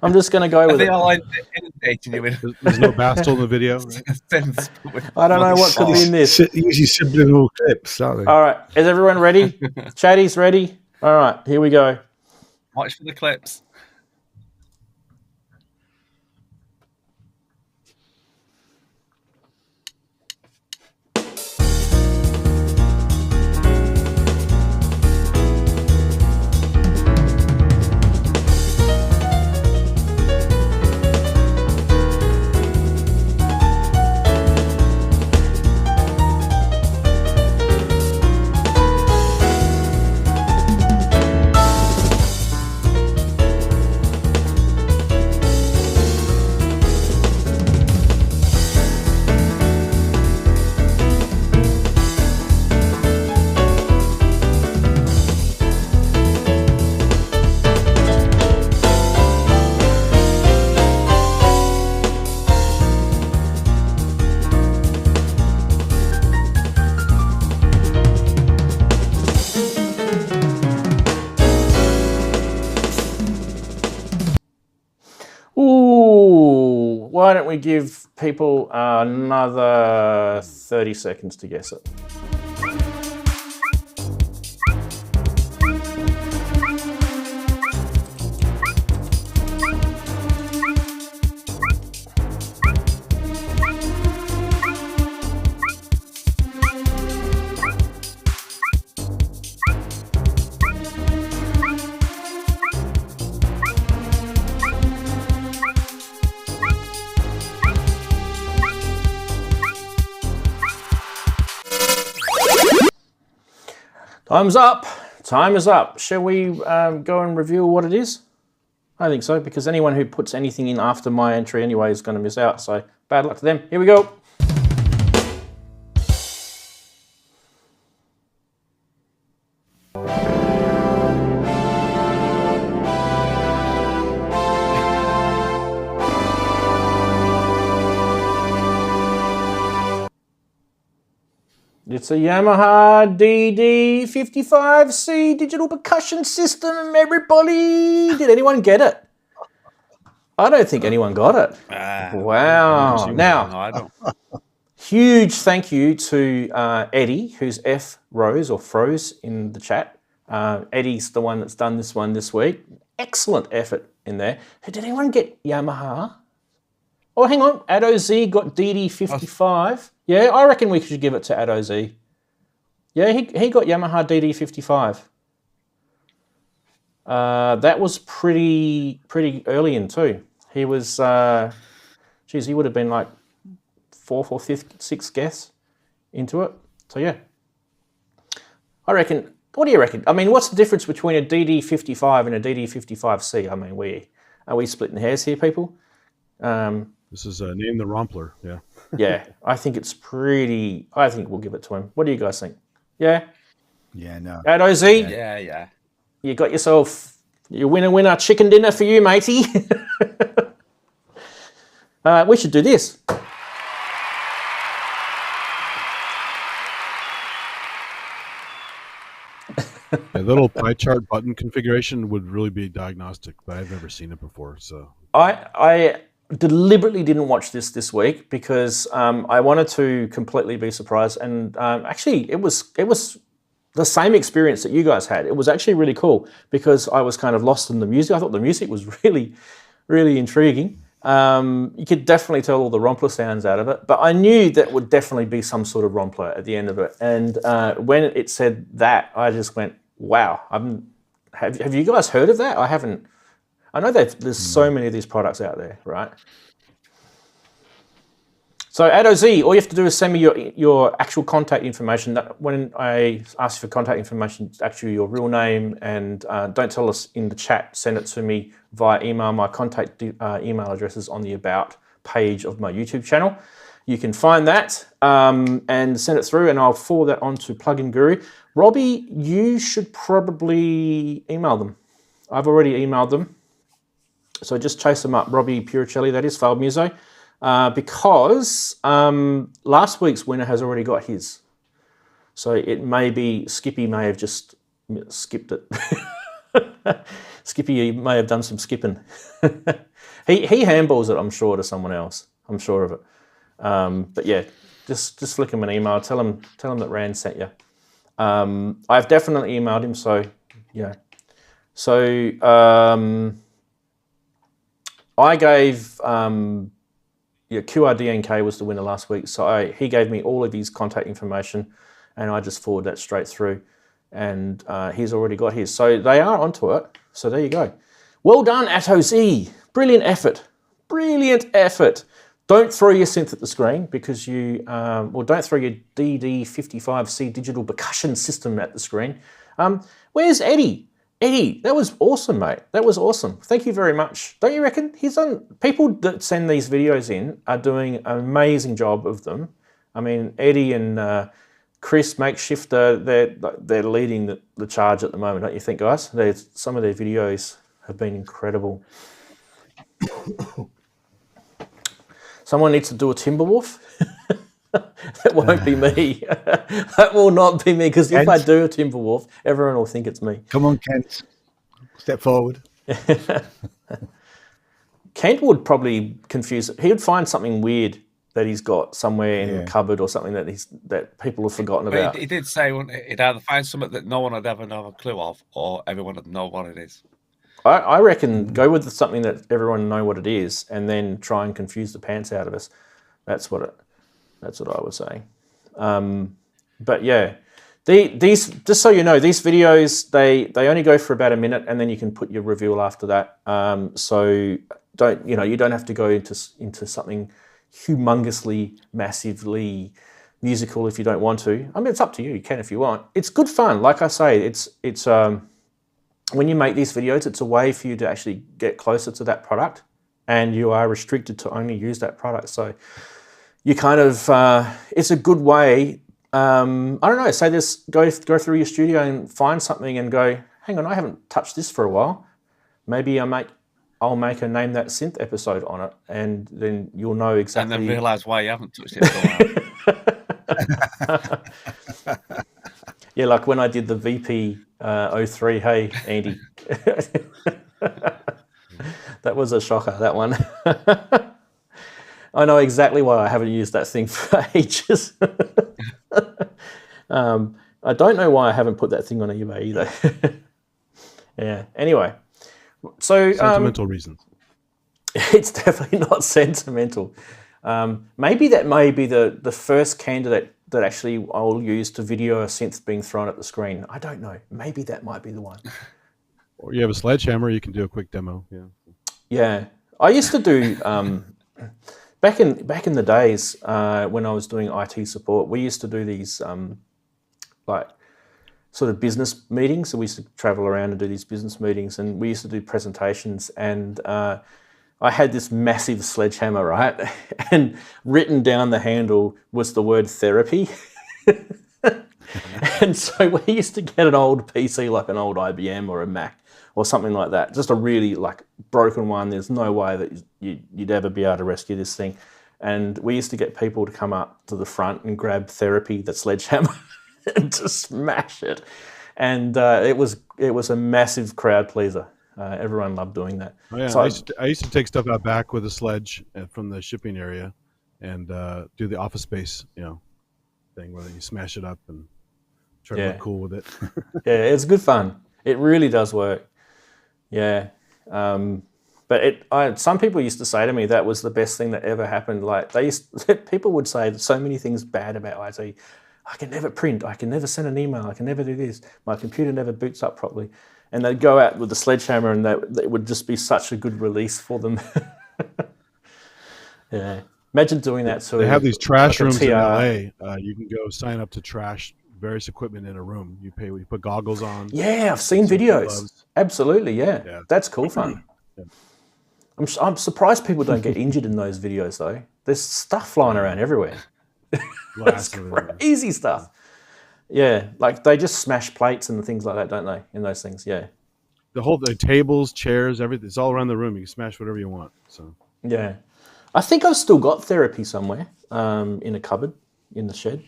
I'm just going to go with it. There's no Bastel in the video. Right? I don't know what could be in this. Usually subliminal clips, aren't they? All right. Is everyone ready? Chatties ready? All right. Here we go. Watch for the clips. Why don't we give people another 30 seconds to guess it? Time's up. Time is up. Shall we go and reveal what it is? I think so, because anyone who puts anything in after my entry anyway is going to miss out. So bad luck to them. Here we go. It's a Yamaha DD55C digital percussion system, everybody. Did anyone get it? I don't think anyone got it. Wow. Now, no, I don't. Huge thank you to Eddie, who's F Rose or Froze in the chat. Eddie's the one that's done this one this week. Excellent effort in there. Did anyone get Yamaha? Oh, hang on. Addo Z got DD55. Yeah, I reckon we should give it to Addo Z. Yeah, he got Yamaha DD55. That was pretty early in too. He was, geez, he would have been like fourth or sixth guess into it. So yeah, I reckon. What do you reckon? I mean, what's the difference between a DD55 and a DD55C? I mean, are we splitting hairs here, people? This is Name the Rompler, yeah. Yeah, I think it's pretty. I think we'll give it to him. What do you guys think? Yeah? Yeah, no. Addo Z? Yeah. You got yourself your winner chicken dinner for you, matey. We should do this. A little pie chart button configuration would really be diagnostic, but I've never seen it before. So I deliberately didn't watch this week because I wanted to completely be surprised, and actually it was the same experience that you guys had. It was actually really cool because I was kind of lost in the music. I thought the music was really, really intriguing. You could definitely tell all the rompler sounds out of it, but I knew that would definitely be some sort of rompler at the end of it. And when it said that, I just went, wow. Have you guys heard of that? I haven't. I know there's so many of these products out there, right? So at OZ, all you have to do is send me your actual contact information. When I ask you for contact information, it's actually your real name, and don't tell us in the chat. Send it to me via email. My contact email address is on the About page of my YouTube channel. You can find that and send it through, and I'll forward that on to Plugin Guru. Robbie, you should probably email them. I've already emailed them. So just chase them up. Robbie Puricelli, that is, Failed Muso. Because last week's winner has already got his. So it may be, Skippy may have just skipped it. Skippy may have done some skipping. he handballs it, I'm sure, to someone else. I'm sure of it. But yeah, just flick him an email. Tell him that Rand sent you. I've definitely emailed him, so yeah. So I gave... QRDNK was the winner last week, so he gave me all of his contact information, and I just forwarded that straight through, and he's already got his. So they are onto it. So there you go. Well done, ATOZ. Brilliant effort. Brilliant effort. Don't throw your synth at the screen because don't throw your DD55C digital percussion system at the screen. Where's Eddie? Eddie, that was awesome, mate. That was awesome. Thank you very much. Don't you reckon? People that send these videos in are doing an amazing job of them. I mean, Eddie and Chris Makeshifter, they're leading the charge at the moment, don't you think, guys? Some of their videos have been incredible. Someone needs to do a Timberwolf. That won't be me. That will not be me, because if I do a Timberwolf, everyone will think it's me. Come on, Kent. Step forward. Kent would probably confuse it. He would find something weird that he's got somewhere in the cupboard or something that people have forgotten about. He did say he'd either find something that no one would ever know a clue of, or everyone would know what it is. I reckon go with something that everyone know what it is, and then try and confuse the pants out of us. That's what I was saying. But yeah, these, just so you know, these videos, they only go for about a minute, and then you can put your review after that. So you don't have to go into something humongously, massively musical if you don't want to. I mean, it's up to you. You can if you want. It's good fun. Like I say, it's when you make these videos, it's a way for you to actually get closer to that product, and you are restricted to only use that product. So you kind of, it's a good way. I don't know, say this, go through your studio and find something and go, hang on, I haven't touched this for a while. Maybe I'll make a Name That Synth episode on it, and then you'll know exactly. And then realise why you haven't touched it for a while. Yeah, like when I did the VP 03, hey, Andy. That was a shocker, that one. I know exactly why I haven't used that thing for ages. I don't know why I haven't put that thing on eBay either. Yeah, anyway. So sentimental reasons. It's definitely not sentimental. Maybe that may be the first candidate that actually I'll use to video a synth being thrown at the screen. I don't know. Maybe that might be the one. Or you have a sledgehammer, you can do a quick demo. Yeah. Yeah. I used to do back in the days when I was doing IT support, we used to do these like sort of business meetings. So we used to travel around and do these business meetings, and we used to do presentations, and I had this massive sledgehammer, right? And written down the handle was the word therapy. And so we used to get an old PC, like an old IBM or a Mac or something like that, just a really like broken one. There's no way that you'd ever be able to rescue this thing. And we used to get people to come up to the front and grab therapy, that sledgehammer, and to smash it. And it was a massive crowd pleaser. Everyone loved doing that. Oh, yeah. So I used to take stuff out back with a sledge from the shipping area and do the Office Space, thing where you smash it up and try to look cool with it. Yeah, it's good fun. It really does work. Yeah. But some people used to say to me that was the best thing that ever happened. Like people would say so many things bad about IT. I can never print. I can never send an email. I can never do this. My computer never boots up properly. And they'd go out with the sledgehammer, and it would just be such a good release for them. Yeah, imagine doing that. So they have these trash rooms in LA. You can go sign up to trash various equipment in a room. You put goggles on. Yeah, I've seen videos. Gloves. Absolutely, yeah. That's cool fun. Yeah. I'm surprised people don't get injured in those videos though. There's stuff flying around everywhere. It's crazy stuff. Yeah, like they just smash plates and things like that, don't they? In those things, yeah. The tables, chairs, everything. It's all around the room. You can smash whatever you want. So yeah, I think I've still got therapy somewhere in a cupboard in the shed.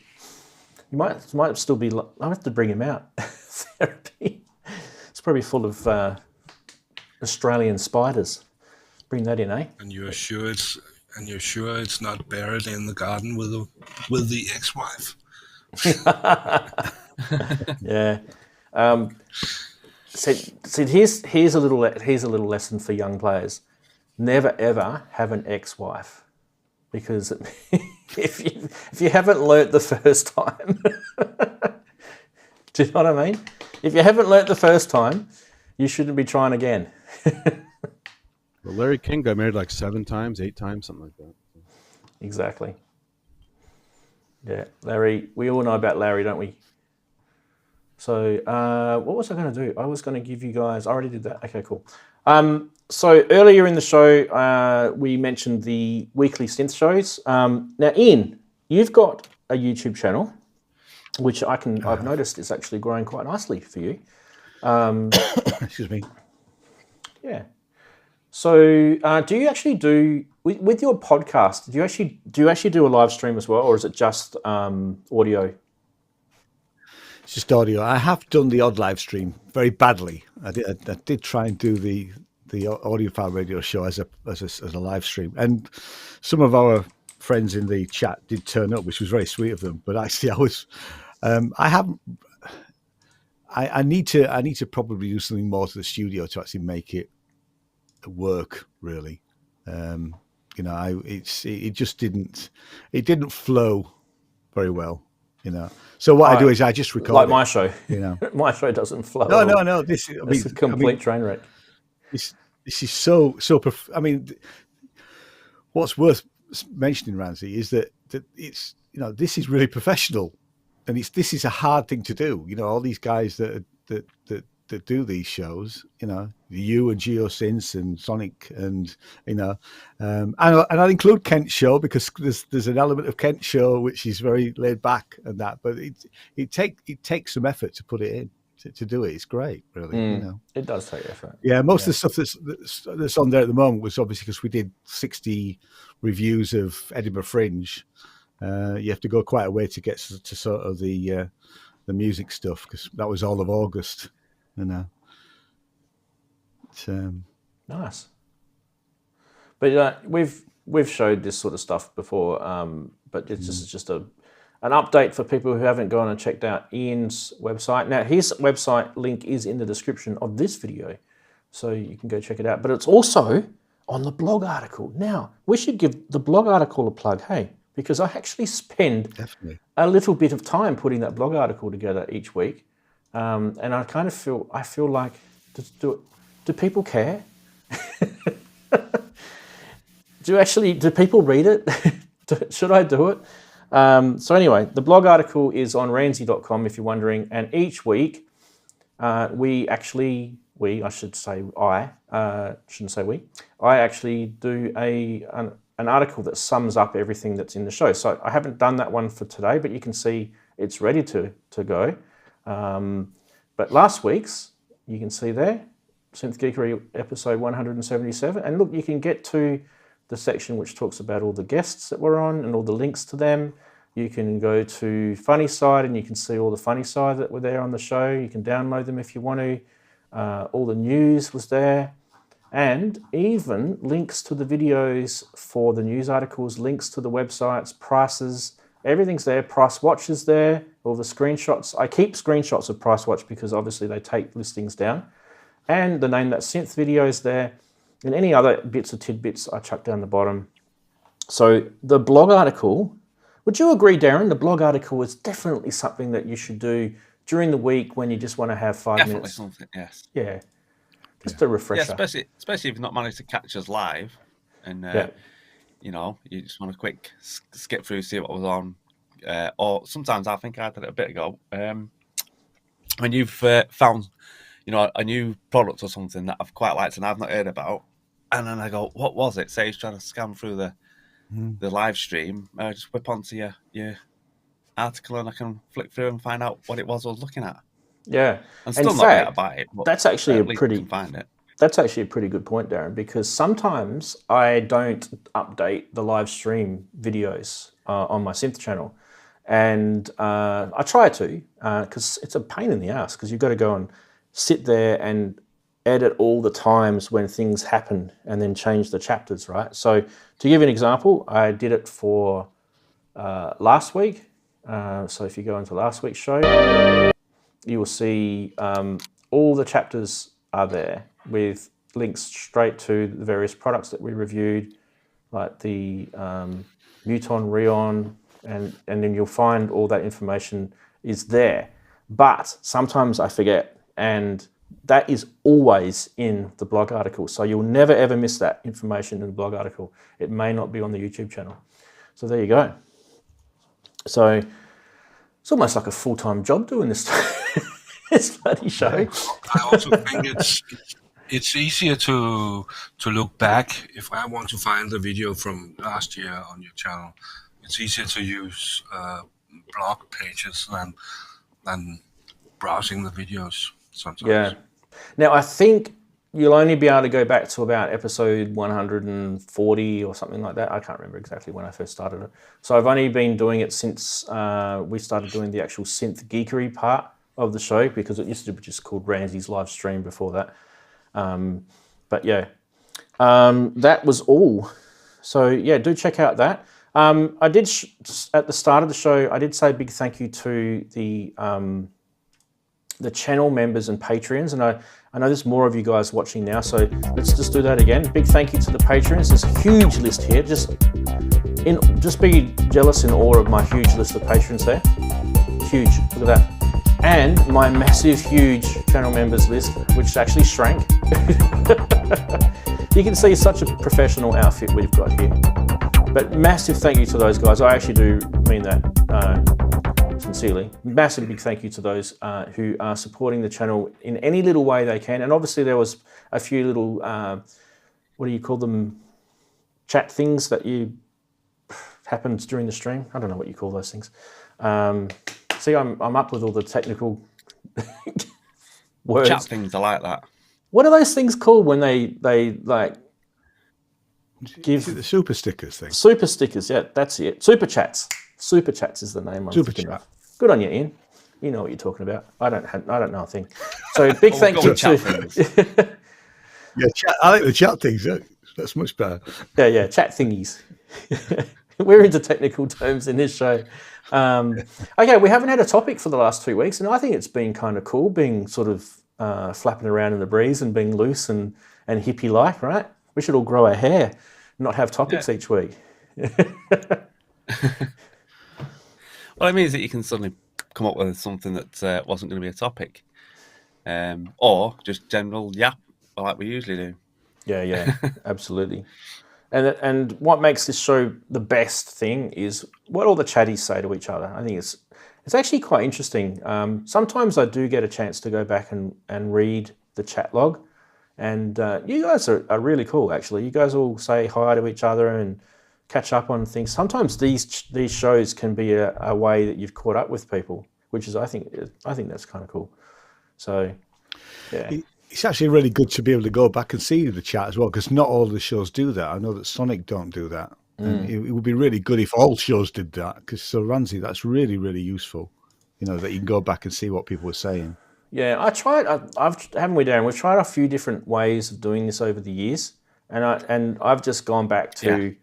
You might still be. I have to bring him out. Therapy. It's probably full of Australian spiders. Bring that in, eh? And you're sure it's not buried in the garden with the ex-wife. Yeah. So here's a little lesson for young players. Never ever have an ex-wife, because if you haven't learnt the first time, do you know what I mean? If you haven't learnt the first time, you shouldn't be trying again. Well, Larry King got married like 7 times, 8 times, something like that. Exactly. Yeah, Larry. We all know about Larry, don't we? So what was I going to do? I was going to give you guys... I already did that. Okay, cool. So earlier in the show, we mentioned the weekly synth shows. Now, Ian, you've got a YouTube channel, which I've noticed is actually growing quite nicely for you. Excuse me. Yeah. So do you actually do... With your podcast, do you actually do a live stream as well, or is it just audio? It's just audio. I have done the odd live stream very badly. I did try and do the audiophile radio show as a live stream, and some of our friends in the chat did turn up, which was very sweet of them. But actually, I need to probably do something more to the studio to actually make it work really. It just didn't flow very well. So what I do is I just record like my show. My show doesn't flow. No. This is a complete train wreck. This is so. I mean, what's worth mentioning, Ranzee, is that it's this is really professional, and this is a hard thing to do. All these guys that do these shows, you and Geosynths and Sonic, and and I'll include Kent's show because there's an element of Kent's show which is very laid back and that, but it takes some effort to put it in to do it. It's great, really. It does take effort. Yeah, most of the stuff that's on there at the moment was obviously because we did 60 reviews of Edinburgh Fringe. You have to go quite a way to get to sort of the music stuff, because that was all of August. Nice. But we've showed this sort of stuff before, but this is just an update for people who haven't gone and checked out Ian's website. Now, his website link is in the description of this video, so you can go check it out. But it's also on the blog article. Now, we should give the blog article a plug, hey, because I actually spend a little bit of time putting that blog article together each week. And I kind of feel like, do people care? Do people read it? Should I do it? So anyway, the blog article is on ranzee.com if you're wondering. And each week, I shouldn't say we. I actually do an article that sums up everything that's in the show. So I haven't done that one for today, but you can see it's ready to go. But last week's, you can see there, Synth Geekery episode 177. And look, you can get to the section which talks about all the guests that were on and all the links to them. You can go to Funny Side and you can see all the Funny Side that were there on the show. You can download them if you want to. All the news was there. And even links to the videos for the news articles, links to the websites, prices, everything's there. Price Watch is there, all the screenshots. I keep screenshots of Price Watch because obviously they take listings down. And the Name That Synth video is there. and any other bits or tidbits I chuck down the bottom. So the blog article, would you agree, Darren? The blog article is definitely something that you should do during the week when you just want to have 5 minutes. Definitely something, yes. Yeah, just a refresher. Yeah, especially if you've not managed to catch us live, and you know, you just want a quick skip through, see what was on. Or sometimes I think I did it a bit ago. When you've found, you know, a new product or something that I've quite liked and I've not heard about, and then I go, what was it? Say he's trying to scan through the live stream. Just whip onto your article and I can flick through and find out what it was I was looking at. Yeah, and still not better by it. But that's actually find it. That's actually a pretty good point, Darren, because sometimes I don't update the live stream videos on my synth channel. And I try to, because it's a pain in the ass, because you've got to go and sit there and edit all the times when things happen and then change the chapters, right? So to give you an example, I did it for last week. So if you go into last week's show, you will see all the chapters are there with links straight to the various products that we reviewed, like the Muton Rion, and then you'll find all that information is there. But sometimes I forget, and that is always in the blog article. So you'll never ever miss that information in the blog article. It may not be on the YouTube channel. So there you go. So it's almost like a full-time job doing this this bloody show. I also think it's easier to look back. If I want to find the video from last year on your channel, it's easier to use blog pages than browsing the videos sometimes. Yeah. Now, I think you'll only be able to go back to about episode 140 or something like that. I can't remember exactly when I first started it. So I've only been doing it since we started doing the actual Synth Geekery part of the show, because it used to be just called Ranzee's live stream before that. But yeah, that was all. So yeah, do check out that. I did at the start of the show, I did say a big thank you to the channel members and Patreons, and I know there's more of you guys watching now, so let's just do that again. Big thank you to the Patreons. There's a huge list here. Just be jealous in awe of my huge list of patrons there. Huge, look at that. And my massive, huge channel members list, which actually shrank. You can see such a professional outfit we've got here. But massive thank you to those guys. I actually do mean that sincerely. Massive big thank you to those who are supporting the channel in any little way they can. And obviously there was a few little, what do you call them, chat things that happened during the stream. I don't know what you call those things. See, I'm up with all the technical words. Chat things, I like that. What are those things called when they like give the super stickers thing? Super stickers, yeah, that's it. Super chats. Super chats is the name I'm thinking of. Good on you, Ian. You know what you're talking about. I don't know a thing. So big thank you to yeah, chat. I like the chat things. That's much better. Yeah, chat thingies. We're into technical terms in this show. Okay, we haven't had a topic for the last 2 weeks, and I think it's been kind of cool being sort of flapping around in the breeze and being loose and hippie-like, right? We should all grow our hair, not have topics each week. Well, it means that you can suddenly come up with something that wasn't going to be a topic, or just general yap, like we usually do. Yeah, absolutely. And what makes this show the best thing is what all the chatties say to each other. I think it's actually quite interesting. Sometimes I do get a chance to go back and read the chat log, and you guys are really cool, actually. You guys all say hi to each other and catch up on things. Sometimes these shows can be a way that you've caught up with people, which is I think that's kind of cool. So yeah. It's actually really good to be able to go back and see the chat as well, because not all the shows do that. I know that Sonic don't do that. And it would be really good if all shows did that, because so Ranzee, that's really, really useful, you know, that you can go back and see what people were saying. Yeah, haven't we, Darren? We've tried a few different ways of doing this over the years, and I've just gone back to,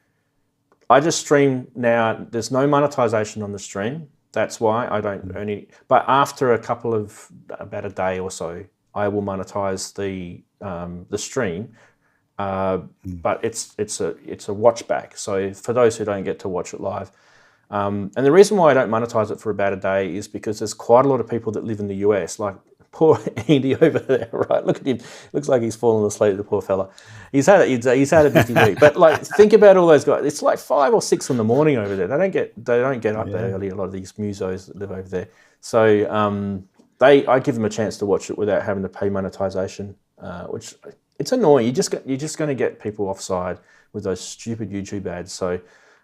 I just stream now. There's no monetization on the stream. That's why I don't earn any. But after about a day or so, I will monetize the stream, but it's a watch back. So for those who don't get to watch it live, and the reason why I don't monetize it for about a day is because there's quite a lot of people that live in the US, like poor Andy over there, right? Look at him. Looks like he's fallen asleep, the poor fella. He's had a busy week. But like, think about all those guys. It's like 5 or 6 in the morning over there. They don't get up that early. A lot of these musos that live over there. So I give them a chance to watch it without having to pay monetization, which it's annoying. You're just going to get people offside with those stupid YouTube ads. So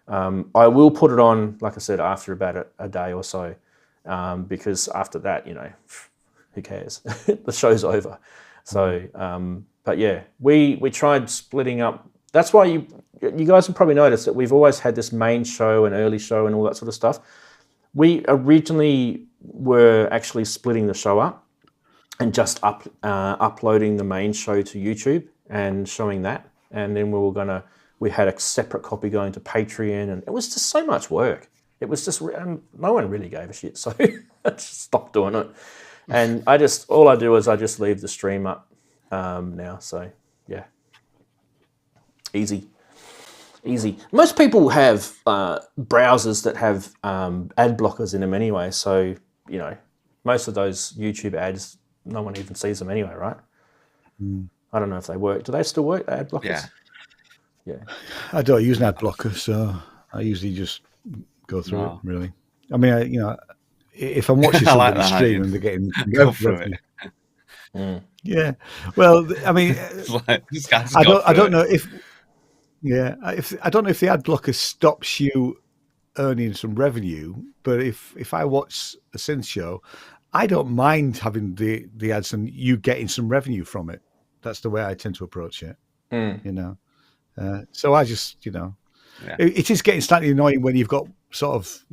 I will put it on, like I said, after about a day or so, because after that, who cares? The show's over. So, but yeah, we tried splitting up. That's why you guys have probably noticed that we've always had this main show and early show and all that sort of stuff. We originally were actually splitting the show up and just uploading the main show to YouTube and showing that. And then we had a separate copy going to Patreon, and it was just so much work. It was just, no one really gave a shit. So I just stopped doing it. And all I do is I just leave the stream up now. So yeah, easy. Most people have browsers that have ad blockers in them anyway. So, most of those YouTube ads, no one even sees them anyway, right? I don't know if they work. Do they still work, the ad blockers? Yeah. I don't use an ad blocker, so I usually just go through it, really. I mean, if I'm watching somebody stream and they're getting go through it. Yeah. Well, I mean, I don't know if I don't know if the ad blocker stops you earning some revenue, but if I watch a synth show, I don't mind having the ads and you getting some revenue from it. That's the way I tend to approach it. So I just, it is getting slightly annoying when you've got sort of,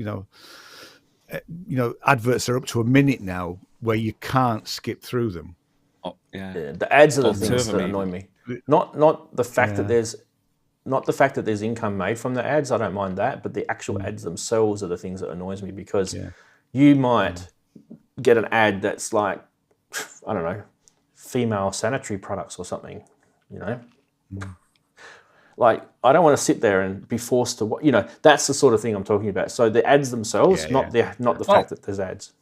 adverts are up to a minute now where you can't skip through them. The ads are the things that annoy me. Not the fact that there's income made from the ads. I don't mind that, but the actual ads themselves are the things that annoys me, because you might get an ad that's like, I don't know, female sanitary products or something, Like, I don't want to sit there and be forced to, that's the sort of thing I'm talking about. So the ads themselves, not the fact that there's ads.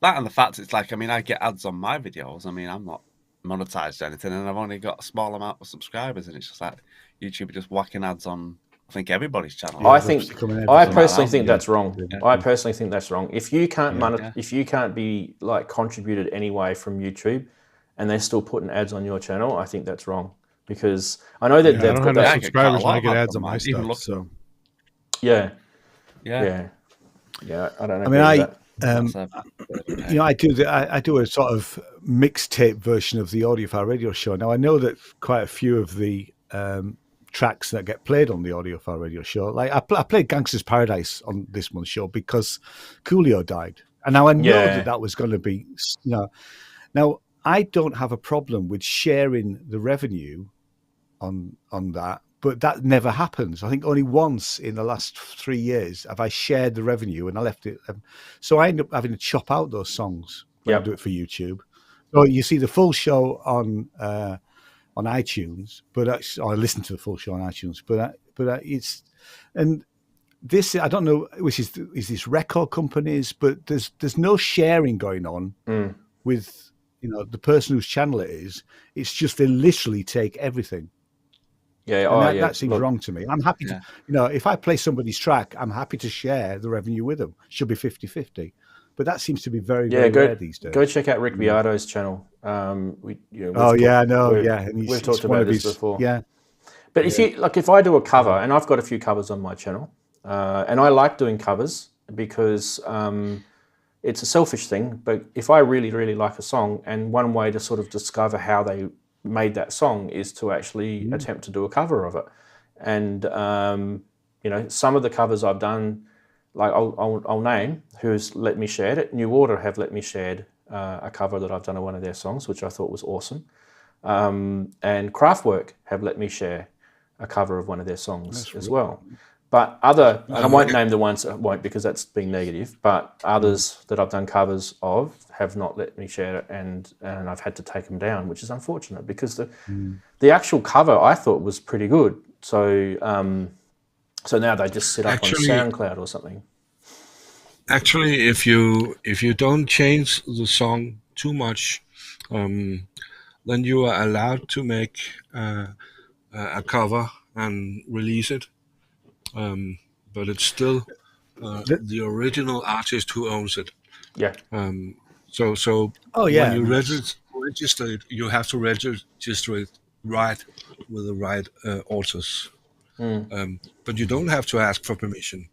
That and the fact it's like, I get ads on my videos. I'm not monetized or anything, and I've only got a small amount of subscribers, and it's just like YouTube just whacking ads on, I think, everybody's channel. I personally think that's wrong. I personally think that's wrong. If you can't if you can't be like contributed anyway from YouTube, and they're still putting ads on your channel, I think that's wrong. Because I know that they've got that subscribers when I get ads on my stuff. So yeah, I don't know. I mean, I do a sort of mixtape version of the Audiophile Radio Show. Now, I know that quite a few of the tracks that get played on the Audiophile Radio Show, like I played Gangster's Paradise on this month's show because Coolio died, and now I know that was going to be, Now, I don't have a problem with sharing the revenue on that, but that never happens. I think only once in the last 3 years have I shared the revenue, and I left it. So I end up having to chop out those songs when I do it for YouTube. So you see the full show on iTunes, but I listen to the full show on iTunes. But it's, and this, I don't know, which is this record companies, but there's no sharing going on with the person whose channel it is. It's just they literally take everything. That seems wrong to me. I'm happy to, if I play somebody's track, I'm happy to share the revenue with them. Should be 50-50. But that seems to be very rare these days. Go check out Rick Beato's channel. We've talked about this before. Yeah. But if I do a cover, and I've got a few covers on my channel, and I like doing covers because it's a selfish thing, but if I really, really like a song, and one way to sort of discover how they made that song is to actually attempt to do a cover of it. And, some of the covers I've done, like I'll name who's let me share it. New Order have let me shared a cover that I've done of one of their songs, which I thought was awesome. And Kraftwerk have let me share a cover of one of their songs as well. But I won't name the ones, I won't because that's being negative, but others that I've done covers of have not let me share it, and I've had to take them down, which is unfortunate because the actual cover I thought was pretty good. So so now they just sit up on SoundCloud or something. Actually, if you don't change the song too much, then you are allowed to make a cover and release it. But it's still the original artist who owns it. Yeah. So when you register it, you have to register it right with the right authors. But you don't have to ask for permission.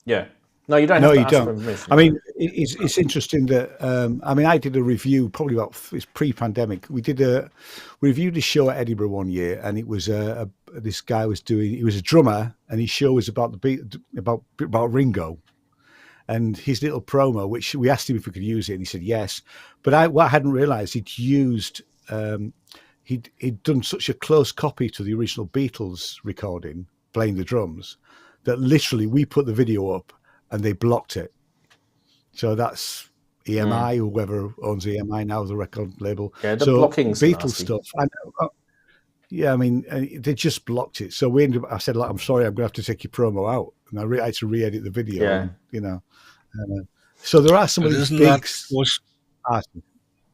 Yeah. No, you don't have to ask for permission. I mean, it's interesting that, I mean, I did a review probably it's pre-pandemic. We reviewed a show at Edinburgh one year, and it was this guy he was a drummer, and his show was about about Ringo and his little promo, which we asked him if we could use it, and he said yes. But what I hadn't realised, he'd used, he'd done such a close copy to the original Beatles recording, playing the drums, that literally we put the video up and they blocked it. So that's EMI, whoever owns EMI now, the record label. Yeah, the blocking's Beatles nasty stuff. I mean, they just blocked it. So I said, I'm sorry, I'm going to have to take your promo out. And I had to re-edit the video. Yeah. And, you know. So there are some of these big artists.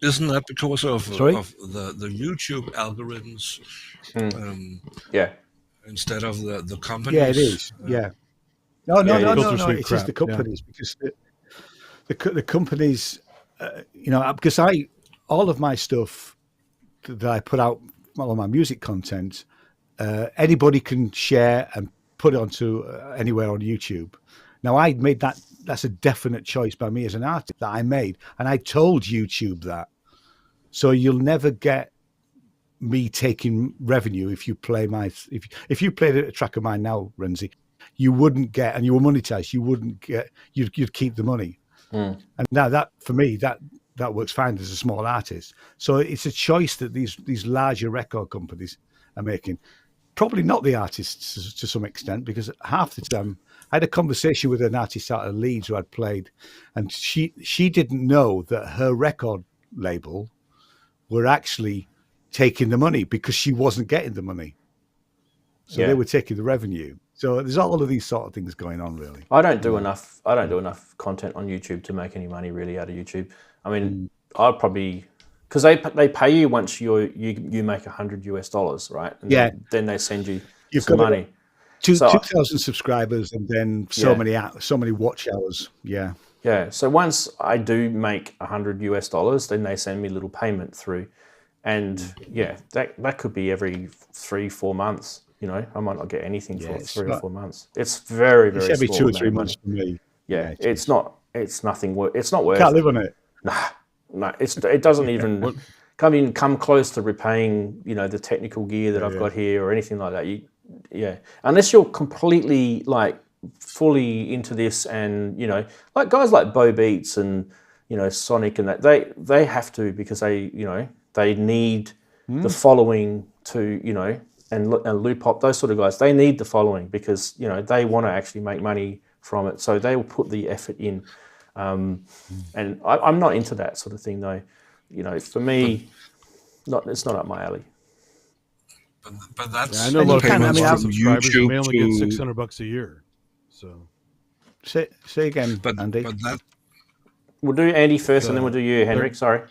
Isn't that because of the YouTube algorithms? Yeah. Instead of the companies? Yeah, it is. Yeah. No. It is the companies because the companies, you know, because all of my stuff that I put out, all of my music content, anybody can share and put it onto anywhere on YouTube. Now, I made that's a definite choice by me as an artist that I made, and I told YouTube that. So you'll never get me taking revenue if you play if you played a track of mine now, Ranzee, you wouldn't get, and you were monetized, you wouldn't get, you'd keep the money. And now that, for me, that works fine as a small artist. So it's a choice that these larger record companies are making. Probably not the artists to some extent, because half the time I had a conversation with an artist out of Leeds who I'd played, and she didn't know that her record label were actually taking the money because she wasn't getting the money. So they were taking the revenue. So there's all of these sort of things going on, really. I don't do enough content on YouTube to make any money really out of YouTube. I mean, I'll probably, because they pay you once you make $100 US, right? And then they send you some money. 2,000 subscribers, and then so many watch hours. Yeah. Yeah. So once I do make $100 US, then they send me a little payment through, and that could be every 3-4 months. You know, I might not get anything for 3 or 4 months. It's very, very. It's every small 2 or 3 months for me. Yeah, it's not. It's nothing. It's not worth. Can't live on it. No. It doesn't even can't even come close to repaying. You know, the technical gear that I've got here or anything like that. Unless you're completely fully into this, and you know, like guys like Bo Beats and Sonic and that they have to, because they need the following to and Loop Hop, those sort of guys, they need the following because they want to actually make money from it, so they will put the effort in. And I'm not into that sort of thing though. For me, it's not up my alley. But that's I know a lot of people have subscribers. YouTube They only get $600 a year. So say again, Andy. But that we'll do Andy first, and then we'll do you, Henrik. Sorry.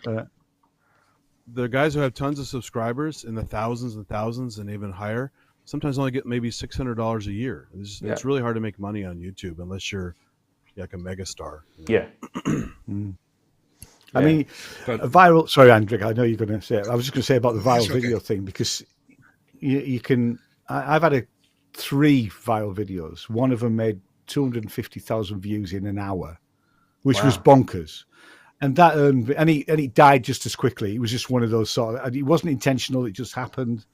The guys who have tons of subscribers in the thousands and thousands and even higher sometimes only get maybe $600 a year. It's really hard to make money on YouTube unless you're like a megastar. Yeah. I mean, viral. Sorry, Andrew. I know you're going to say it. I was just going to say about the viral video thing, because you can. I've had 3 viral videos. One of them made 250,000 views in an hour, which was bonkers. And that earned, and it died just as quickly. It was just one of those it wasn't intentional. It just happened.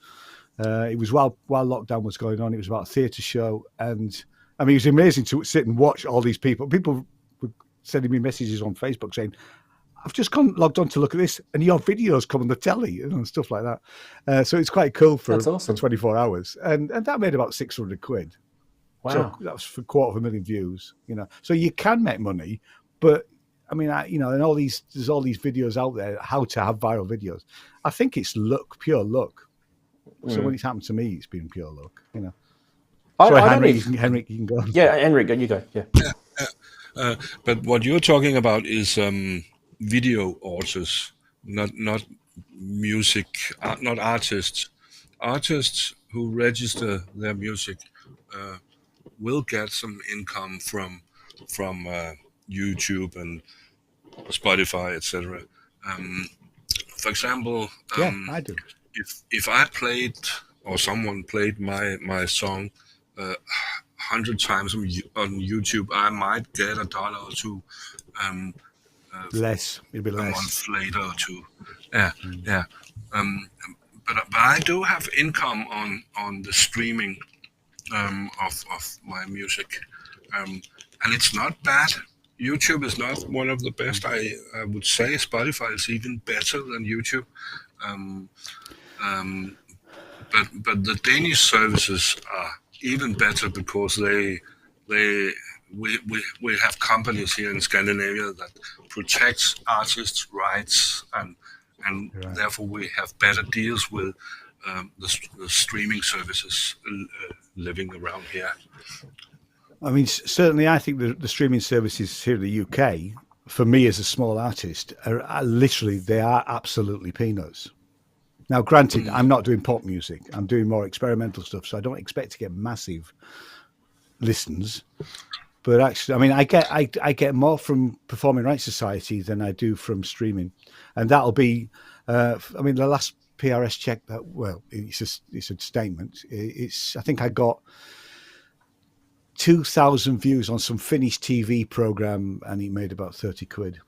It was while lockdown was going on. It was about a theatre show, and I mean, it was amazing to sit and watch all these people. People were sending me messages on Facebook saying, "I've just logged on to look at this, and your videos come on the telly," and stuff like that. So it's quite cool for 24 hours, and that made about 600 quid. Wow. So that was for 250,000 views. So you can make money, but I mean, and there's all these videos out there how to have viral videos. I think it's luck, pure luck. So when it's happened to me, it's been pure luck. Sorry, Henrik, you can go on. Yeah, Henrik, you go. Yeah. But what you're talking about is video artists, not music, not artists. Artists who register their music will get some income from YouTube and Spotify, etc. For example, I do. If I played or someone played my song 100 times on YouTube, I might get $1 or $2. Less, maybe less. A month later or two. Yeah. But I do have income on the streaming of my music, and it's not bad. YouTube is not one of the best. I would say Spotify is even better than YouTube. But the Danish services are even better because we have companies here in Scandinavia that protects artists' rights, and right. Therefore we have better deals with the streaming services living around here. I mean, certainly I think the streaming services here in the UK, for me as a small artist, are literally, they are absolutely peanuts. Now, granted, I'm not doing pop music. I'm doing more experimental stuff, so I don't expect to get massive listens. But actually, I mean, I get more from Performing Rights Society than I do from streaming, and that'll be. I mean, the last PRS check that, well, it's a statement. I think I got 2,000 views on some Finnish TV program, and he made about 30 quid.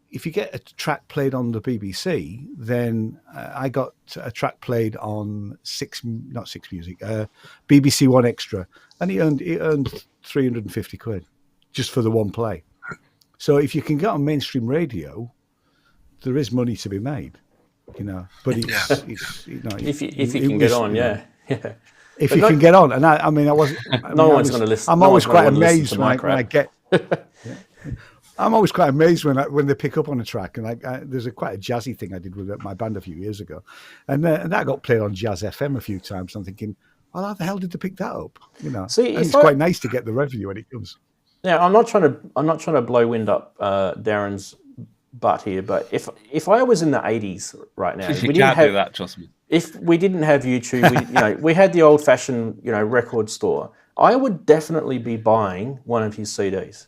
If you get a track played on the BBC, then I got a track played on BBC One Extra, and he earned 350 quid just for the one play. So if you can get on mainstream radio, there is money to be made, But it's if you can get on, yeah. If you can get on, and I mean, no one's going to listen. I'm always quite amazed when I get. I'm always quite amazed when they pick up on a track, and there's quite a jazzy thing I did with my band a few years ago, and that got played on Jazz FM a few times. I'm thinking, well, how the hell did they pick that up? See, and it's quite nice to get the revenue when it comes. Now, I'm not trying to blow wind up Darren's butt here, but if I was in the 80s right now, you can't do that, trust me. If we didn't have YouTube, we had the old-fashioned, record store. I would definitely be buying one of his CDs.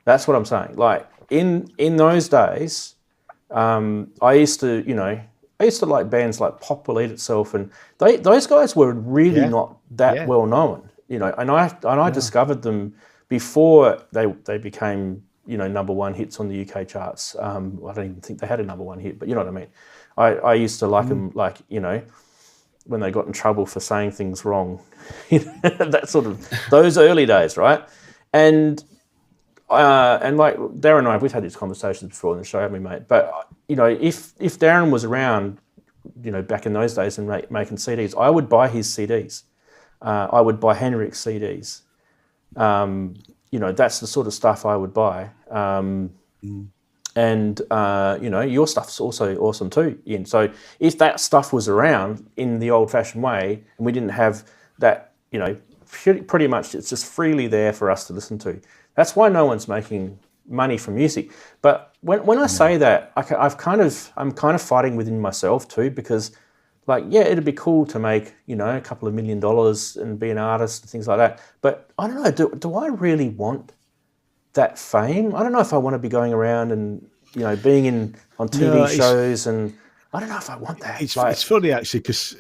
That's what I'm saying. Like in those days, I used to like bands like Pop Will Eat Itself, and those guys were really not that well known, and I discovered them before they became number one hits on the UK charts. I don't even think they had a number one hit, but you know what I mean. I used to like them, like, when they got in trouble for saying things wrong, that sort of, those early days, right? And like Darren and I, we've had these conversations before in the show, haven't we, mate? But, if Darren was around, back in those days and making CDs, I would buy his CDs. I would buy Henrik's CDs. That's the sort of stuff I would buy. And, your stuff's also awesome too, Ian. So if that stuff was around in the old-fashioned way and we didn't have that, pretty much it's just freely there for us to listen to. That's why no one's making money from music. But when I say that, I'm kind of fighting within myself too, because, like, yeah, it'd be cool to make, a couple of $1 million and be an artist and things like that. But I don't know, do I really want that fame? I don't know if I want to be going around and, being on TV shows, and I don't know if I want that. It's funny actually, because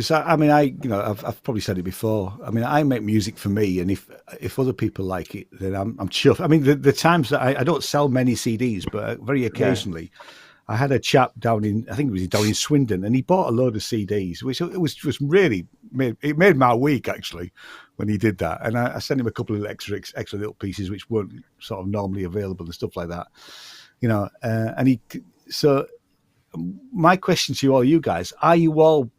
I've probably said it before. I mean, I make music for me, and if other people like it, then I'm chuffed. I mean, the times that I don't sell many CDs, but very occasionally, I had a chap down in Swindon, and he bought a load of CDs, which was really made my week actually when he did that. And I sent him a couple of extra little pieces which weren't sort of normally available and stuff like that, So my question to all you guys: are you all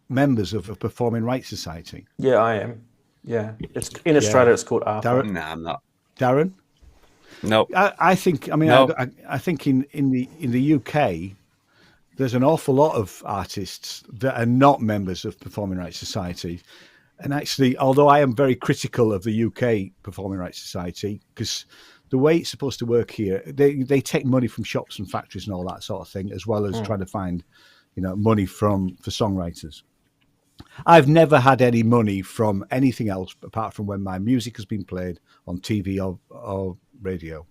members of a performing rights society? Yeah, I am. Yeah, it's in Australia. It's called ARPA. Darren? No, I'm not. Darren? No. I think. I mean, No. I think in the UK, there's an awful lot of artists that are not members of performing rights societies. And actually, although I am very critical of the UK Performing Rights Society, because the way it's supposed to work here, they take money from shops and factories and all that sort of thing, as well as trying to find, money for songwriters. I've never had any money from anything else apart from when my music has been played on TV or radio.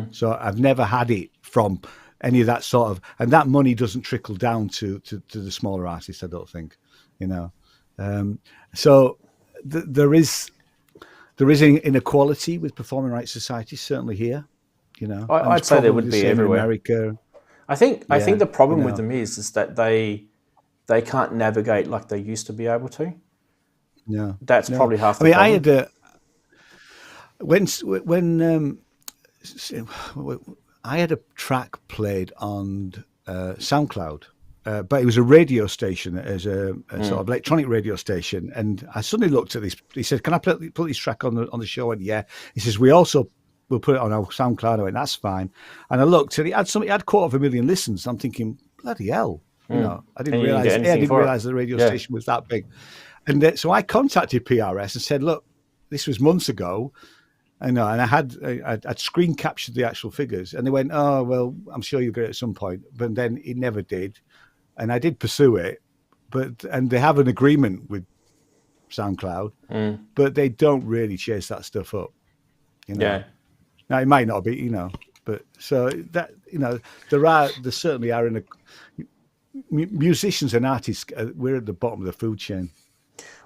So I've never had it from any of that sort of, and that money doesn't trickle down to the smaller artists, I don't think, So there is inequality with performing rights societies, certainly here. I'd say there would be everywhere. In America. I think the problem with them is that they can't navigate like they used to be able to. Yeah, that's probably half the problem. I had I had a track played on SoundCloud. But it was a radio station, as a sort of electronic radio station, and I suddenly looked at this. He said, "Can I put this track on the show?" And yeah, he says, "We'll put it on our SoundCloud." I went, "That's fine." And I looked, and it had 250,000 listens. I'm thinking, bloody hell, I didn't realize the radio station was that big. And so I contacted PRS and said, "Look, this was months ago." And I'd screen captured the actual figures, and they went, "Oh well, I'm sure you'll get it at some point," but then it never did. And I did pursue it, and they have an agreement with SoundCloud, but they don't really chase that stuff up. Yeah. Now it might not be, but so that there certainly are musicians and artists. We're at the bottom of the food chain.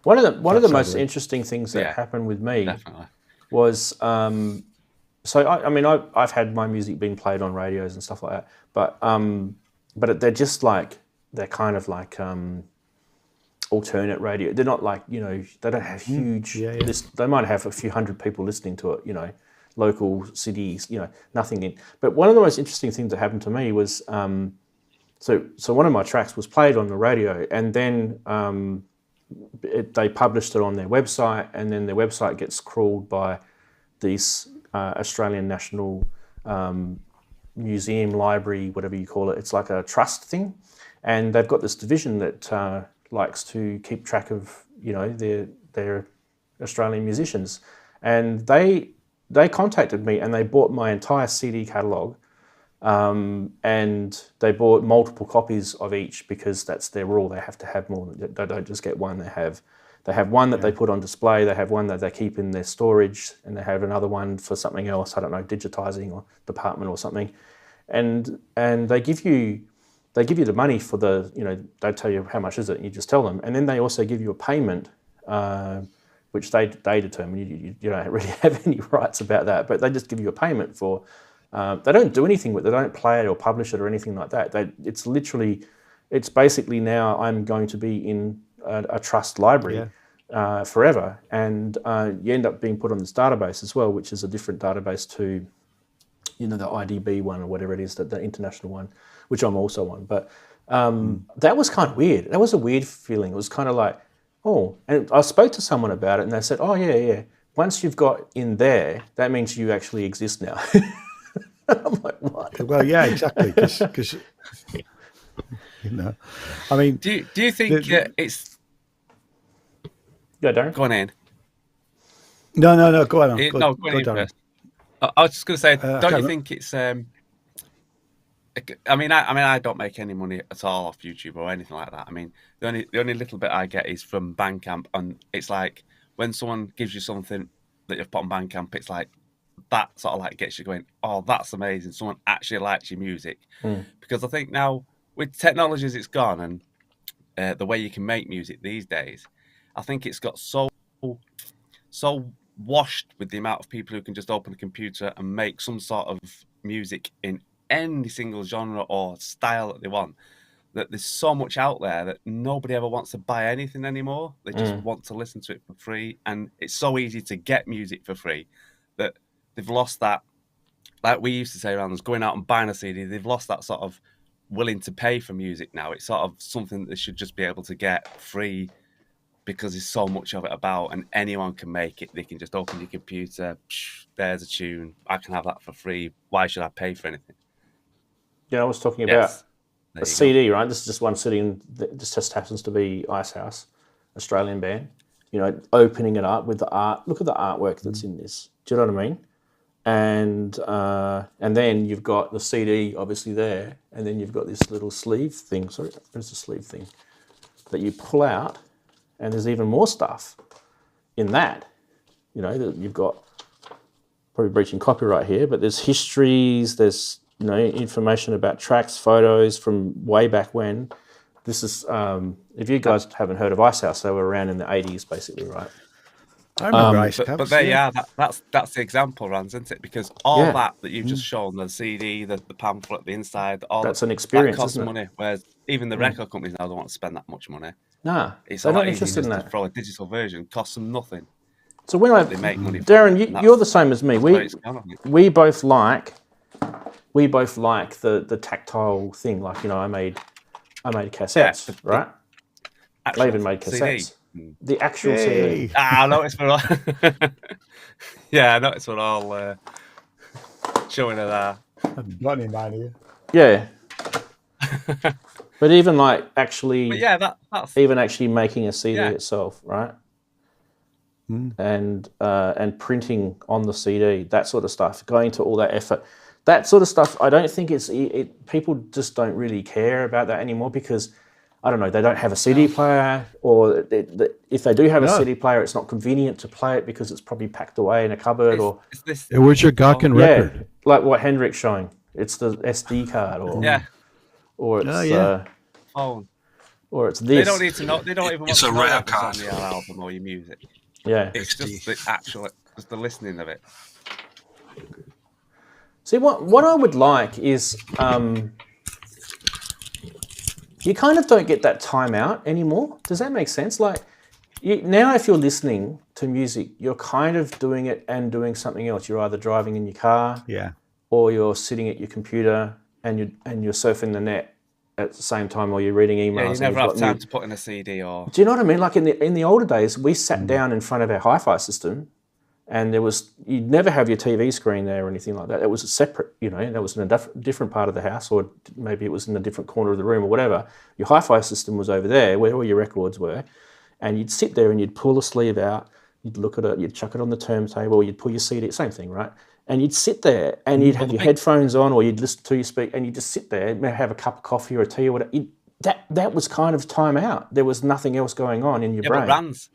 One of the most interesting things that happened with me was I've had my music being played on radios and stuff like that, but they're just like. They're kind of like alternate radio. They're not like, they don't have huge, they might have a few hundred people listening to it, local cities, nothing in. But one of the most interesting things that happened to me was, so one of my tracks was played on the radio, and then they published it on their website, and then their website gets crawled by these Australian National Museum, Library, whatever you call it. It's like a trust thing. And they've got this division that likes to keep track of, their Australian musicians. And they contacted me, and they bought my entire CD catalogue, and they bought multiple copies of each, because that's their rule. They have to have more. They don't just get one. They have one that they put on display. They have one that they keep in their storage, and they have another one for something else. I don't know, digitizing or department or something. And they give you the money for they tell you how much is it, and you just tell them. And then they also give you a payment, which they determine. You don't really have any rights about that, but they just give you a payment for, they don't do anything with it. They don't play it or publish it or anything like that. It's basically now I'm going to be in a trust library forever. And you end up being put on this database as well, which is a different database to, the IDB one or whatever it is, the international one, which I'm also on. But that was kind of weird. That was a weird feeling. It was kind of like, and I spoke to someone about it, and they said, yeah. Once you've got in there, that means you actually exist now. I'm like, what? Well, yeah, exactly. Because I mean, do you think it's? Yeah, Darren. Go on in. No. Go on. Go on first. I was just going to say, don't you think it's? I mean, I don't make any money at all off YouTube or anything like that. I mean, the only little bit I get is from Bandcamp, and it's like when someone gives you something that you've put on Bandcamp, it's like that sort of like gets you going, oh, that's amazing. Someone actually likes your music. Because I think now with technology as it's gone, and the way you can make music these days, I think it's got so washed with the amount of people who can just open a computer and make some sort of music in any single genre or style that they want, that there's so much out there that nobody ever wants to buy anything anymore. They just want to listen to it for free, and it's so easy to get music for free that they've lost that, like we used to say around us, going out and buying a CD. They've lost that sort of willing to pay for music now. It's sort of something that they should just be able to get free, because there's so much of it about, and anyone can make it. They can just open your computer, there's a tune, I can have that for free. Why should I pay for anything? Yeah, I was talking about a CD, right? This is just one CD, and this just happens to be Icehouse, Australian band. You know, opening it up with the art. Look at the artwork that's in this. Do you know what I mean? And then you've got the CD obviously there, and then you've got this little sleeve thing. Sorry, there's the sleeve thing that you pull out, and there's even more stuff in that. You know, that you've got probably breaching copyright here, but there's histories. There's information about tracks, photos from way back when. This is, if you guys haven't heard of Icehouse, they were around in the 80s, basically, right? I remember Icehouse. But there you are. That's the example, Ranz, isn't it? Because all that you've just shown, the CD, the pamphlet, the inside, all that's an experience, that costs isn't it? money. Whereas even the record companies now don't want to spend that much money. Nah, it's they're a lot not interested in easier that. to throw a digital version, costs them nothing. So when they make money, Darren, you're the same as me. We both like the tactile thing. Like, I made cassettes, right? I even made cassettes. CD. The actual CD. I noticed we're all. Yeah, I noticed we're all showing it there. I've got any mind here. Yeah. But even actually, that's even actually making a CD itself, right? And printing on the CD, that sort of stuff, going to all that effort. That sort of stuff, I don't think people just don't really care about that anymore, because, I don't know, they don't have a CD player, or if they do have a CD player, it's not convenient to play it because it's probably packed away in a cupboard. Where's your Gawkin record? Yeah, like what Hendrik's showing. It's the SD card, or it's or it's this. They don't need to know. They don't even want It's to a know rare what's card on your album or your music. Yeah, it's just the actual, just the listening of it. See, what I would like is you kind of don't get that time out anymore. Does that make sense? Like, now if you're listening to music, you're kind of doing it and doing something else. You're either driving in your car, or you're sitting at your computer and you're surfing the net at the same time, or you're reading emails. Yeah, you never have time to put in a CD or. Do you know what I mean? Like in the older days, we sat down in front of our hi-fi system, and you'd never have your TV screen there or anything like that. It was a separate, that was in a different part of the house, or maybe it was in a different corner of the room or whatever. Your hi-fi system was over there where all your records were, and you'd sit there and you'd pull the sleeve out, you'd look at it, you'd chuck it on the turntable, you'd pull your CD, same thing, right? And you'd sit there and you'd have your headphones on, or you'd listen to your speak, and you'd just sit there, maybe have a cup of coffee or a tea or whatever. That was kind of time out. There was nothing else going on in your brain. But Ranz,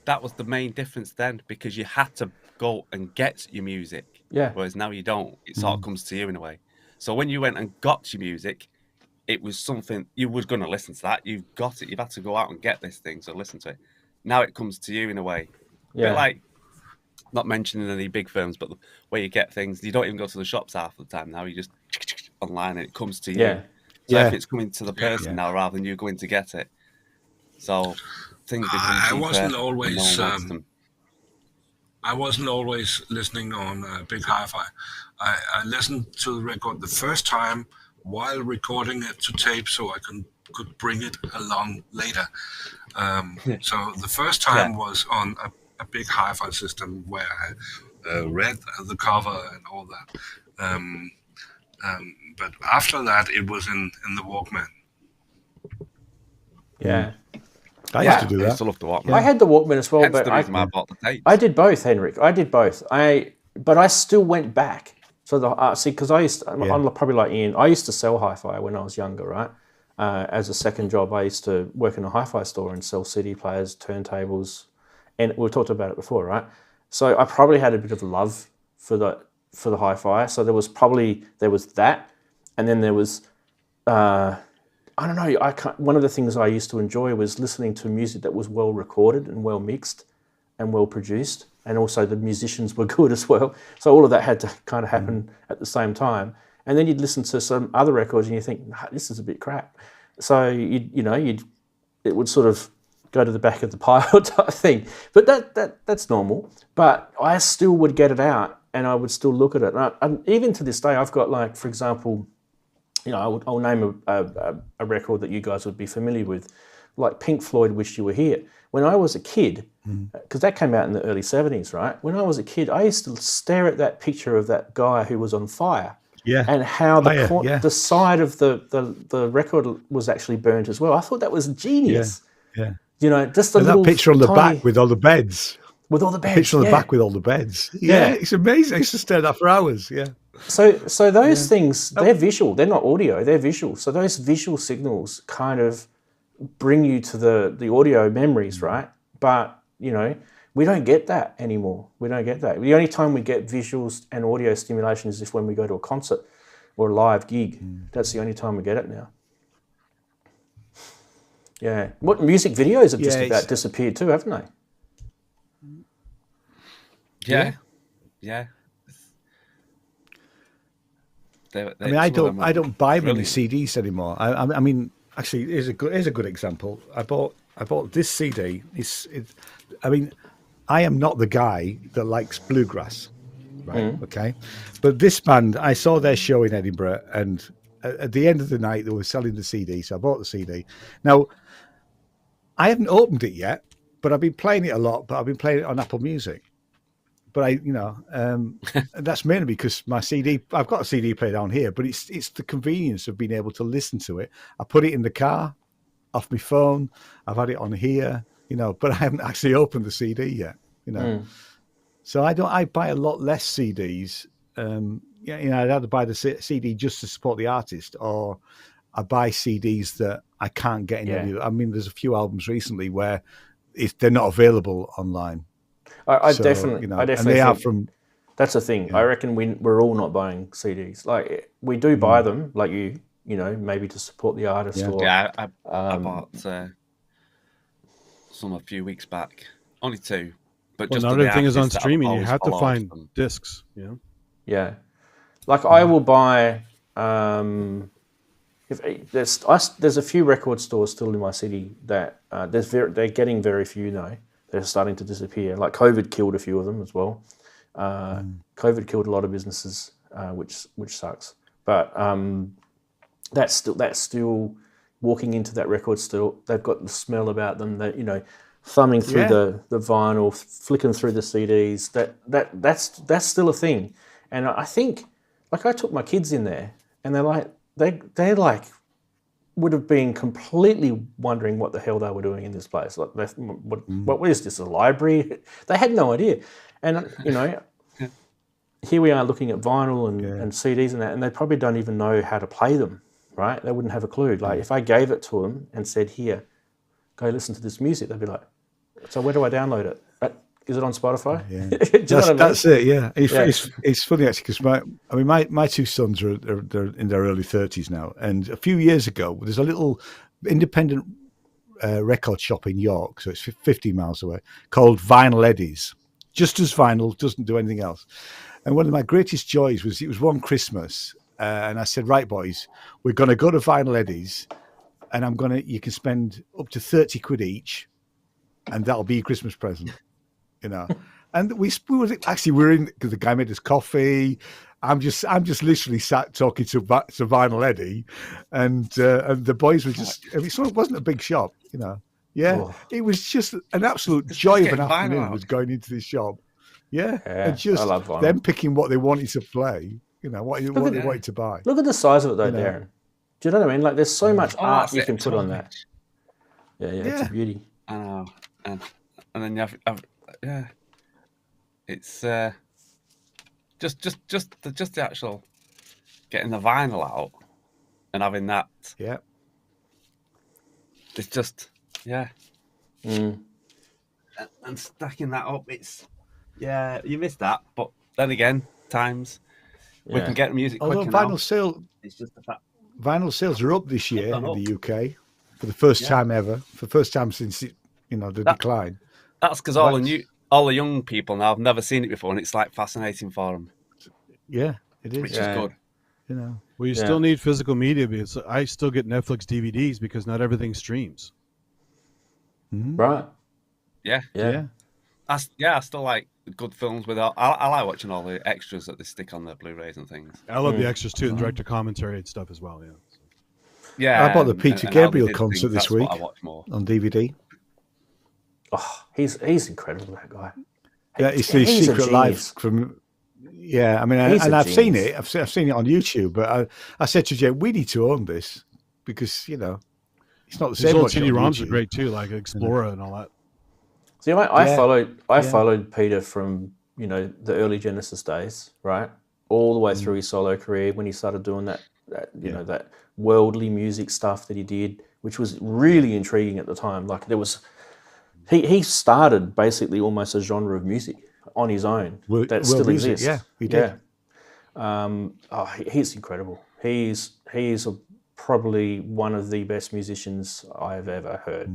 that was the main difference then, because you had to go and get your music. Yeah. Whereas now you don't. It sort of comes to you in a way. So when you went and got your music, it was something you were going to listen to that. You've got it. You've had to go out and get this thing, so listen to it. Now it comes to you in a way. Yeah. But like, not mentioning any big firms, but where you get things, you don't even go to the shops half the time now. You just online and it comes to you. Yeah. So if it's coming to the person now rather than you going to get it. So things become I wasn't always listening on big hi-fi. I listened to the record the first time while recording it to tape, so I could bring it along later. So the first time was on a big hi-fi system where I read the cover and all that. But after that, it was in the Walkman. Yeah. I used to do that. I used to love the Walkman. I had the Walkman as well, but I bought the tapes. I did both, Henrik. I did both. But I still went back. So because I'm probably like Ian. I used to sell hi-fi when I was younger, right? As a second job, I used to work in a hi-fi store and sell CD players, turntables, and we talked about it before, right? So I probably had a bit of love for the hi-fi. So there was that, and then there was I don't know. One of the things I used to enjoy was listening to music that was well recorded and well mixed and well produced, and also the musicians were good as well. So all of that had to kind of happen at the same time. And then you'd listen to some other records and you think, nah, this is a bit crap. So it would sort of go to the back of the pile type thing. But that's normal. But I still would get it out and I would still look at it. And even to this day, I've got, like, for example, you know, I'll name a record that you guys would be familiar with, like Pink Floyd, Wish You Were Here. When I was a kid, because that came out in the early 70s, right? When I was a kid, I used to stare at that picture of that guy who was on fire. Yeah. And how the side of the record was actually burnt as well. I thought that was genius. Yeah. You know, just a little that picture on the tiny, back with all the beds. With all the beds. Picture on the back with all the beds. Yeah, it's amazing. I used to stare at that for hours. Yeah. So those things, they're visual. They're not audio. They're visual. So those visual signals kind of bring you to the audio memories, right? But, you know, we don't get that anymore. We don't get that. The only time we get visuals and audio stimulation is if when we go to a concert or a live gig. That's the only time we get it now. Yeah. What music videos have just about disappeared too, haven't they? Yeah. I don't buy many CDs anymore. I mean, actually, here's a good example. I bought this CD. I am not the guy that likes bluegrass, right? Okay, but this band, I saw their show in Edinburgh, and at the end of the night, they were selling the CD, so I bought the CD. Now, I haven't opened it yet, but I've been playing it a lot. But I've been playing it on Apple Music. But that's mainly because my CD, I've got a CD player down here, but it's the convenience of being able to listen to it. I put it in the car, off my phone. I've had it on here, you know, but I haven't actually opened the CD yet, you know. So I buy a lot less CDs. I'd either buy the CD just to support the artist, or I buy CDs that I can't get in any. I mean, there's a few albums recently where they're not available online. I definitely and they are from. That's the thing. Yeah. I reckon we're all not buying CDs. Like we do buy them, like you know, maybe to support the artist. Yeah, I bought some a few weeks back. Only 2, but just not everything is on streaming. You have to find discs. Yeah. Like I will buy. If there's a few record stores still in my city that they're getting very few now. They're starting to disappear. Like COVID killed a few of them as well. COVID killed a lot of businesses, which sucks. But that's still walking into that record store. They've got the smell about them. That, you know, thumbing through the vinyl, flicking through the CDs. That's still a thing. And I think, like, I took my kids in there, and they're like would have been completely wondering what the hell they were doing in this place. Like, what is this, a library? They had no idea. And, you know, here we are looking at vinyl and CDs and that, and they probably don't even know how to play them, right? They wouldn't have a clue. Like, if I gave it to them and said, here, go listen to this music, they'd be like, so where do I download it? Is it on Spotify? Yeah. That's it, yeah. It's funny, actually, because my 2 sons are they're in their early 30s now. And a few years ago, there's a little independent record shop in York, so it's 50 miles away, called Vinyl Eddie's. Just does vinyl, doesn't do anything else. And one of my greatest joys was, it was one Christmas, and I said, right, boys, we're going to go to Vinyl Eddie's, and you can spend up to 30 quid each, and that'll be your Christmas present. You know, and we were in, because the guy made us coffee. I'm just literally sat talking to Vinyl Eddie, and the boys were just. I mean, it wasn't a big shop, you know. Yeah, It was just an absolute joy of an afternoon. Was going into this shop, and just them picking what they wanted to play. You know, what they wanted to buy. Look at the size of it, though, Darren. Do you know what I mean? Like, there's so much art you can put on that. Yeah, it's a beauty. I know, and then you have. Yeah, it's just the actual getting the vinyl out and having that. Yeah, it's just and stacking that up. It's you miss that, but then again, times we can get music. Although it's just the fact vinyl sales are up this year in the UK for the first time ever, for the first time since the decline. That's because all the young people now have never seen it before, and it's like fascinating for them. Yeah, it is. Which is good. You know. Well, you still need physical media, because I still get Netflix DVDs because not everything streams. Mm-hmm. Right. Yeah. I still like good films with all. I like watching all the extras that they stick on the Blu-rays and things. I love the extras too, and director commentary and stuff as well. Yeah. Yeah, I bought the Peter Gabriel concert this week I watch more on DVD. Oh, he's incredible, that guy. Yeah, it's the Secret Life from. Yeah, I mean, and I've seen it. I've seen it on YouTube, but I said to Jay, we need to own this because it's not the same. These old CD-ROMs are great too, like Explorer and all that. See, I followed Peter from the early Genesis days, right, all the way through his solo career when he started doing that worldly music stuff that he did, which was really intriguing at the time. Like he started basically almost a genre of music on his own that still exists. Yeah, he did. He's incredible. He's probably one of the best musicians I've ever heard,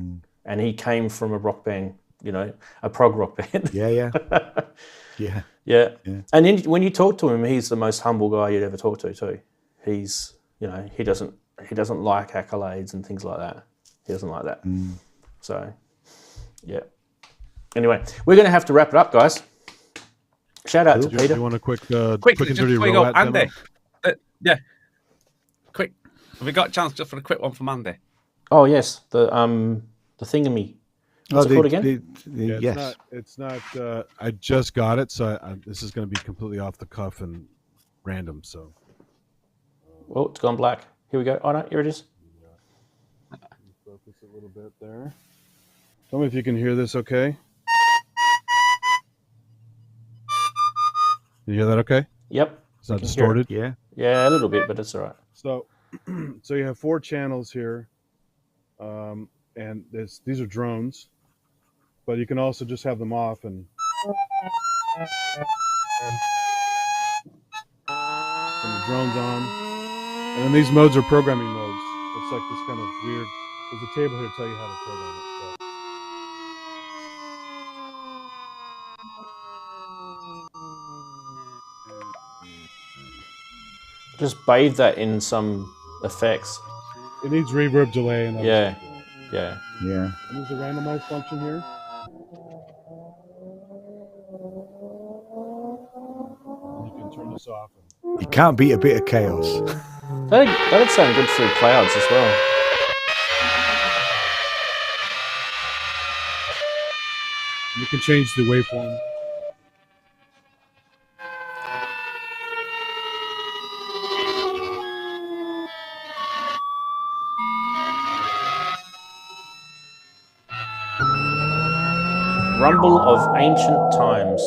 and he came from a rock band, a prog rock band. Yeah. And then when you talk to him, he's the most humble guy you'd ever talk to too. He's he doesn't like accolades and things like that. He doesn't like that. So yeah. Anyway, we're going to have to wrap it up, guys. Shout out to Peter. Do you want a quick just and dirty before you go, Roland Andy. Quick. Have we got a chance just for a quick one from Andy? Oh yes, the thingamy. What's it called again? Yes. It's not. I just got it, so this is going to be completely off the cuff and random. So. Oh, it's gone black. Here we go. Oh no, here it is. Focus a little bit there. Tell me if you can hear this. Okay. You hear that? Okay. Yep. It's not distorted. Yeah. Yeah, a little bit, but it's all right. So you have 4 channels here, and these are drones, but you can also just have them off and the drones on. And then these modes are programming modes. It's like this kind of weird. There's a table here to tell you how to program it. Just bathe that in some effects. It needs reverb, delay, and yeah. And there's a randomize function here. And you can turn this off. You can't beat a bit of chaos. That'd sound good through clouds as well. You can change the waveform. Rumble of ancient times.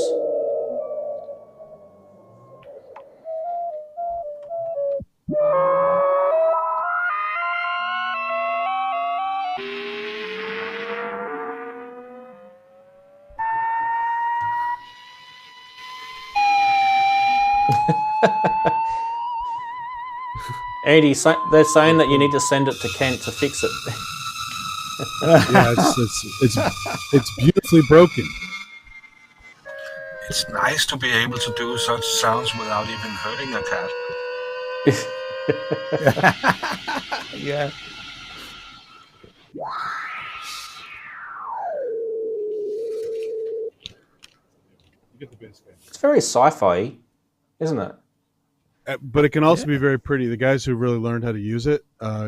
Andy, they're saying that you need to send it to Kent to fix it. Yeah, it's beautifully broken. It's nice to be able to do such sounds without even hurting a cat. Yeah. You get the bass. It's very sci-fi, isn't it? But it can also be very pretty. The guys who really learned how to use it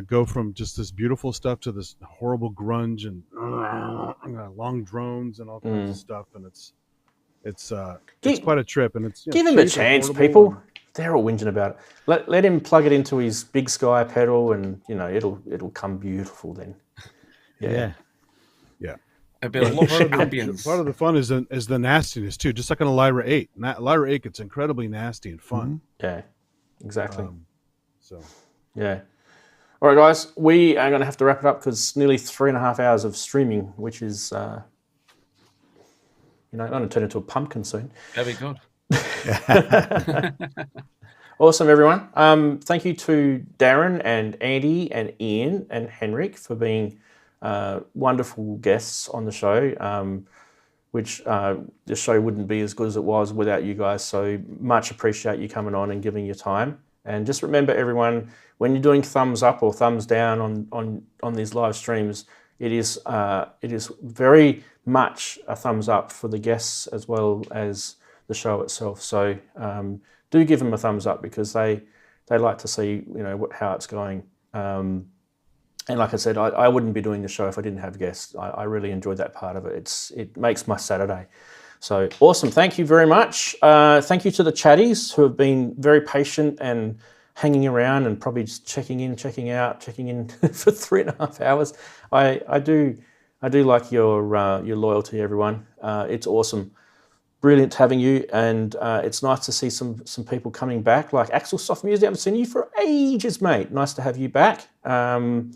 go from just this beautiful stuff to this horrible grunge and long drones and all kinds of stuff, and it's quite a trip. And it's give him a chance, people. They're all whinging about it. Let him plug it into his Big Sky pedal, and it'll come beautiful then. Yeah. It'd be a lovely ambience. Part of the fun is the nastiness too, just like on a Lyra 8. Lyra 8 gets incredibly nasty and fun. Yeah, exactly. So yeah. All right, guys, we are going to have to wrap it up because nearly 3.5 hours of streaming, which is going to turn into a pumpkin soon. Very good. Awesome, everyone. Thank you to Darren and Andy and Ian and Henrik for being wonderful guests on the show, which the show wouldn't be as good as it was without you guys. So much appreciate you coming on and giving your time. And just remember, everyone, when you're doing thumbs up or thumbs down on these live streams, it is very much a thumbs up for the guests as well as the show itself. So do give them a thumbs up, because they like to see, you know, how it's going. And like I said, I wouldn't be doing the show if I didn't have guests. I really enjoyed that part of it. It makes my Saturday. So awesome. Thank you very much. Thank you to the chatties who have been very patient and hanging around and probably just checking in, checking out, checking in for 3.5 hours. I do like your loyalty, everyone. It's awesome. Brilliant having you, and it's nice to see some people coming back, like Axel Soft Music. I haven't seen you for ages, mate. Nice to have you back. And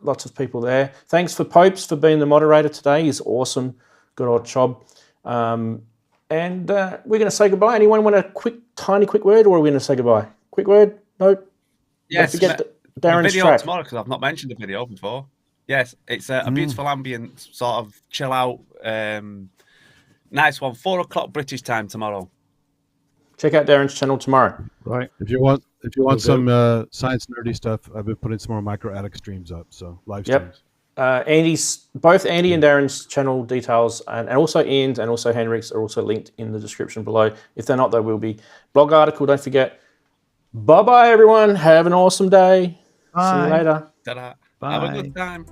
lots of people there. Thanks for Popes for being the moderator today. He's awesome. Good old Chob. And we're going to say goodbye. Anyone want a tiny quick word, or are we going to say goodbye? Quick word? No? Yes. Don't forget Darren's video track. tomorrow, because I've not mentioned the video before. Yes, it's a beautiful ambient sort of chill out. Nice one. 4 o'clock British time tomorrow. Check out Darren's channel tomorrow. Right. If you want some science nerdy stuff, I've been putting some more micro attic streams up. So live streams. Both Andy and Darren's channel details, and also Ian's and also Henrik's, are also linked in the description below. If they're not, they will be. Blog article, don't forget. Bye bye, everyone. Have an awesome day. Bye. See you later. Ta-da. Bye. Have a good time.